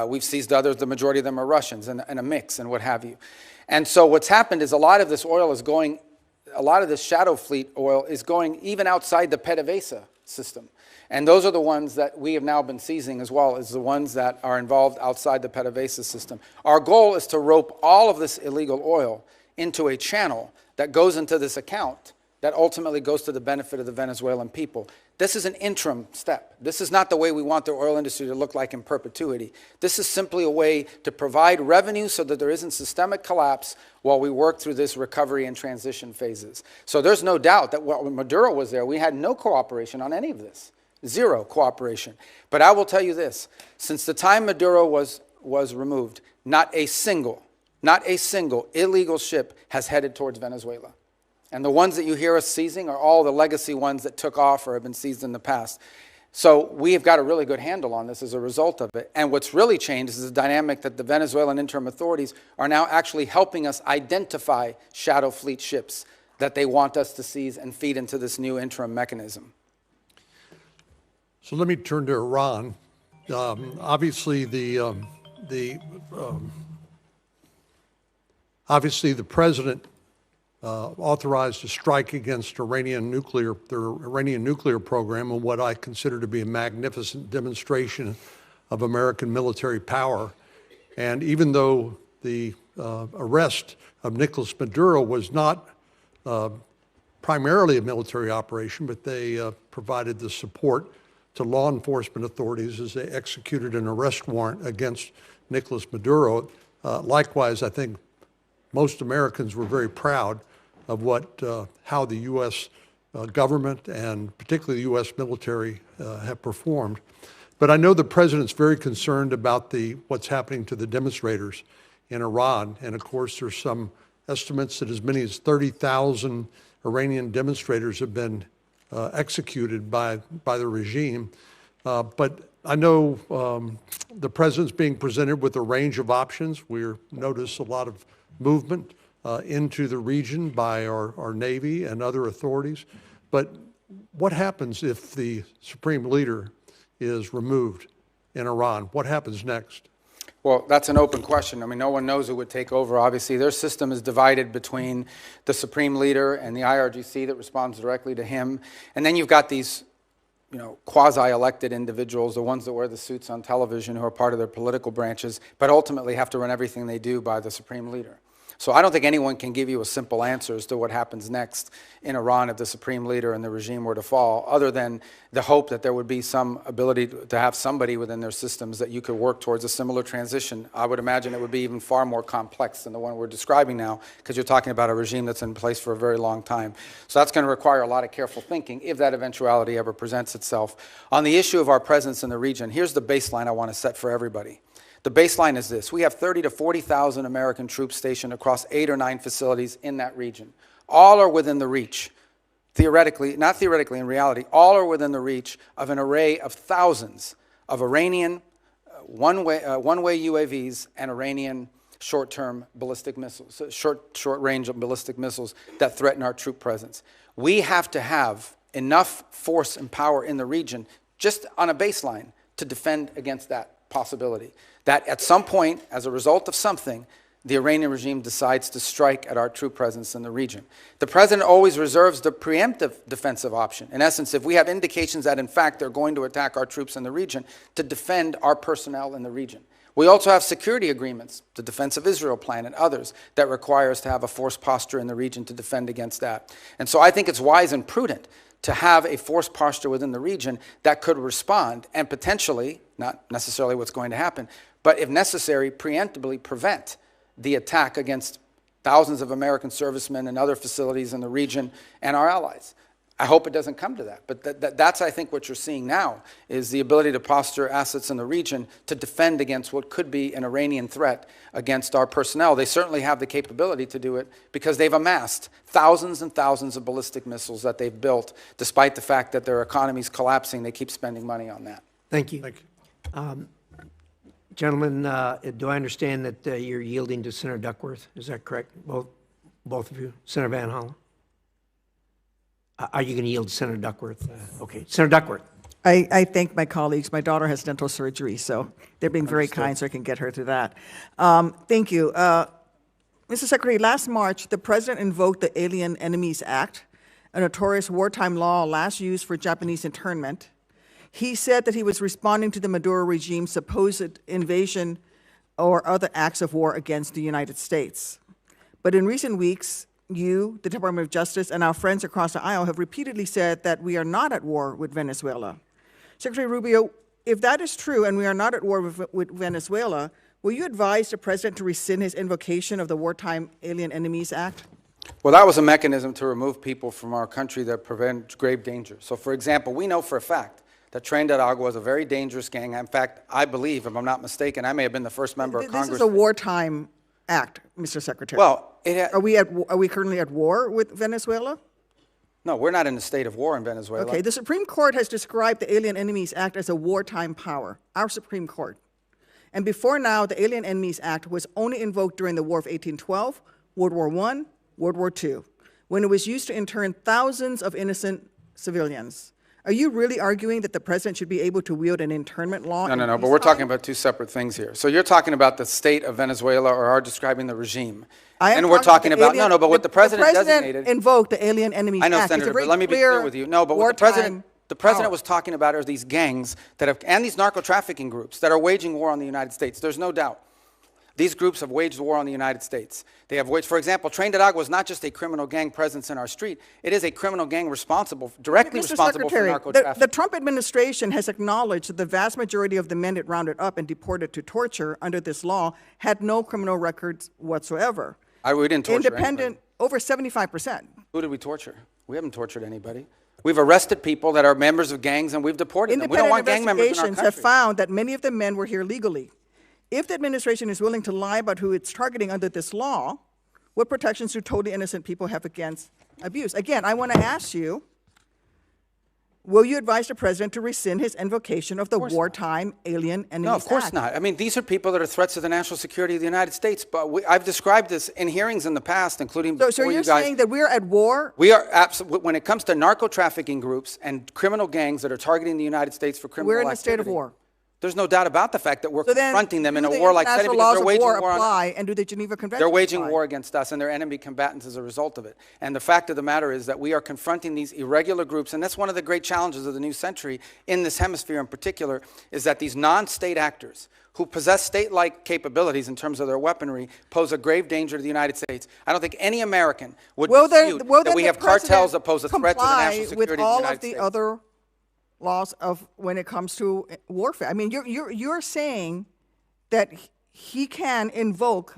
We've seized others, the majority of them are Russians, and a mix, and what have you. And so what's happened is a lot of this oil is going, a lot of this shadow fleet oil is going even outside the PDVSA system. And those are the ones that we have now been seizing as well, as the ones that are involved outside the PDVSA system. Our goal is to rope all of this illegal oil into a channel that goes into this account that ultimately goes to the benefit of the Venezuelan people. This is an interim step. This is not the way we want the oil industry to look like in perpetuity. This is simply a way to provide revenue so that there isn't systemic collapse while we work through this recovery and transition phases. So there's no doubt that when Maduro was there, we had no cooperation on any of this. Zero cooperation. But I will tell you this, since the time Maduro was removed, not a single illegal ship has headed towards Venezuela. And the ones that you hear us seizing are all the legacy ones that took off or have been seized in the past. So we have got a really good handle on this as a result of it. And what's really changed is the dynamic that the Venezuelan interim authorities are now actually helping us identify shadow fleet ships that they want us to seize and feed into this new interim mechanism. So let me turn to Iran. Obviously, the president authorized a strike against their Iranian nuclear program, and what I consider to be a magnificent demonstration of American military power. And even though the arrest of Nicolas Maduro was not primarily a military operation, but they provided the support to law enforcement authorities as they executed an arrest warrant against Nicolas Maduro. Likewise, I think most Americans were very proud of how the U.S. Government and particularly the U.S. military have performed. But I know the president's very concerned about what's happening to the demonstrators in Iran. And of course, there's some estimates that as many as 30,000 Iranian demonstrators have been executed by the regime. But I know the president's being presented with a range of options. We notice a lot of movement into the region by our Navy and other authorities. But what happens if the supreme leader is removed in Iran? What happens next? Well, that's an open question. I mean, no one knows who would take over. Obviously, their system is divided between the supreme leader and the IRGC that responds directly to him. And then you've got these, quasi-elected individuals, the ones that wear the suits on television who are part of their political branches, but ultimately have to run everything they do by the supreme leader. So I don't think anyone can give you a simple answer as to what happens next in Iran if the supreme leader and the regime were to fall, other than the hope that there would be some ability to have somebody within their systems that you could work towards a similar transition. I would imagine it would be even far more complex than the one we're describing now, because you're talking about a regime that's in place for a very long time. So that's going to require a lot of careful thinking if that eventuality ever presents itself. On the issue of our presence in the region, here's the baseline I want to set for everybody. The baseline is this. We have 30 to 40,000 American troops stationed across 8 or 9 facilities in that region. All are within the reach, theoretically, not theoretically, in reality, all are within the reach of an array of thousands of Iranian one-way UAVs and Iranian short-term ballistic missiles, short-range ballistic missiles that threaten our troop presence. We have to have enough force and power in the region, just on a baseline, to defend against that possibility. That at some point, as a result of something, the Iranian regime decides to strike at our troop presence in the region. The president always reserves the preemptive defensive option. In essence, if we have indications that, in fact, they're going to attack our troops in the region, to defend our personnel in the region. We also have security agreements, the Defense of Israel Plan and others, that require us to have a force posture in the region to defend against that. And so I think it's wise and prudent to have a force posture within the region that could respond and potentially, not necessarily what's going to happen, but if necessary, preemptively prevent the attack against thousands of American servicemen and other facilities in the region and our allies. I hope it doesn't come to that, but that's, I think, what you're seeing now, is the ability to posture assets in the region to defend against what could be an Iranian threat against our personnel. They certainly have the capability to do it because they've amassed thousands and thousands of ballistic missiles that they've built. Despite the fact that their economy's collapsing, they keep spending money on that. Thank you. Thank you. Gentlemen, do I understand that you're yielding to Senator Duckworth? Is that correct? Both of you? Senator Van Hollen? Are you going to yield to Senator Duckworth? Okay. Senator Duckworth. I thank my colleagues. My daughter has dental surgery, so they're being very kind so I can get her through that. Thank you. Mr. Secretary, last March, the President invoked the Alien Enemies Act, a notorious wartime law last used for Japanese internment. He said that he was responding to the Maduro regime's supposed invasion or other acts of war against the United States. But in recent weeks, you, the Department of Justice, and our friends across the aisle have repeatedly said that we are not at war with Venezuela. Secretary Rubio, if that is true and we are not at war with Venezuela, will you advise the President to rescind his invocation of the Wartime Alien Enemies Act? Well, that was a mechanism to remove people from our country that prevent grave danger. So, for example, we know for a fact that Tren de Aragua was a very dangerous gang. In fact, I believe, if I'm not mistaken, I may have been the first member of Congress. This is a wartime act, Mr. Secretary. Well, are we currently at war with Venezuela? No, we're not in a state of war in Venezuela. Okay, the Supreme Court has described the Alien Enemies Act as a wartime power, our Supreme Court. And before now, the Alien Enemies Act was only invoked during the War of 1812, World War I, World War II, when it was used to intern thousands of innocent civilians. Are you really arguing that the President should be able to wield an internment law? No, but we're talking about two separate things here. So you're talking about the state of Venezuela, or are describing the regime. And we're talking about, but what the President designated. Invoked the Alien Enemies Act. I know, Senator, but let me be clear with you. No, but what the President was talking about are these gangs that have, and these narco-trafficking groups that are waging war on the United States. There's no doubt. These groups have waged war on the United States. They have waged, for example, Tren de Aragua is not just a criminal gang presence in our street. It is a criminal gang directly responsible for narco-trafficking. The Trump administration has acknowledged that the vast majority of the men it rounded up and deported to torture under this law had no criminal records whatsoever. We didn't torture anybody. Over 75%. Who did we torture? We haven't tortured anybody. We've arrested people that are members of gangs and we've deported them. We don't want gang members in our country. Investigations have found that many of the men were here legally. If the administration is willing to lie about who it's targeting under this law, what protections do totally innocent people have against abuse? Again, I want to ask you, will you advise the president to rescind his invocation of the Wartime Alien Enemies Act? No, of course not. I mean, these are people that are threats to the national security of the United States. But I've described this in hearings in the past, including before you guys. So you're saying that we're at war? We are absolutely. When it comes to narco-trafficking groups and criminal gangs that are targeting the United States for criminal activity, we're in a state of war. There's no doubt about the fact that we're confronting them in a warlike setting because they're waging war on us. And do the Geneva Convention They're waging war against us, and they're enemy combatants as a result of it. And the fact of the matter is that we are confronting these irregular groups, and that's one of the great challenges of the new century in this hemisphere in particular, is that these non-state actors who possess state-like capabilities in terms of their weaponry pose a grave danger to the United States. I don't think any American would dispute that we have cartels that pose a threat to the national security of the United States. With all of the other laws of when it comes to warfare. I mean, you're saying that he can invoke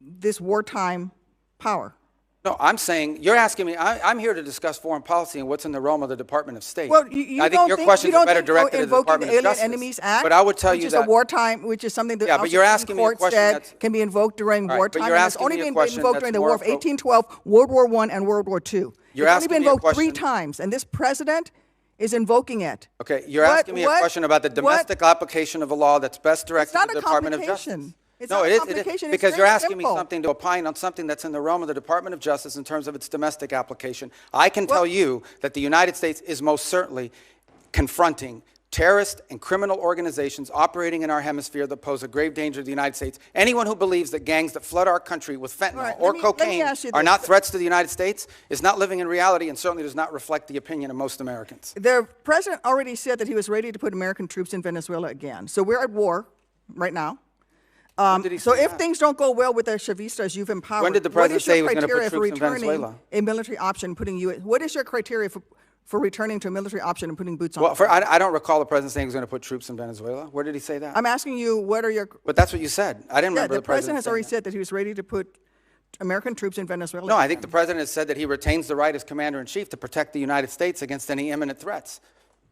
this wartime power. No, I'm saying, you're asking me, I'm here to discuss foreign policy and what's in the realm of the Department of State. Well, I think your questions are better directed to the Department of Justice. Enemies Act, but I would tell you that, which is a wartime, which is something that but you're asking me a question that can be invoked during wartime. But you're asking only me a been question invoked during the War of 1812, World War I, and World War II. You're it's only been invoked 3 question. times, and this president is invoking it. Okay, you're asking me a question about the domestic application of a law that's best directed to the Department of Justice. It's no, not it a is, complication. because it's you're very asking simple. me something to opine on something that's in the realm of the Department of Justice in terms of its domestic application. I can tell you that the United States is most certainly confronting terrorist and criminal organizations operating in our hemisphere that pose a grave danger to the United States. Anyone who believes that gangs that flood our country with fentanyl or cocaine are not threats to the United States is not living in reality and certainly does not reflect the opinion of most Americans. The president already said that he was ready to put American troops in Venezuela again. So we're at war right now. So if things don't go well with the Chavistas you've empowered, when did the president say he was going to put troops in Venezuela? A military option, putting you. What is your criteria for returning to a military option and putting boots on? Well, I don't recall the president saying he was going to put troops in Venezuela. Where did he say that? I'm asking you, what are your? But that's what you said. I didn't remember the president has already said that he was ready to put American troops in Venezuela. No, I think the president has said that he retains the right as commander-in-chief to protect the United States against any imminent threats.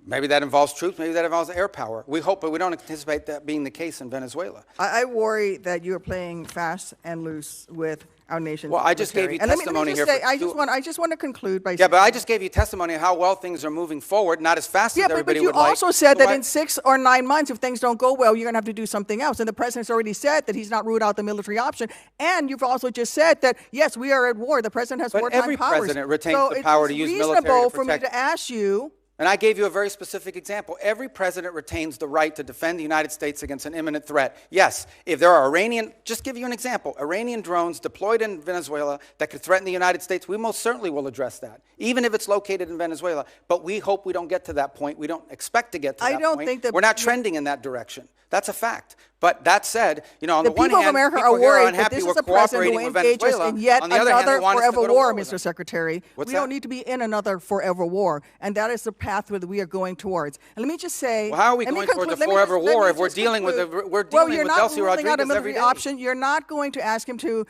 Maybe that involves troops, maybe that involves air power. We hope, but we don't anticipate that being the case in Venezuela. I worry that you are playing fast and loose with our nation's Well, I just gave you testimony here. I just want to conclude by saying. Yeah, but I just gave you testimony of how well things are moving forward, not as fast as everybody would like. Yeah, but you also said that in 6 or 9 months, if things don't go well, you're going to have to do something else. And the president's already said that he's not ruled out the military option. And you've also just said that, yes, we are at war. The president has wartime powers. But every president retains the power to use military to protect. So it's reasonable for me to ask you. And I gave you a very specific example. Every president retains the right to defend the United States against an imminent threat. Yes, if there are just give you an example, Iranian drones deployed in Venezuela that could threaten the United States, we most certainly will address that, even if it's located in Venezuela. But we hope we don't get to that point. We don't expect to get to that point. I don't think that we're not trending in that direction. That's a fact. But that said, on the one hand, America people are worried unhappy that this is we're a president who cooperating with engages Venezuela. in yet On the other hand, another they want us to forever go to war, war with Mr. them. Secretary. What's we that? don't need to be in another forever war, and that is the path that we are going towards. And let me just say, well, how are we going towards a forever war if we're dealing with Delcy Rodriguez every day? Option. You're not going to ask him to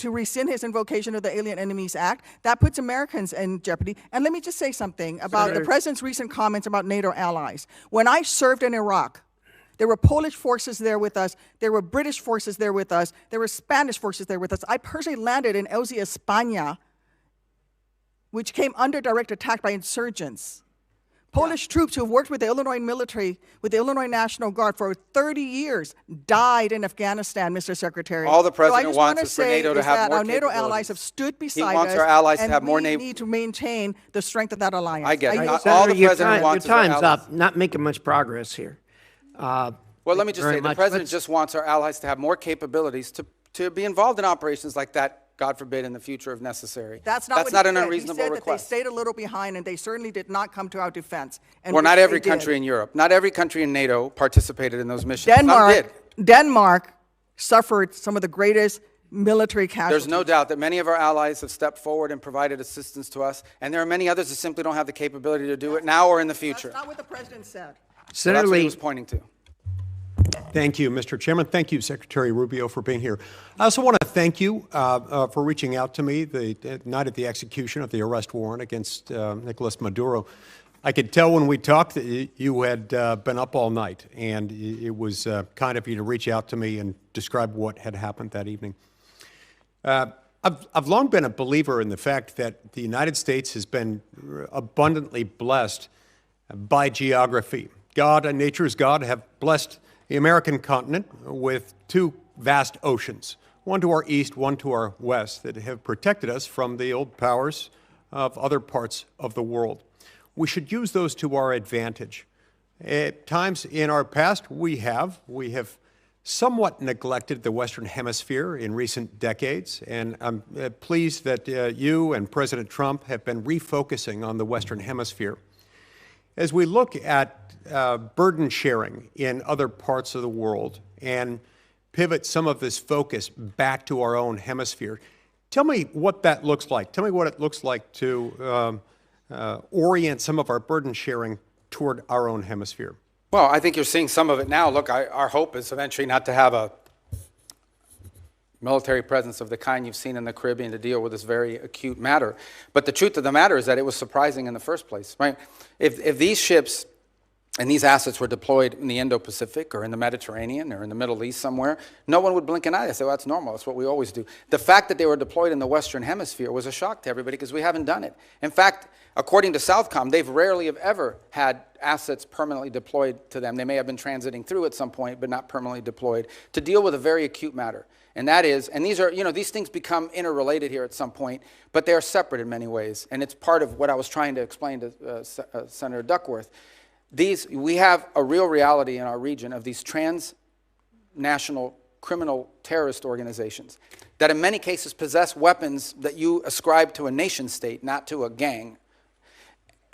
rescind his invocation of the Alien Enemies Act. That puts Americans in jeopardy. And let me just say something about the president's recent comments about NATO allies. When I served in Iraq, there were Polish forces there with us. There were British forces there with us. There were Spanish forces there with us. I personally landed in Elzi, España, which came under direct attack by insurgents. Polish troops who worked with the Illinois military, with the Illinois National Guard for 30 years, died in Afghanistan, Mr. Secretary. All the president wants is for NATO to have more capabilities. Our NATO allies have stood beside us. He wants our allies to have more NATO. And we need to maintain the strength of that alliance. I get it. All the president wants is our allies. Your time's up. Not making much progress here. Well, let me just say, the president just wants our allies to have more capabilities to be involved in operations like that, God forbid, in the future if necessary. That's not an unreasonable request. He said request. that they stayed a little behind, and they certainly did not come to our defense. Well, not every country in Europe, not every country in NATO participated in those missions. Denmark suffered some of the greatest military casualties. There's no doubt that many of our allies have stepped forward and provided assistance to us, and there are many others that simply don't have the capability to do it now or in the future. That's not what the president said. So that's what he was pointing to. Thank you, Mr. Chairman. Thank you, Secretary Rubio, for being here. I also want to thank you for reaching out to me the night of the execution of the arrest warrant against Nicolas Maduro. I could tell when we talked that you had been up all night, and it was kind of you to reach out to me and describe what had happened that evening. I've long been a believer in the fact that the United States has been abundantly blessed by geography. God and nature's God have blessed the American continent with two vast oceans, one to our east, one to our west, that have protected us from the old powers of other parts of the world. We should use those to our advantage. At times in our past, we have somewhat neglected the Western Hemisphere in recent decades, and I'm pleased that you and President Trump have been refocusing on the Western Hemisphere. As we look at burden sharing in other parts of the world and pivot some of this focus back to our own hemisphere, tell me what that looks like. Tell me what it looks like to orient some of our burden sharing toward our own hemisphere. Well, I think you're seeing some of it now. Look, our hope is eventually not to have a military presence of the kind you've seen in the Caribbean to deal with this very acute matter. But the truth of the matter is that it was surprising in the first place, right? If these ships and these assets were deployed in the Indo-Pacific or in the Mediterranean or in the Middle East somewhere, no one would blink an eye. They say, well, that's normal. That's what we always do. The fact that they were deployed in the Western Hemisphere was a shock to everybody because we haven't done it. In fact, according to Southcom, they've rarely have ever had assets permanently deployed to them. They may have been transiting through at some point, but not permanently deployed to deal with a very acute matter. And that is, and these are, these things become interrelated here at some point, but they are separate in many ways. And it's part of what I was trying to explain to Senator Duckworth. We have a real reality in our region of these transnational criminal terrorist organizations that in many cases possess weapons that you ascribe to a nation state, not to a gang,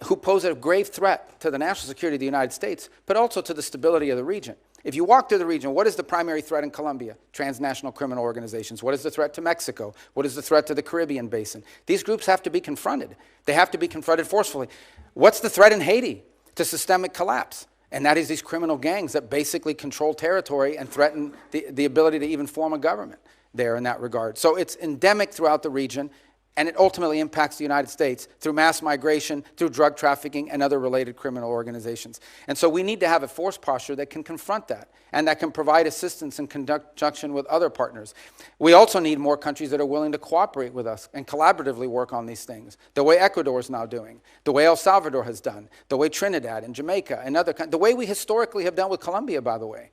who pose a grave threat to the national security of the United States, but also to the stability of the region. If you walk through the region, what is the primary threat in Colombia? Transnational criminal organizations. What is the threat to Mexico? What is the threat to the Caribbean basin? These groups have to be confronted. They have to be confronted forcefully. What's the threat in Haiti? To systemic collapse. And that is these criminal gangs that basically control territory and threaten the ability to even form a government there in that regard. So it's endemic throughout the region, and it ultimately impacts the United States through mass migration, through drug trafficking, and other related criminal organizations. And so we need to have a force posture that can confront that and that can provide assistance in conjunction with other partners. We also need more countries that are willing to cooperate with us and collaboratively work on these things, the way Ecuador is now doing, the way El Salvador has done, the way Trinidad and Jamaica and other countries, the way we historically have done with Colombia, by the way,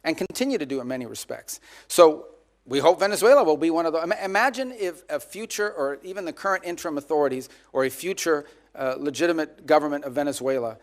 and continue to do in many respects. So we hope Venezuela will be one of those. Imagine if a future, or even the current interim authorities, or a future legitimate government of Venezuela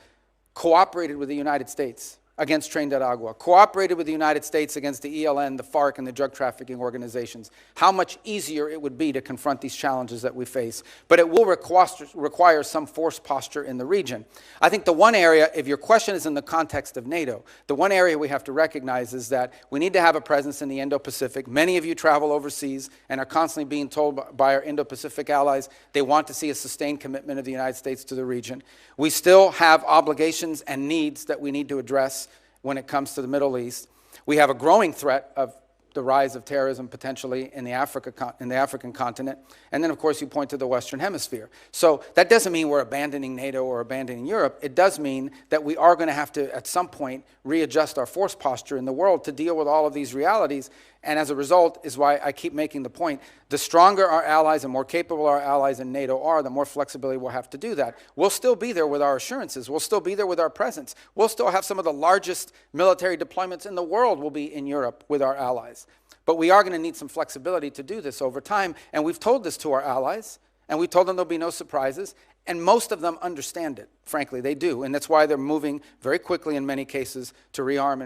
cooperated with the United States against Tren de Aragua, cooperated with the United States against the ELN, the FARC, and the drug trafficking organizations. How much easier it would be to confront these challenges that we face. But it will require some force posture in the region. I think the one area, if your question is in the context of NATO, the one area we have to recognize is that we need to have a presence in the Indo-Pacific. Many of you travel overseas and are constantly being told by our Indo-Pacific allies they want to see a sustained commitment of the United States to the region. We still have obligations and needs that we need to address when it comes to the Middle East. We have a growing threat of the rise of terrorism potentially in the African continent. And then, of course, you point to the Western Hemisphere. So that doesn't mean we're abandoning NATO or abandoning Europe. It does mean that we are going to have to, at some point, readjust our force posture in the world to deal with all of these realities. And as a result is why I keep making the point, the stronger our allies and more capable our allies in NATO are, the more flexibility we'll have to do that. We'll still be there with our assurances. We'll still be there with our presence. We'll still have some of the largest military deployments in the world will be in Europe with our allies. But we are going to need some flexibility to do this over time. And we've told this to our allies, and we told them there'll be no surprises. And most of them understand it. Frankly, they do. And that's why they're moving very quickly in many cases to rearm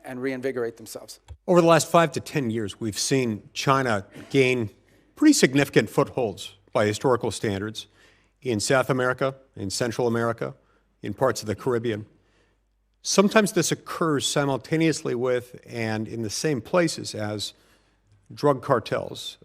and reinvigorate themselves. Over the last 5 to 10 years, we've seen China gain pretty significant footholds by historical standards in South America, in Central America, in parts of the Caribbean. Sometimes this occurs simultaneously with and in the same places as drug cartels,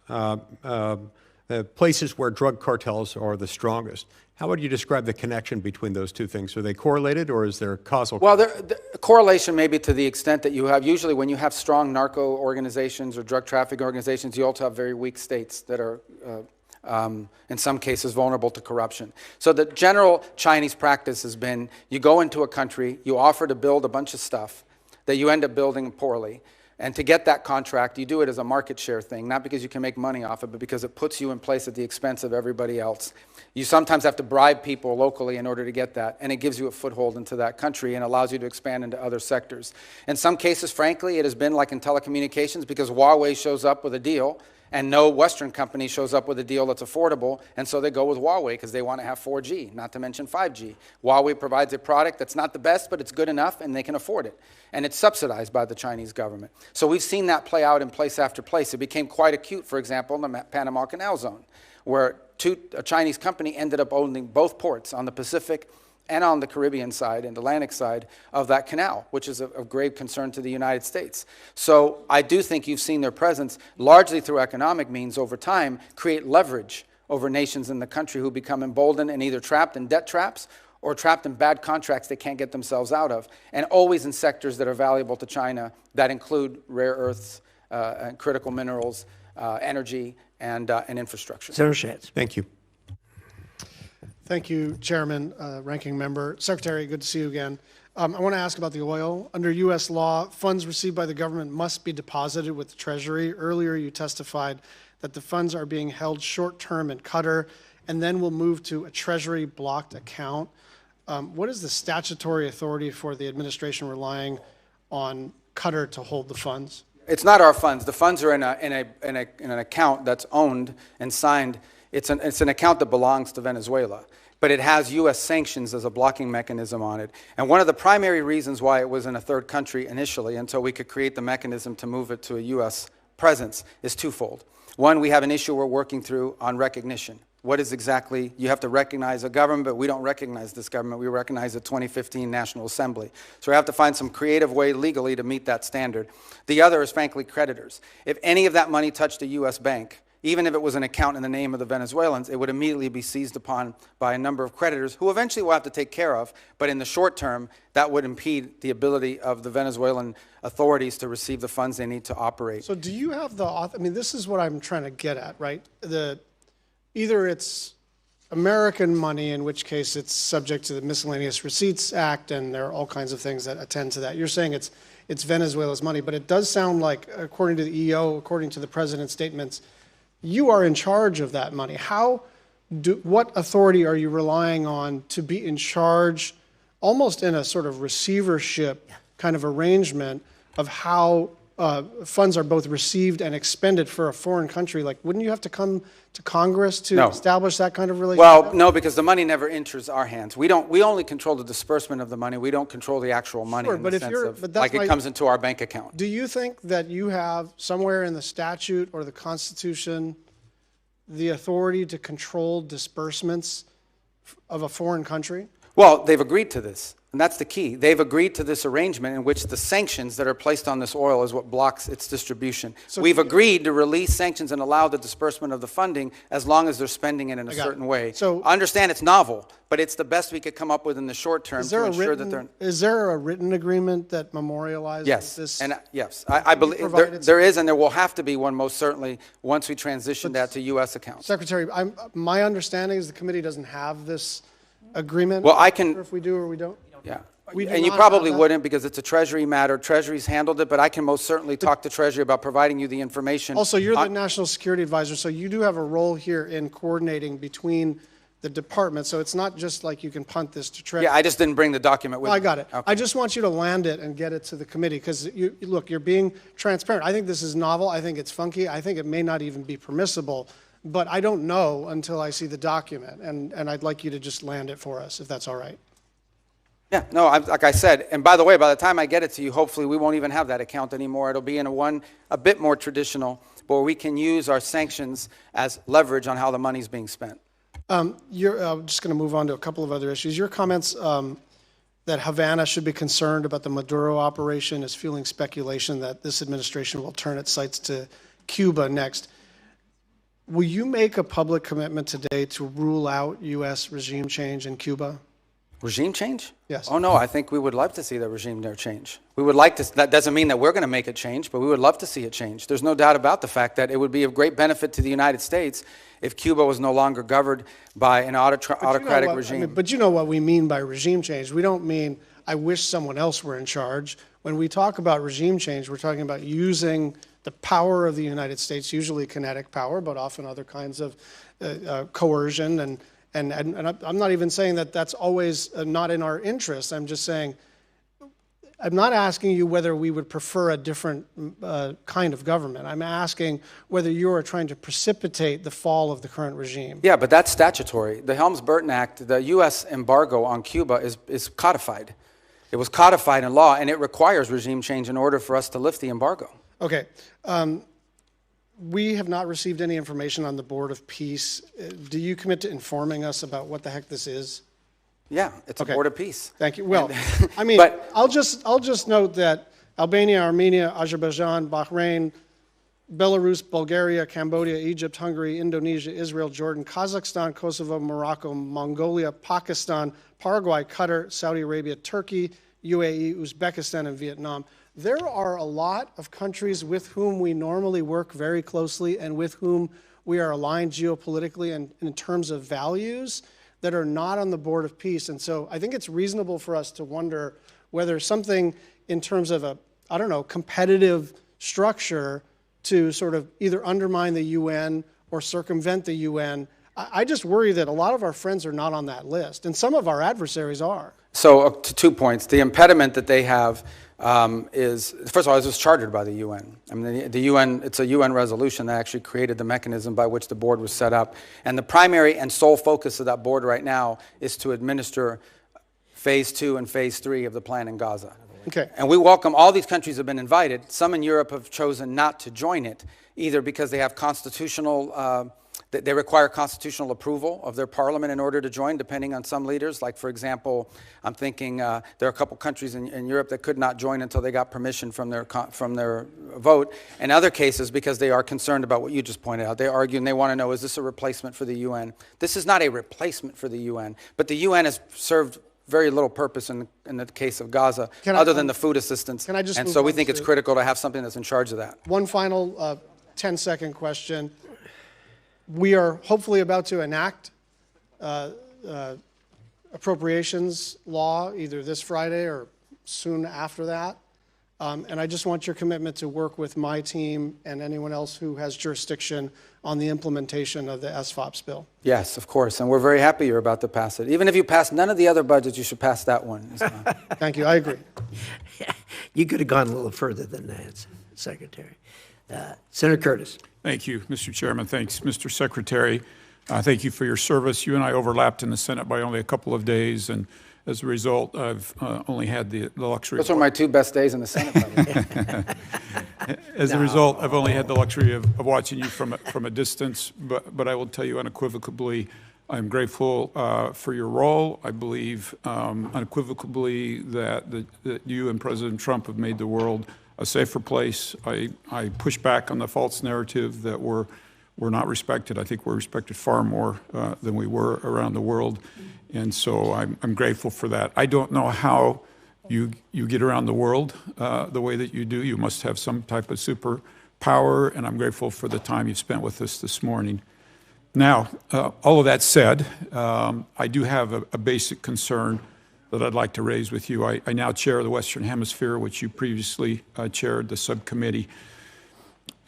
places where drug cartels are the strongest. How would you describe the connection between those two things? Are they correlated, or is there causal? Well, the correlation maybe to the extent that you have, usually when you have strong narco organizations or drug trafficking organizations, you also have very weak states that are, in some cases, vulnerable to corruption. So the general Chinese practice has been, you go into a country, you offer to build a bunch of stuff that you end up building poorly. And to get that contract, you do it as a market share thing, not because you can make money off it, but because it puts you in place at the expense of everybody else. You sometimes have to bribe people locally in order to get that, and it gives you a foothold into that country and allows you to expand into other sectors. In some cases, frankly, it has been like in telecommunications, because Huawei shows up with a deal, and no Western company shows up with a deal that's affordable, and so they go with Huawei because they want to have 4G, not to mention 5G. Huawei provides a product that's not the best, but it's good enough, and they can afford it. And it's subsidized by the Chinese government. So we've seen that play out in place after place. It became quite acute, for example, in the Panama Canal Zone, where a Chinese company ended up owning both ports on the Pacific and on the Caribbean side and Atlantic side of that canal, which is of grave concern to the United States. So I do think you've seen their presence, largely through economic means over time, create leverage over nations in the country who become emboldened and either trapped in debt traps or trapped in bad contracts they can't get themselves out of, and always in sectors that are valuable to China that include rare earths, and critical minerals, energy, and infrastructure. Senator Schatz. Thank you. Thank you, Chairman, Ranking Member. Secretary, good to see you again. I want to ask about the oil. Under U.S. law, funds received by the government must be deposited with the Treasury. Earlier, you testified that the funds are being held short-term in Qatar and then will move to a Treasury-blocked account. What is the statutory authority for the administration relying on Qatar to hold the funds? It's not our funds. The funds are in an account that's owned and signed. It's an account that belongs to Venezuela, but it has U.S. sanctions as a blocking mechanism on it. And one of the primary reasons why it was in a third country initially, until we could create the mechanism to move it to a U.S. presence, is twofold. One, we have an issue we're working through on recognition. What is exactly, you have to recognize a government, but we don't recognize this government. We recognize the 2015 National Assembly. So we have to find some creative way legally to meet that standard. The other is, frankly, creditors. If any of that money touched a U.S. bank, even if it was an account in the name of the Venezuelans, it would immediately be seized upon by a number of creditors who eventually we'll have to take care of, but in the short term, that would impede the ability of the Venezuelan authorities to receive the funds they need to operate. So do you have the, I mean, this is what I'm trying to get at, right? Either it's American money, in which case it's subject to the Miscellaneous Receipts Act, and there are all kinds of things that attend to that. You're saying it's Venezuela's money, but it does sound like, according to the EO, according to the president's statements, you are in charge of that money. What authority are you relying on to be in charge, almost in a sort of receivership kind of arrangement, of how funds are both received and expended for a foreign country? Like, wouldn't you have to come to Congress to establish that kind of relationship? Well, no, because the money never enters our hands. We only control the disbursement of the money. We don't control the actual money in the sense of, like, it comes into our bank account. Do you think that you have somewhere in the statute or the Constitution the authority to control disbursements of a foreign country? Well, they've agreed to this, and that's the key. They've agreed to this arrangement in which the sanctions that are placed on this oil is what blocks its distribution. So we've agreed to release sanctions and allow the disbursement of the funding as long as they're spending it in a certain way. So I understand it's novel, but it's the best we could come up with in the short term to ensure that they're... Is there a written agreement that memorializes this? Yes, I believe there is, and there will have to be one most certainly once we transition that to U.S. accounts. Secretary, my understanding is the committee doesn't have this agreement. Well, I can... If we do or we don't? Yeah. And you probably wouldn't, because it's a Treasury matter. Treasury's handled it, but I can most certainly talk to Treasury about providing you the information. Also, you're the National Security Advisor, so you do have a role here in coordinating between the department. So it's not just like you can punt this to Treasury. Yeah, I just didn't bring the document with me. I got it. Okay. I just want you to land it and get it to the committee, because, look, you're being transparent. I think this is novel. I think it's funky. I think it may not even be permissible. But I don't know until I see the document, and I'd like you to just land it for us, if that's all right. Yeah, no, like I said, and by the way, by the time I get it to you, hopefully we won't even have that account anymore. It'll be in a bit more traditional, where we can use our sanctions as leverage on how the money's being spent. I'm just going to move on to a couple of other issues. Your comments that Havana should be concerned about the Maduro operation, is fueling speculation that this administration will turn its sights to Cuba next. Will you make a public commitment today to rule out U.S. regime change in Cuba? Regime change? Yes. Oh, no, I think we would love to see the regime there change. We would like to, that doesn't mean that we're going to make it change, but we would love to see it change. There's no doubt about the fact that it would be of great benefit to the United States if Cuba was no longer governed by an autocratic regime. But you know what we mean by regime change. We don't mean, I wish someone else were in charge. When we talk about regime change, we're talking about using the power of the United States, usually kinetic power, but often other kinds of coercion. And I'm not even saying that that's always not in our interest. I'm just saying, I'm not asking you whether we would prefer a different kind of government. I'm asking whether you are trying to precipitate the fall of the current regime. Yeah, but that's statutory. The Helms-Burton Act, the U.S. embargo on Cuba is codified. It was codified in law, and it requires regime change in order for us to lift the embargo. Okay. We have not received any information on the Board of Peace. Do you commit to informing us about what the heck this is? Yeah, it's a Board of Peace. Thank you. Well, I mean, I'll just note that Albania, Armenia, Azerbaijan, Bahrain, Belarus, Bulgaria, Cambodia, Egypt, Hungary, Indonesia, Israel, Jordan, Kazakhstan, Kosovo, Morocco, Mongolia, Pakistan, Paraguay, Qatar, Saudi Arabia, Turkey, UAE, Uzbekistan, and Vietnam. There are a lot of countries with whom we normally work very closely and with whom we are aligned geopolitically and in terms of values that are not on the Board of Peace. And so I think it's reasonable for us to wonder whether something in terms of a, I don't know, competitive structure to sort of either undermine the UN or circumvent the UN. I just worry that a lot of our friends are not on that list, and some of our adversaries are. So to 2 points. The impediment that they have is, first of all, it was chartered by the UN. I mean, the UN, it's a UN resolution that actually created the mechanism by which the board was set up. And the primary and sole focus of that board right now is to administer phase 2 and phase 3 of the plan in Gaza. Okay. And we welcome, all these countries have been invited. Some in Europe have chosen not to join it, either because they have constitutional they require constitutional approval of their parliament in order to join, depending on some leaders. Like, for example, I'm thinking there are a couple countries in Europe that could not join until they got permission from their vote. In other cases, because they are concerned about what you just pointed out, they argue and they want to know, is this a replacement for the UN? This is not a replacement for the UN, but the UN has served very little purpose in the case of Gaza, other than the food assistance. Can I just and move so we on think it's critical to have something that's in charge of that. One final 10-second question. We are hopefully about to enact appropriations law either this Friday or soon after that. And I just want your commitment to work with my team and anyone else who has jurisdiction on the implementation of the SFOPS bill. Yes, of course, and we're very happy you're about to pass it. Even if you pass none of the other budgets, you should pass that one. Thank you, I agree. You could have gone a little further than that, Secretary. Senator Curtis. Thank you, Mr. Chairman. Thanks, Mr. Secretary. Thank you for your service. You and I overlapped in the Senate by only a couple of days, and as a result, I've only had the luxury. Those were my 2 best days in the Senate. As a result, I've only had the luxury of watching you from a distance, but I will tell you unequivocally, I'm grateful for your role. I believe unequivocally that you and President Trump have made the world a safer place. I push back on the false narrative that we're not respected. I think we're respected far more than we were around the world, and so I'm grateful for that. I don't know how you get around the world the way that you do. You must have some type of superpower, and I'm grateful for the time you've spent with us this morning. Now, all of that said, I do have a basic concern that I'd like to raise with you. I now chair the Western Hemisphere, which you previously chaired, the subcommittee.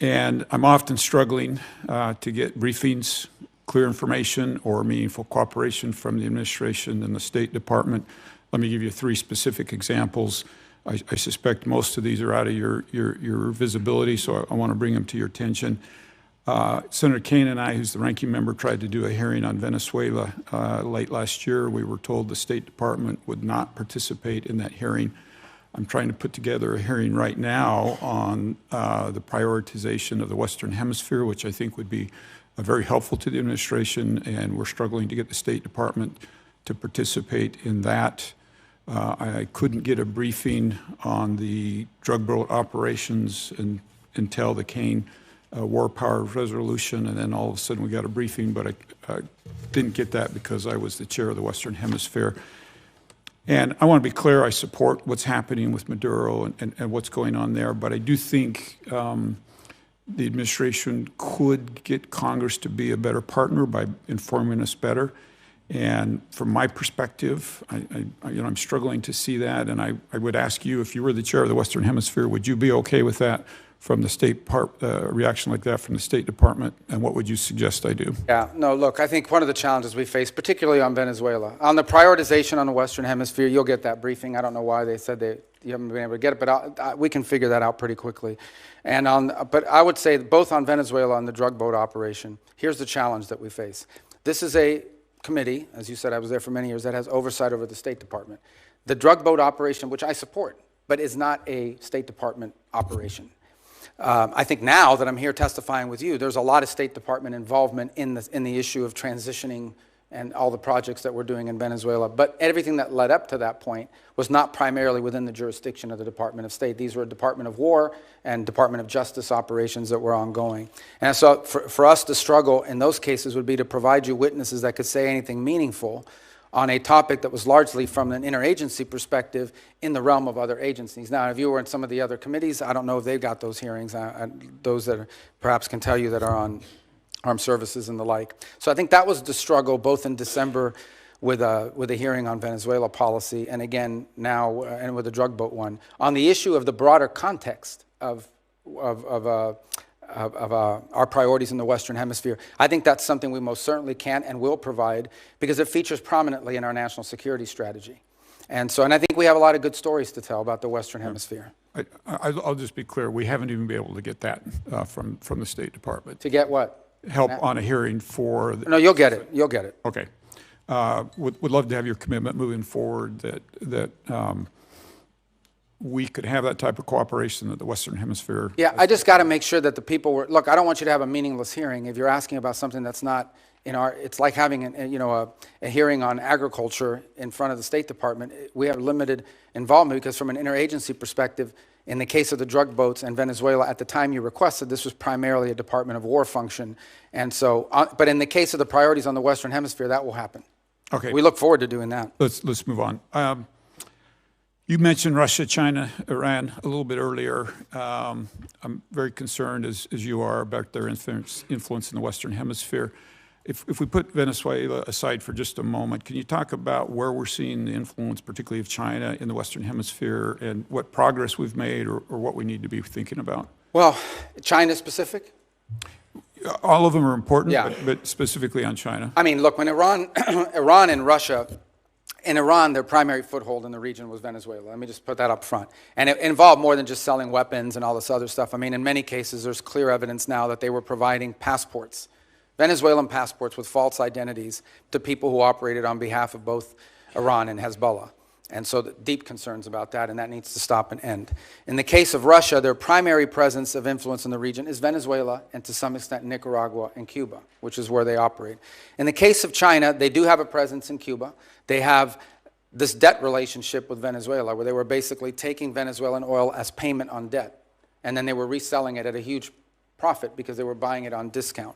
And I'm often struggling to get briefings, clear information, or meaningful cooperation from the administration and the State Department. Let me give you 3 specific examples. I suspect most of these are out of your visibility, so I want to bring them to your attention. Senator Kaine and I, who's the ranking member, tried to do a hearing on Venezuela late last year. We were told the State Department would not participate in that hearing. I'm trying to put together a hearing right now on the prioritization of the Western Hemisphere, which I think would be very helpful to the administration, and we're struggling to get the State Department to participate in that. I couldn't get a briefing on the drug boat operations until the Kaine war power resolution, and then all of a sudden we got a briefing, but I didn't get that because I was the chair of the Western Hemisphere. And I want to be clear, I support what's happening with Maduro and what's going on there, but I do think the administration could get Congress to be a better partner by informing us better. And from my perspective, I'm struggling to see that, and I would ask you, if you were the chair of the Western Hemisphere, would you be okay with that from the State reaction like that from the State Department, and what would you suggest I do? Yeah, no, look, I think one of the challenges we face, particularly on Venezuela, on the prioritization on the Western Hemisphere, you'll get that briefing. I don't know why they said you haven't been able to get it, but we can figure that out pretty quickly. But I would say both on Venezuela and the drug boat operation, here's the challenge that we face. This is a committee, as you said, I was there for many years, that has oversight over the State Department. The drug boat operation, which I support, but is not a State Department operation. I think now that I'm here testifying with you, there's a lot of State Department involvement in the issue of transitioning and all the projects that we're doing in Venezuela. But everything that led up to that point was not primarily within the jurisdiction of the Department of State. These were Department of War and Department of Justice operations that were ongoing. And so for us to struggle in those cases would be to provide you witnesses that could say anything meaningful on a topic that was largely from an interagency perspective in the realm of other agencies. Now, if you were in some of the other committees, I don't know if they've got those hearings, those that perhaps can tell you that are on armed services and the like. So I think that was the struggle both in December with a hearing on Venezuela policy, and again now and with the drug boat one. On the issue of the broader context of our priorities in the Western Hemisphere, I think that's something we most certainly can and will provide because it features prominently in our national security strategy. And I think we have a lot of good stories to tell about the Western Hemisphere. I'll just be clear, we haven't even been able to get that from the State Department. To get what? Help on a hearing for... No, you'll get it. You'll get it. Okay. Would love to have your commitment moving forward that we could have that type of cooperation that the Western Hemisphere... Yeah, I just got to make sure that the people were... Look, I don't want you to have a meaningless hearing. If you're asking about something that's not in our... It's like having a hearing on agriculture in front of the State Department. We have limited involvement because from an interagency perspective, in the case of the drug boats and Venezuela, at the time you requested, this was primarily a Department of War function. And so, but in the case of the priorities on the Western Hemisphere, that will happen. Okay. We look forward to doing that. Let's move on. You mentioned Russia, China, Iran a little bit earlier. I'm very concerned, as you are, about their influence in the Western Hemisphere. If we put Venezuela aside for just a moment, can you talk about where we're seeing the influence, particularly of China, in the Western Hemisphere, and what progress we've made or what we need to be thinking about? Well, China specific? All of them are important, yeah. but specifically on China. I mean, look, when Iran and Russia, in Iran, their primary foothold in the region was Venezuela. Let me just put that up front. And it involved more than just selling weapons and all this other stuff. I mean, in many cases, there's clear evidence now that they were providing passports, Venezuelan passports with false identities to people who operated on behalf of both Iran and Hezbollah. And so deep concerns about that, and that needs to stop and end. In the case of Russia, their primary presence of influence in the region is Venezuela and to some extent Nicaragua and Cuba, which is where they operate. In the case of China, they do have a presence in Cuba. They have this debt relationship with Venezuela where they were basically taking Venezuelan oil as payment on debt, and then they were reselling it at a huge profit because they were buying it on discount.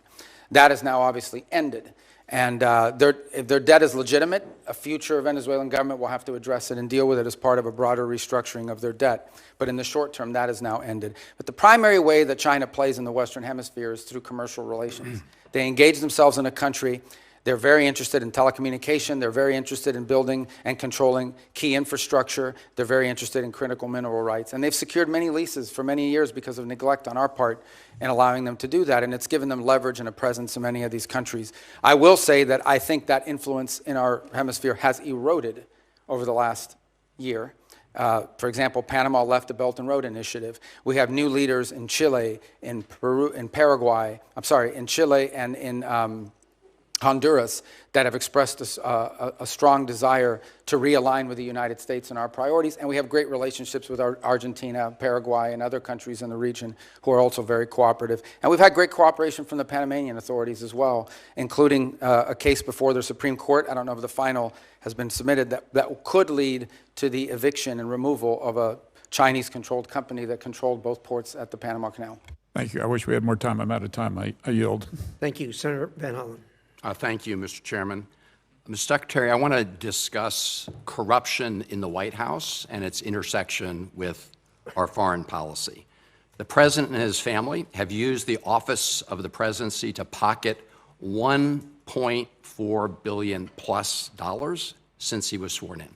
That is now obviously ended. And if their debt is legitimate, a future Venezuelan government will have to address it and deal with it as part of a broader restructuring of their debt. But in the short term, that is now ended. But the primary way that China plays in the Western Hemisphere is through commercial relations. They engage themselves in a country. They're very interested in telecommunication. They're very interested in building and controlling key infrastructure. They're very interested in critical mineral rights. And they've secured many leases for many years because of neglect on our part in allowing them to do that. And it's given them leverage and a presence in many of these countries. I will say that I think that influence in our hemisphere has eroded over the last year. For example, Panama left the Belt and Road Initiative. We have new leaders in Chile, in Peru, in Paraguay, in Chile and in Honduras that have expressed a strong desire to realign with the United States and our priorities. And we have great relationships with Argentina, Paraguay, and other countries in the region who are also very cooperative. And we've had great cooperation from the Panamanian authorities as well, including a case before the Supreme Court. I don't know if the final has been submitted that could lead to the eviction and removal of a Chinese-controlled company that controlled both ports at the Panama Canal. Thank you. I wish we had more time. I'm out of time. I yield. Thank you. Senator Van Hollen. Thank you, Mr. Chairman. Mr. Secretary, I want to discuss corruption in the White House and its intersection with our foreign policy. The President and his family have used the office of the presidency to pocket $1.4 billion plus since he was sworn in.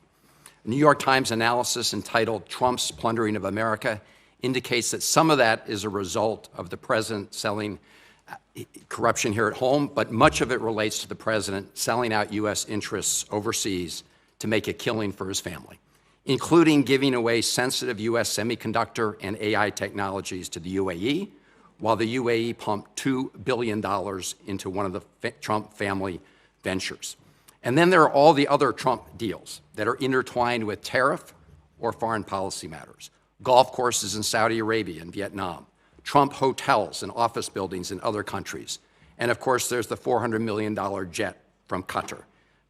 A New York Times analysis entitled "Trump's Plundering of America" indicates that some of that is a result of the president selling corruption here at home, but much of it relates to the president selling out U.S. interests overseas to make a killing for his family, including giving away sensitive U.S. semiconductor and AI technologies to the UAE, while the UAE pumped $2 billion into one of the Trump family ventures. And then there are all the other Trump deals that are intertwined with tariff or foreign policy matters. Golf courses in Saudi Arabia and Vietnam, Trump hotels and office buildings in other countries. And of course, there's the $400 million jet from Qatar.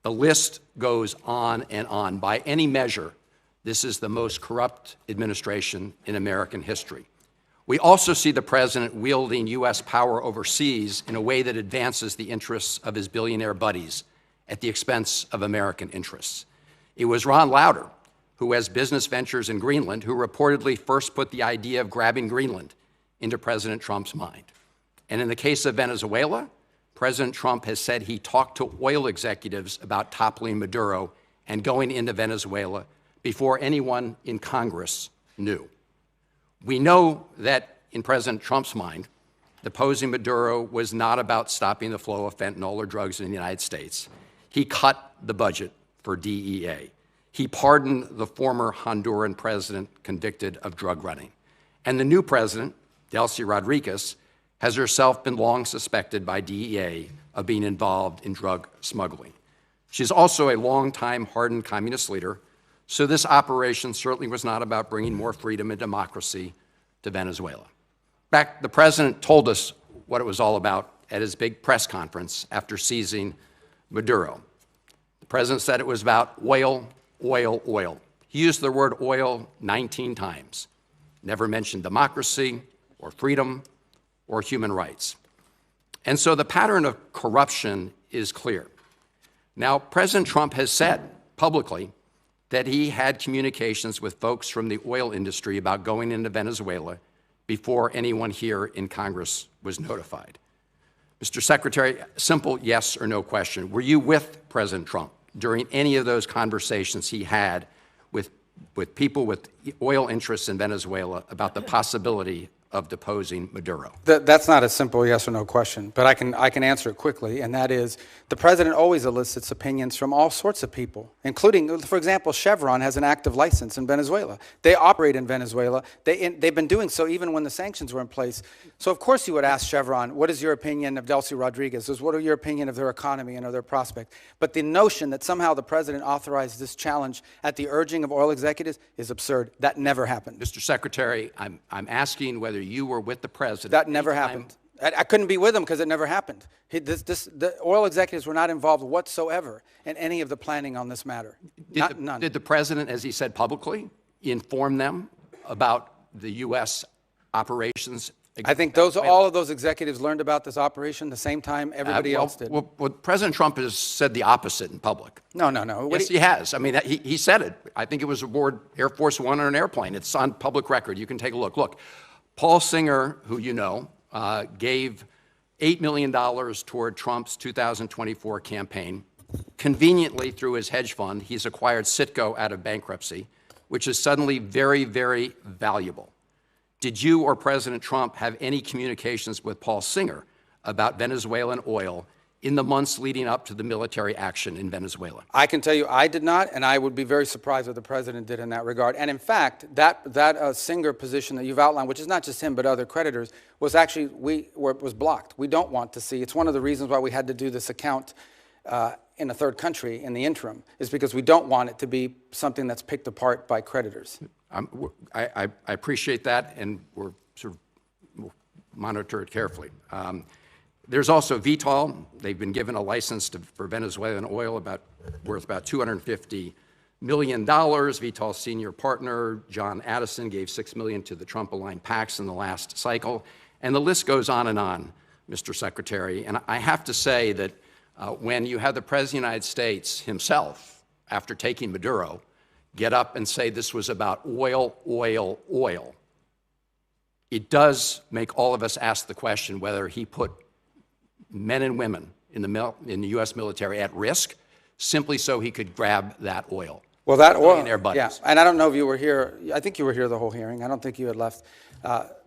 The list goes on and on. By any measure, this is the most corrupt administration in American history. We also see the president wielding U.S. power overseas in a way that advances the interests of his billionaire buddies at the expense of American interests. It was Ron Lauder, who has business ventures in Greenland, who reportedly first put the idea of grabbing Greenland into President Trump's mind. And in the case of Venezuela, President Trump has said he talked to oil executives about toppling Maduro and going into Venezuela before anyone in Congress knew. We know that in President Trump's mind, deposing Maduro was not about stopping the flow of fentanyl or drugs in the United States. He cut the budget for DEA. He pardoned the former Honduran president convicted of drug running. And the new president, Delcy Rodriguez, has herself been long suspected by DEA of being involved in drug smuggling. She's also a longtime hardened communist leader, so this operation certainly was not about bringing more freedom and democracy to Venezuela. In fact, the president told us what it was all about at his big press conference after seizing Maduro. The president said it was about oil, oil, oil. He used the word oil 19 times, never mentioned democracy, or freedom, or human rights. And so the pattern of corruption is clear. Now, President Trump has said publicly that he had communications with folks from the oil industry about going into Venezuela before anyone here in Congress was notified. Mr. Secretary, simple yes or no question. Were you with President Trump during any of those conversations he had with people with oil interests in Venezuela about the possibility of deposing Maduro? That's not a simple yes or no question, but I can answer it quickly, and that is the president always elicits opinions from all sorts of people, including, for example, Chevron has an active license in Venezuela. They operate in Venezuela. They've been doing so even when the sanctions were in place. So of course you would ask Chevron, what is your opinion of Delcy Rodriguez? What are your opinion of their economy and of their prospect? But the notion that somehow the president authorized this challenge at the urging of oil executives is absurd. That never happened. Mr. Secretary, I'm asking whether you were with the president. That never happened. I couldn't be with him because it never happened. The oil executives were not involved whatsoever in any of the planning on this matter. None. Did the president, as he said publicly, inform them about the U.S. operations? I think all of those executives learned about this operation the same time everybody else did. Well, President Trump has said the opposite in public. No. Yes, he has. I mean, he said it. I think it was aboard Air Force One on an airplane. It's on public record. You can take a look. Look, Paul Singer, who you know, gave $8 million toward Trump's 2024 campaign. Conveniently, through his hedge fund, he's acquired Citgo out of bankruptcy, which is suddenly very, very valuable. Did you or President Trump have any communications with Paul Singer about Venezuelan oil in the months leading up to the military action in Venezuela? I can tell you I did not, and I would be very surprised what the president did in that regard. And in fact, that Singer position that you've outlined, which is not just him but other creditors, was actually, was blocked. We don't want to see. It's one of the reasons why we had to do this account in a third country in the interim, is because we don't want it to be something that's picked apart by creditors. I appreciate that, and we'll monitor it carefully. There's also Vitol. They've been given a license for Venezuelan oil worth about $250 million. Vitol's senior partner, John Addison, gave $6 million to the Trump-aligned PACs in the last cycle. And the list goes on, Mr. Secretary. And I have to say that when you have the President of the United States himself, after taking Maduro, get up and say this was about oil, oil, oil, it does make all of us ask the question whether he put men and women in the U.S. military at risk simply so he could grab that oil. Well, that oil, yeah, and I don't know if you were here. I think you were here the whole hearing. I don't think you had left.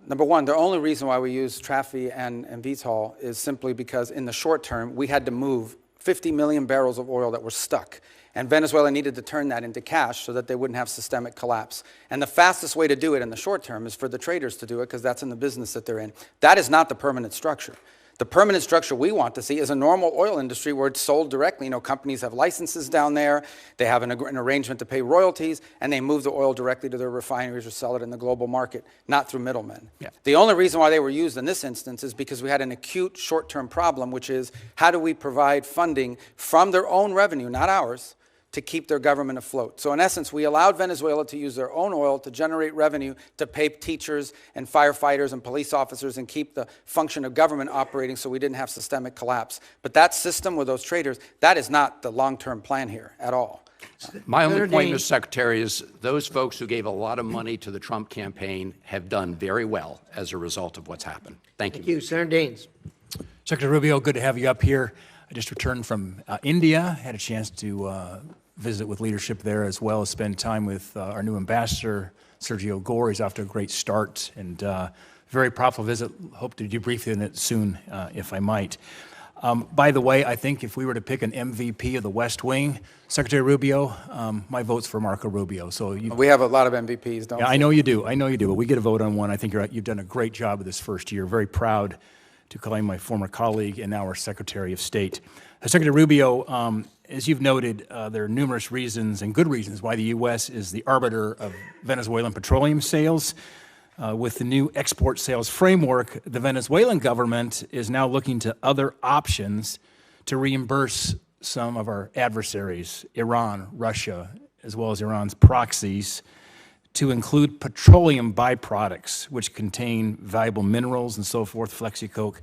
Number one, the only reason why we use Trafi and Vitol is simply because in the short term, we had to move 50 million barrels of oil that were stuck. And Venezuela needed to turn that into cash so that they wouldn't have systemic collapse. And the fastest way to do it in the short term is for the traders to do it, because that's in the business that they're in. That is not the permanent structure. The permanent structure we want to see is a normal oil industry where it's sold directly. You know, companies have licenses down there, they have an arrangement to pay royalties, and they move the oil directly to their refineries or sell it in the global market, not through middlemen. Yeah. The only reason why they were used in this instance is because we had an acute short-term problem, which is how do we provide funding from their own revenue, not ours, to keep their government afloat. So in essence, we allowed Venezuela to use their own oil to generate revenue to pay teachers and firefighters and police officers and keep the function of government operating so we didn't have systemic collapse. But that system with those traders, that is not the long-term plan here at all. My only point, Mr. Secretary, is those folks who gave a lot of money to the Trump campaign have done very well as a result of what's happened. Thank you. Thank you. Senator Daines. Secretary Rubio, good to have you up here. I just returned from India, had a chance to visit with leadership there, as well as spend time with our new ambassador, Sergio Gore. He's off to a great start, and very profitable visit. Hope to debrief in it soon, if I might. By the way, I think if we were to pick an MVP of the West Wing, Secretary Rubio, my vote's for Marco Rubio. So we have a lot of MVPs, don't we? I know you do. I know you do. But we get a vote on one. I think you've done a great job of this first year. Very proud to claim my former colleague and now our Secretary of State. Secretary Rubio, as you've noted, there are numerous reasons and good reasons why the U.S. is the arbiter of Venezuelan petroleum sales. With the new export sales framework, the Venezuelan government is now looking to other options to reimburse some of our adversaries, Iran, Russia, as well as Iran's proxies, to include petroleum byproducts, which contain valuable minerals and so forth, flexicoke.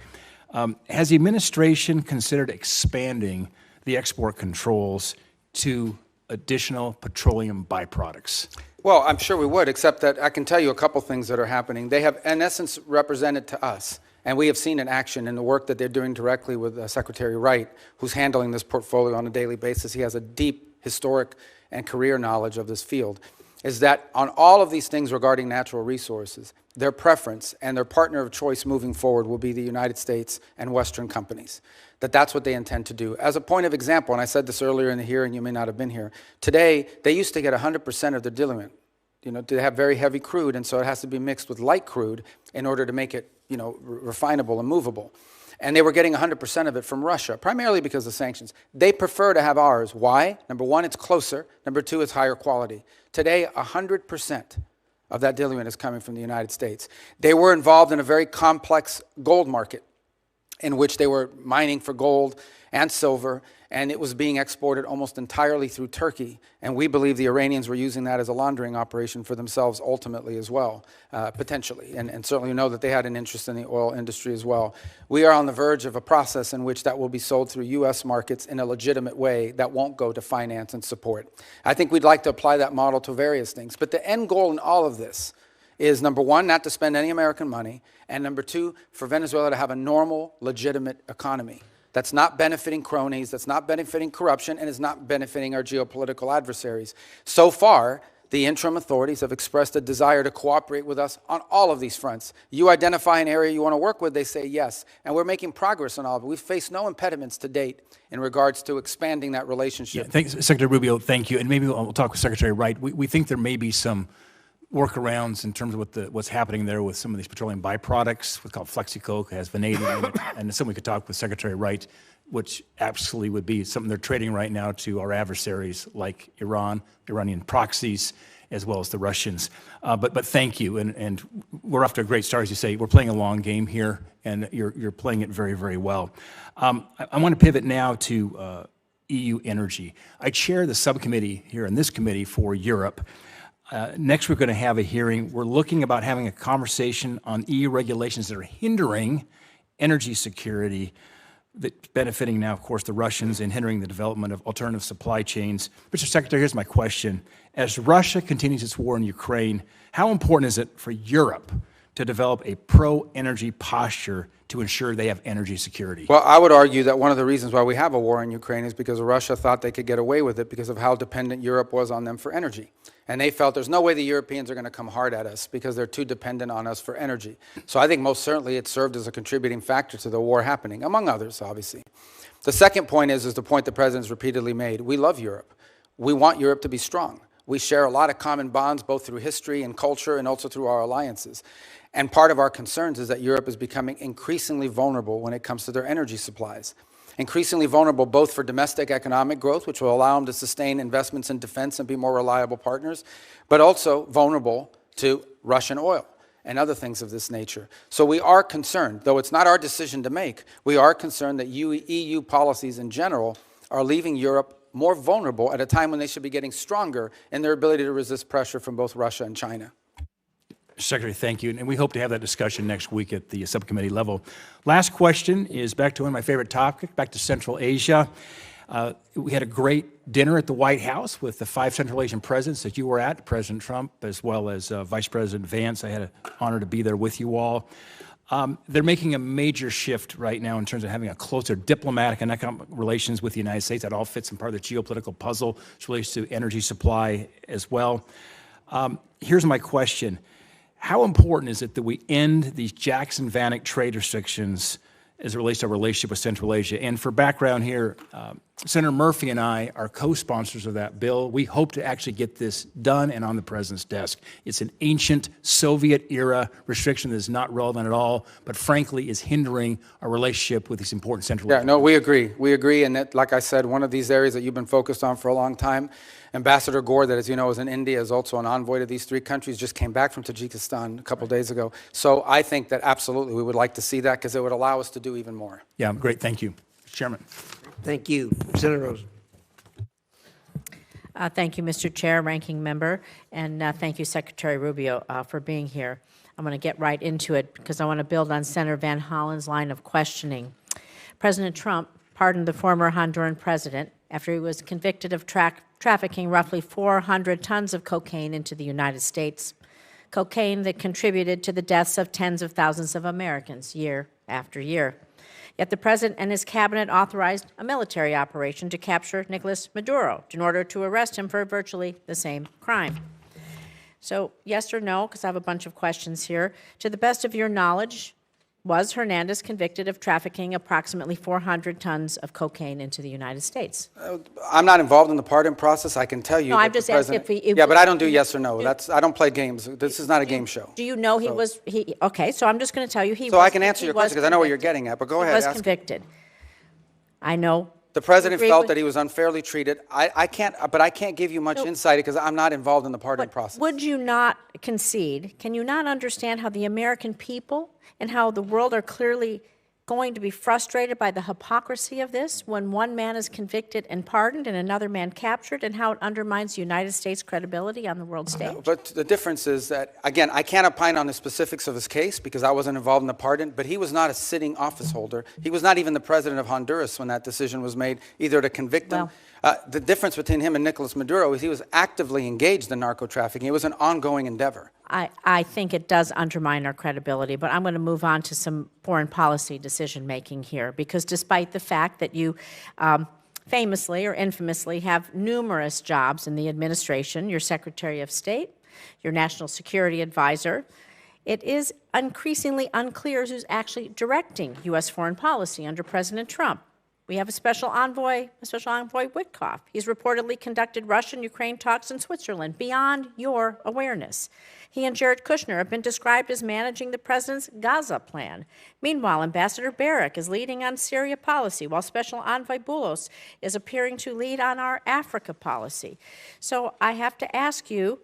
Has the administration considered expanding the export controls to additional petroleum byproducts? Well, I'm sure we would, except that I can tell you a couple things that are happening. They have, in essence, represented to us, and we have seen in action in the work that they're doing directly with Secretary Wright, who's handling this portfolio on a daily basis. He has a deep historic and career knowledge of this field, is that on all of these things regarding natural resources, their preference and their partner of choice moving forward will be the United States and Western companies. That's what they intend to do. As a point of example, and I said this earlier in the hearing, you may not have been here, today they used to get 100% of their diluent. You know, they have very heavy crude, and so it has to be mixed with light crude in order to make it, you know, refinable and movable. And they were getting 100% of it from Russia, primarily because of sanctions. They prefer to have ours. Why? Number one, it's closer. Number two, it's higher quality. Today, 100% of that diluent is coming from the United States. They were involved in a very complex gold market in which they were mining for gold and silver, and it was being exported almost entirely through Turkey. And we believe the Iranians were using that as a laundering operation for themselves ultimately as well, potentially. And certainly know that they had an interest in the oil industry as well. We are on the verge of a process in which that will be sold through U.S. markets in a legitimate way that won't go to finance and support. I think we'd like to apply that model to various things. But the end goal in all of this is, number one, not to spend any American money, and number two, for Venezuela to have a normal, legitimate economy that's not benefiting cronies, that's not benefiting corruption, and is not benefiting our geopolitical adversaries. So far, The interim authorities have expressed a desire to cooperate with us on all of these fronts. You identify an area you want to work with, they say yes. And we're making progress on all of it. We've faced no impediments to date in regards to expanding that relationship. Yeah, thanks, Secretary Rubio, thank you. And maybe we'll talk with Secretary Wright. We think there may be some workarounds in terms of what's happening there with some of these petroleum byproducts, what's called Flexicoke, has vanadium in it, and something we could talk with Secretary Wright, which absolutely would be something they're trading right now to our adversaries like Iran, Iranian proxies, as well as the Russians. But thank you, and we're off to a great start, as you say. We're playing a long game here, and you're playing it very, very well. I want to pivot now to EU energy. I chair the subcommittee here in this committee for Europe. Next, we're going to have a hearing. We're looking about having a conversation on EU regulations that are hindering energy security, that's benefiting now, of course, the Russians and hindering the development of alternative supply chains. Mr. Secretary, here's my question. As Russia continues its war in Ukraine, how important is it for Europe to develop a pro-energy posture to ensure they have energy security? Well, I would argue that one of the reasons why we have a war in Ukraine is because Russia thought they could get away with it because of how dependent Europe was on them for energy. And they felt there's no way the Europeans are going to come hard at us because they're too dependent on us for energy. So I think most certainly it served as a contributing factor to the war happening, among others, obviously. The second point is the point the President's repeatedly made. We love Europe. We want Europe to be strong. We share a lot of common bonds, both through history and culture and also through our alliances. And part of our concerns is that Europe is becoming increasingly vulnerable when it comes to their energy supplies. Increasingly vulnerable both for domestic economic growth, which will allow them to sustain investments in defense and be more reliable partners, but also vulnerable to Russian oil and other things of this nature. So we are concerned, though it's not our decision to make, we are concerned that EU policies in general are leaving Europe more vulnerable at a time when they should be getting stronger in their ability to resist pressure from both Russia and China. Secretary, thank you. And we hope to have that discussion next week at the subcommittee level. Last question is back to one of my favorite topics, back to Central Asia. We had a great dinner at the White House with the 5 Central Asian presidents that you were at, President Trump, as well as Vice President Vance. I had an honor to be there with you all. They're making a major shift right now in terms of having a closer diplomatic and economic relations with the United States. That all fits in part of the geopolitical puzzle, which relates to energy supply as well. Here's my question. How important is it that we end these Jackson-Vanik trade restrictions as it relates to our relationship with Central Asia? And for background here, Senator Murphy and I are co-sponsors of that bill. We hope to actually get this done and on the President's desk. It's an ancient Soviet-era restriction that is not relevant at all, but frankly is hindering our relationship with these important Central Asian. Yeah, no, we agree. We agree, and that, like I said, one of these areas that you've been focused on for a long time. Ambassador Gore, that as you know is in India, is also an envoy to these 3 countries, just came back from Tajikistan a couple days ago. So I think that absolutely we would like to see that because it would allow us to do even more. Yeah, great. Thank you. Mr. Chairman. Thank you. Senator Rosen. Thank you, Mr. Chair, Ranking Member, and thank you, Secretary Rubio, for being here. I'm going to get right into it because I want to build on Senator Van Hollen's line of questioning. President Trump pardoned the former Honduran president after he was convicted of trafficking roughly 400 tons of cocaine into the United States, cocaine that contributed to the deaths of tens of thousands of Americans year after year. Yet the President and his cabinet authorized a military operation to capture Nicolas Maduro in order to arrest him for virtually the same crime. So, yes or no, because I have a bunch of questions here. To the best of your knowledge, was Hernandez convicted of trafficking approximately 400 tons of cocaine into the United States? I'm not involved in the pardon process. I can tell you. No, I'm just asking if he... Yeah, but I don't do yes or no. I don't play games. This is not a game show. Do you know he was... Okay, so I'm just going to tell you he was... So I can answer your question because I know where you're getting at, but go ahead. He was convicted. I know. The President felt that he was unfairly treated. I can't give you much insight because I'm not involved in the pardon process. Would you not concede? Can you not understand how the American people and how the world are clearly going to be frustrated by the hypocrisy of this when one man is convicted and pardoned and another man captured, and how it undermines the United States' credibility on the world stage? No, but the difference is that, again, I can't opine on the specifics of his case because I wasn't involved in the pardon, but he was not a sitting office holder. He was not even the president of Honduras when that decision was made, either to convict him. The difference between him and Nicolas Maduro is he was actively engaged in narco trafficking. It was an ongoing endeavor. I think it does undermine our credibility, but I'm going to move on to some foreign policy decision-making here, because despite the fact that you famously or infamously have numerous jobs in the administration, your Secretary of State, your National Security Advisor. It is increasingly unclear who's actually directing U.S. foreign policy under President Trump. We have a Special Envoy Witkoff. He's reportedly conducted Russia-Ukraine talks in Switzerland beyond your awareness. He and Jared Kushner have been described as managing the president's Gaza plan. Meanwhile, Ambassador Barrack is leading on Syria policy, while Special Envoy Boulos is appearing to lead on our Africa policy. So I have to ask you,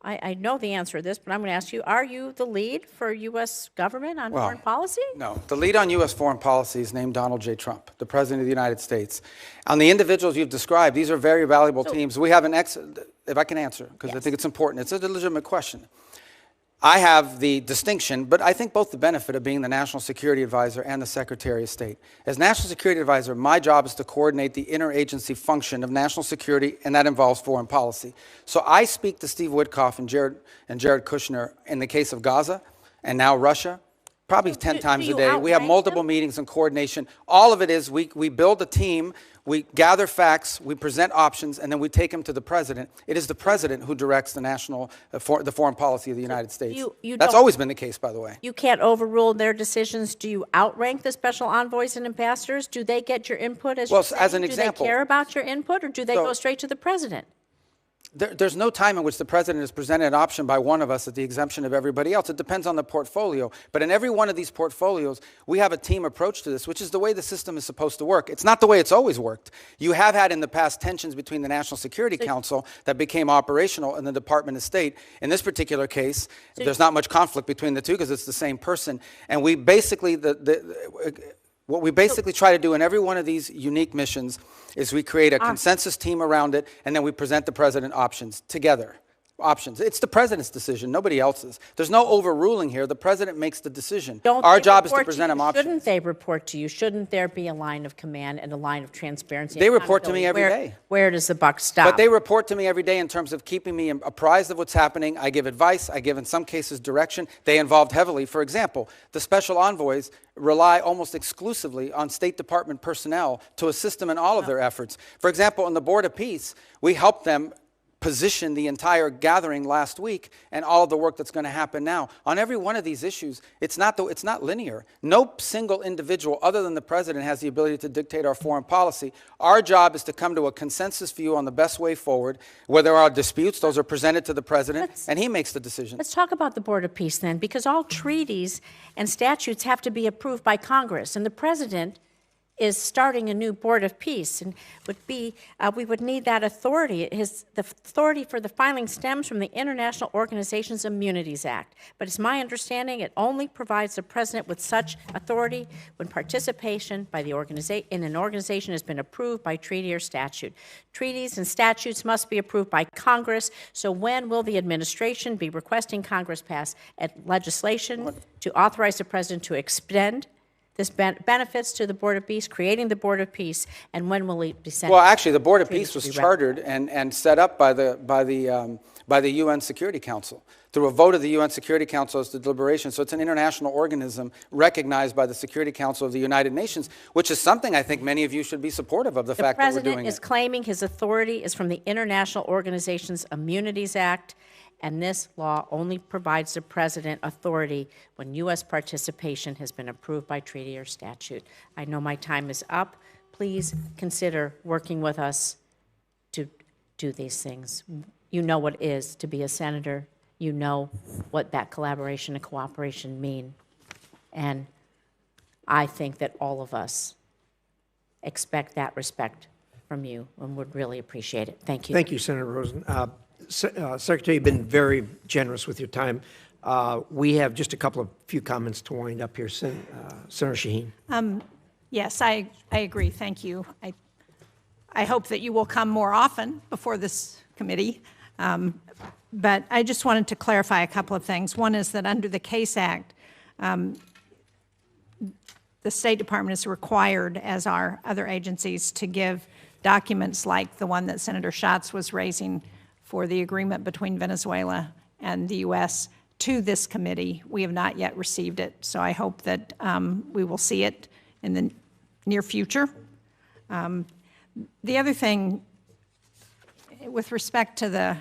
I know the answer to this, but I'm going to ask you, are you the lead for U.S. government on foreign policy? No. The lead on U.S. foreign policy is named Donald J. Trump, the President of the United States. On the individuals you've described, these are very valuable teams. We have an if I can answer, because I think it's important. It's a legitimate question. I have the distinction, but I think both the benefit of being the National Security Advisor and the Secretary of State. As National Security Advisor, my job is to coordinate the interagency function of national security, and that involves foreign policy. So I speak to Steve Witkoff and Jared Kushner in the case of Gaza and now Russia, probably 10 times a day. We have multiple meetings and coordination. All of it is we build a team, we gather facts, we present options, and then we take them to the president. It is the president who directs the the foreign policy of the United States. That's always been the case, by the way. You can't overrule their decisions. Do you outrank the special envoys and ambassadors? Do they get your input as as an example? Do they care about your input, or do they go straight to the president? There's no time in which the president is presented an option by one of us at the exemption of everybody else. It depends on the portfolio. But in every one of these portfolios, we have a team approach to this, which is the way the system is supposed to work. It's not the way it's always worked. You have had in the past tensions between the National Security Council that became operational and the Department of State. In this particular case, there's not much conflict between the two because it's the same person. And we basically, what we basically try to do in every one of these unique missions is we create a consensus team around it, and then we present the president options together. It's the president's decision, nobody else's. There's no overruling here. The president makes the decision. Our job is to present him options. Shouldn't they report to you? Shouldn't there be a line of command and a line of transparency? They report to me every day. Where does the buck stop? But they report to me every day in terms of keeping me apprised of what's happening. I give advice. I give, in some cases, direction. They involved heavily. For example, the special envoys rely almost exclusively on State Department personnel to assist them in all of their efforts. For example, on the Board of Peace, we helped them position the entire gathering last week and all of the work that's going to happen now. On every one of these issues, it's not linear. No single individual other than the president has the ability to dictate our foreign policy. Our job is to come to a consensus view on the best way forward. Where there are disputes, those are presented to the president, and he makes the decision. Let's talk about the Board of Peace then, because all treaties and statutes have to be approved by Congress, and the president is starting a new Board of Peace, and we would need that authority. The authority for the filing stems from the International Organizations Immunities Act, but it's my understanding it only provides the president with such authority when participation by the in an organization has been approved by treaty or statute. Treaties and statutes must be approved by Congress, so when will the administration be requesting Congress pass legislation to authorize the president to extend this benefits to the Board of Peace, creating the Board of Peace, and when will it be sent? Well, actually, the Board of Peace was chartered and set up by the UN Security Council through a vote of the UN Security Council as to deliberation. So it's an international organism recognized by the Security Council of the United Nations, which is something I think many of you should be supportive of, the fact that we're doing it. The president is claiming his authority is from the International Organizations Immunities Act, and this law only provides the president authority when U.S. participation has been approved by treaty or statute. I know my time is up. Please consider working with us to do these things. You know what it is to be a senator. You know what that collaboration and cooperation mean. And I think that all of us expect that respect from you and would really appreciate it. Thank you. Thank you, Senator Rosen. Secretary, you've been very generous with your time. We have just a few comments to wind up here. Senator Shaheen. Yes, I agree. Thank you. I hope that you will come more often before this committee. But I just wanted to clarify a couple of things. One is that under the CASE Act, the State Department is required, as are other agencies, to give documents like the one that Senator Schatz was raising for the agreement between Venezuela and the U.S. to this committee. We have not yet received it, so I hope that we will see it in the near future. The other thing, with respect to the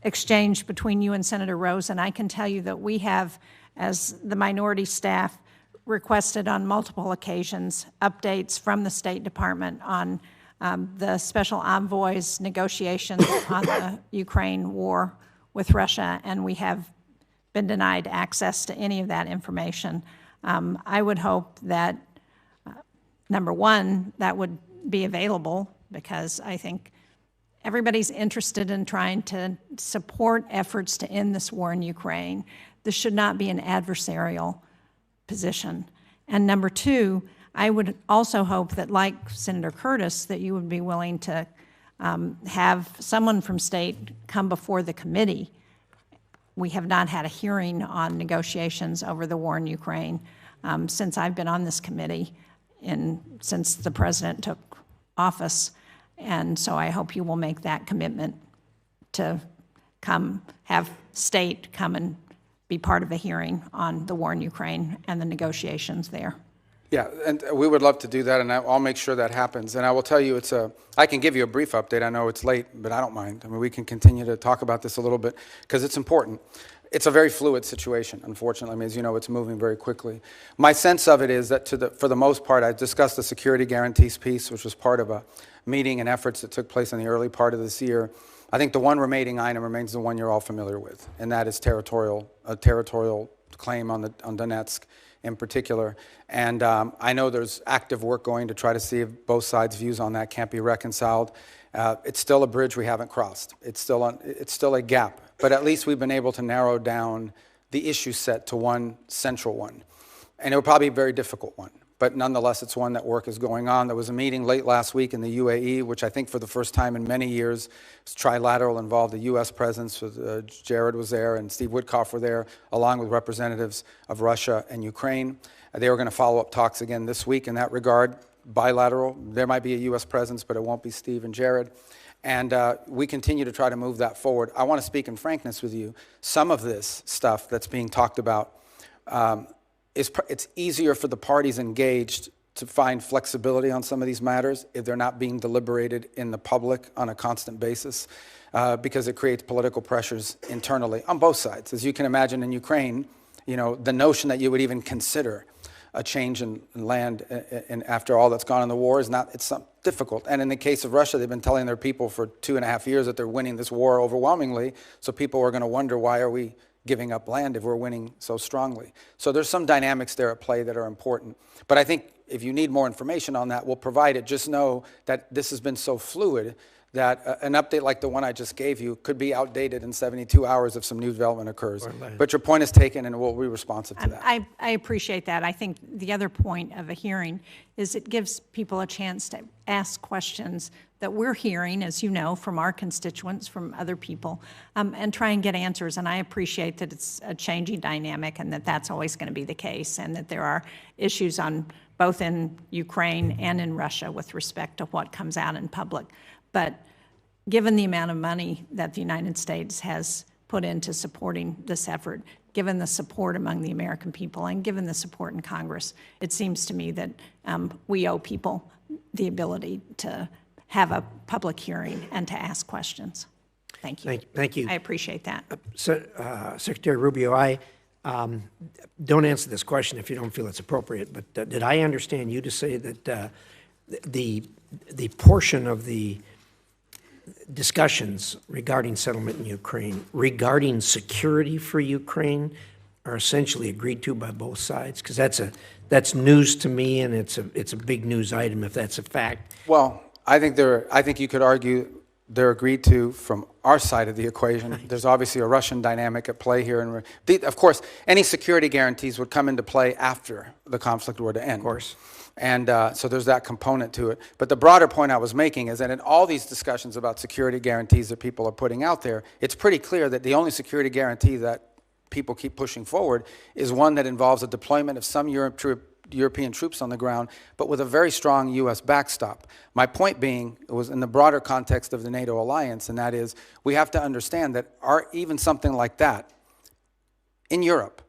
exchange between you and Senator Rosen, I can tell you that we have, as the minority staff, requested on multiple occasions updates from the State Department on the special envoy's negotiations on the Ukraine war with Russia, and we have been denied access to any of that information. I would hope that, number one, that would be available, because I think everybody's interested in trying to support efforts to end this war in Ukraine. This should not be an adversarial position. And number two, I would also hope that, like Senator Curtis, that you would be willing to have someone from state come before the committee. We have not had a hearing on negotiations over the war in Ukraine since I've been on this committee since the president took office. And so I hope you will make that commitment to come, have state come and be part of a hearing on the war in Ukraine and the negotiations there. Yeah, and we would love to do that, and I'll make sure that happens. And I will tell you, I can give you a brief update. I know it's late, but I don't mind. I mean, we can continue to talk about this a little bit because it's important. It's a very fluid situation, unfortunately. I mean, as you know, it's moving very quickly. My sense of it is that for the most part, I discussed the security guarantees piece, which was part of a meeting and efforts that took place in the early part of this year. I think the one remaining item remains the one you're all familiar with, and that is a territorial claim on Donetsk in particular. And I know there's active work going to try to see if both sides' views on that can't be reconciled. It's still a bridge we haven't crossed. It's still a gap. But at least we've been able to narrow down the issue set to one central one. And it will probably be a very difficult one. But nonetheless, it's one that work is going on. There was a meeting late last week in the UAE, which I think for the first time in many years was trilateral, involved the U.S. presence. Jared was there and Steve Witkoff were there, along with representatives of Russia and Ukraine. They were going to follow up talks again this week in that regard, bilateral. There might be a U.S. presence, but it won't be Steve and Jared. And we continue to try to move that forward. I want to speak in frankness with you. Some of this stuff that's being talked about, it's easier for the parties engaged to find flexibility on some of these matters if they're not being deliberated in the public on a constant basis, because it creates political pressures internally on both sides. As you can imagine in Ukraine, you know, the notion that you would even consider a change in land and after all that's gone in the war it's difficult. And in the case of Russia, they've been telling their people for 2.5 years that they're winning this war overwhelmingly, so people are going to wonder, why are we giving up land if we're winning so strongly? So there's some dynamics there at play that are important. But I think if you need more information on that, we'll provide it. Just know that this has been so fluid that an update like the one I just gave you could be outdated in 72 hours if some new development occurs. But your point is taken, and we'll be responsive to that. I appreciate that. I think the other point of a hearing is it gives people a chance to ask questions that we're hearing, as you know, from our constituents, from other people, and try and get answers. And I appreciate that it's a changing dynamic and that that's always going to be the case, and that there are issues on both in Ukraine and in Russia with respect to what comes out in public. But given the amount of money that the United States has put into supporting this effort, given the support among the American people, and given the support in Congress, it seems to me that we owe people the ability to have a public hearing and to ask questions. Thank you. Thank you. I appreciate that. Secretary Rubio, I don't answer this question if you don't feel it's appropriate, but did I understand you to say that the portion of the discussions regarding settlement in Ukraine, regarding security for Ukraine, are essentially agreed to by both sides? Because that's news to me, and it's a big news item if that's a fact. Well, I think you could argue they're agreed to from our side of the equation. There's obviously a Russian dynamic at play here, and of course, any security guarantees would come into play after the conflict were to end. Of course. And so there's that component to it. But the broader point I was making is that in all these discussions about security guarantees that people are putting out there, it's pretty clear that the only security guarantee that people keep pushing forward is one that involves a deployment of some European troops on the ground, but with a very strong U.S. backstop. My point being, it was in the broader context of the NATO alliance, and that is we have to understand that even something like that in Europe,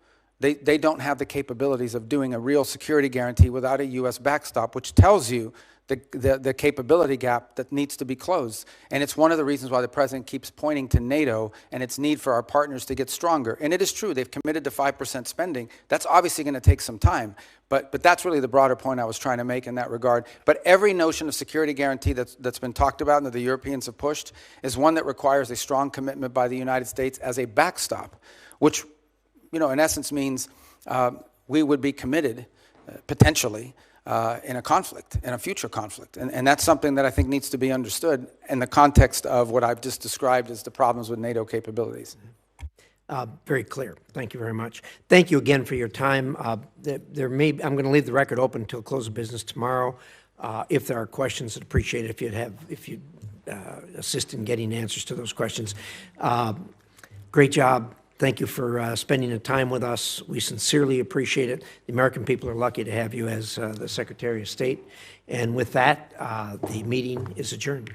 they don't have the capabilities of doing a real security guarantee without a U.S. backstop, which tells you the capability gap that needs to be closed. And it's one of the reasons why the president keeps pointing to NATO and its need for our partners to get stronger. And it is true, they've committed to 5% spending. That's obviously going to take some time. But that's really the broader point I was trying to make in that regard. But every notion of security guarantee that's been talked about and that the Europeans have pushed is one that requires a strong commitment by the United States as a backstop, which, in essence means we would be committed, potentially, in a conflict, in a future conflict. And that's something that I think needs to be understood in the context of what I've just described as the problems with NATO capabilities. Very clear. Thank you very much. Thank you again for your time. I'm going to leave the record open until close of business tomorrow. If there are questions, I'd appreciate it if you'd assist in getting answers to those questions. Great job. Thank you for spending the time with us. We sincerely appreciate it. The American people are lucky to have you as the Secretary of State. And with that, the meeting is adjourned.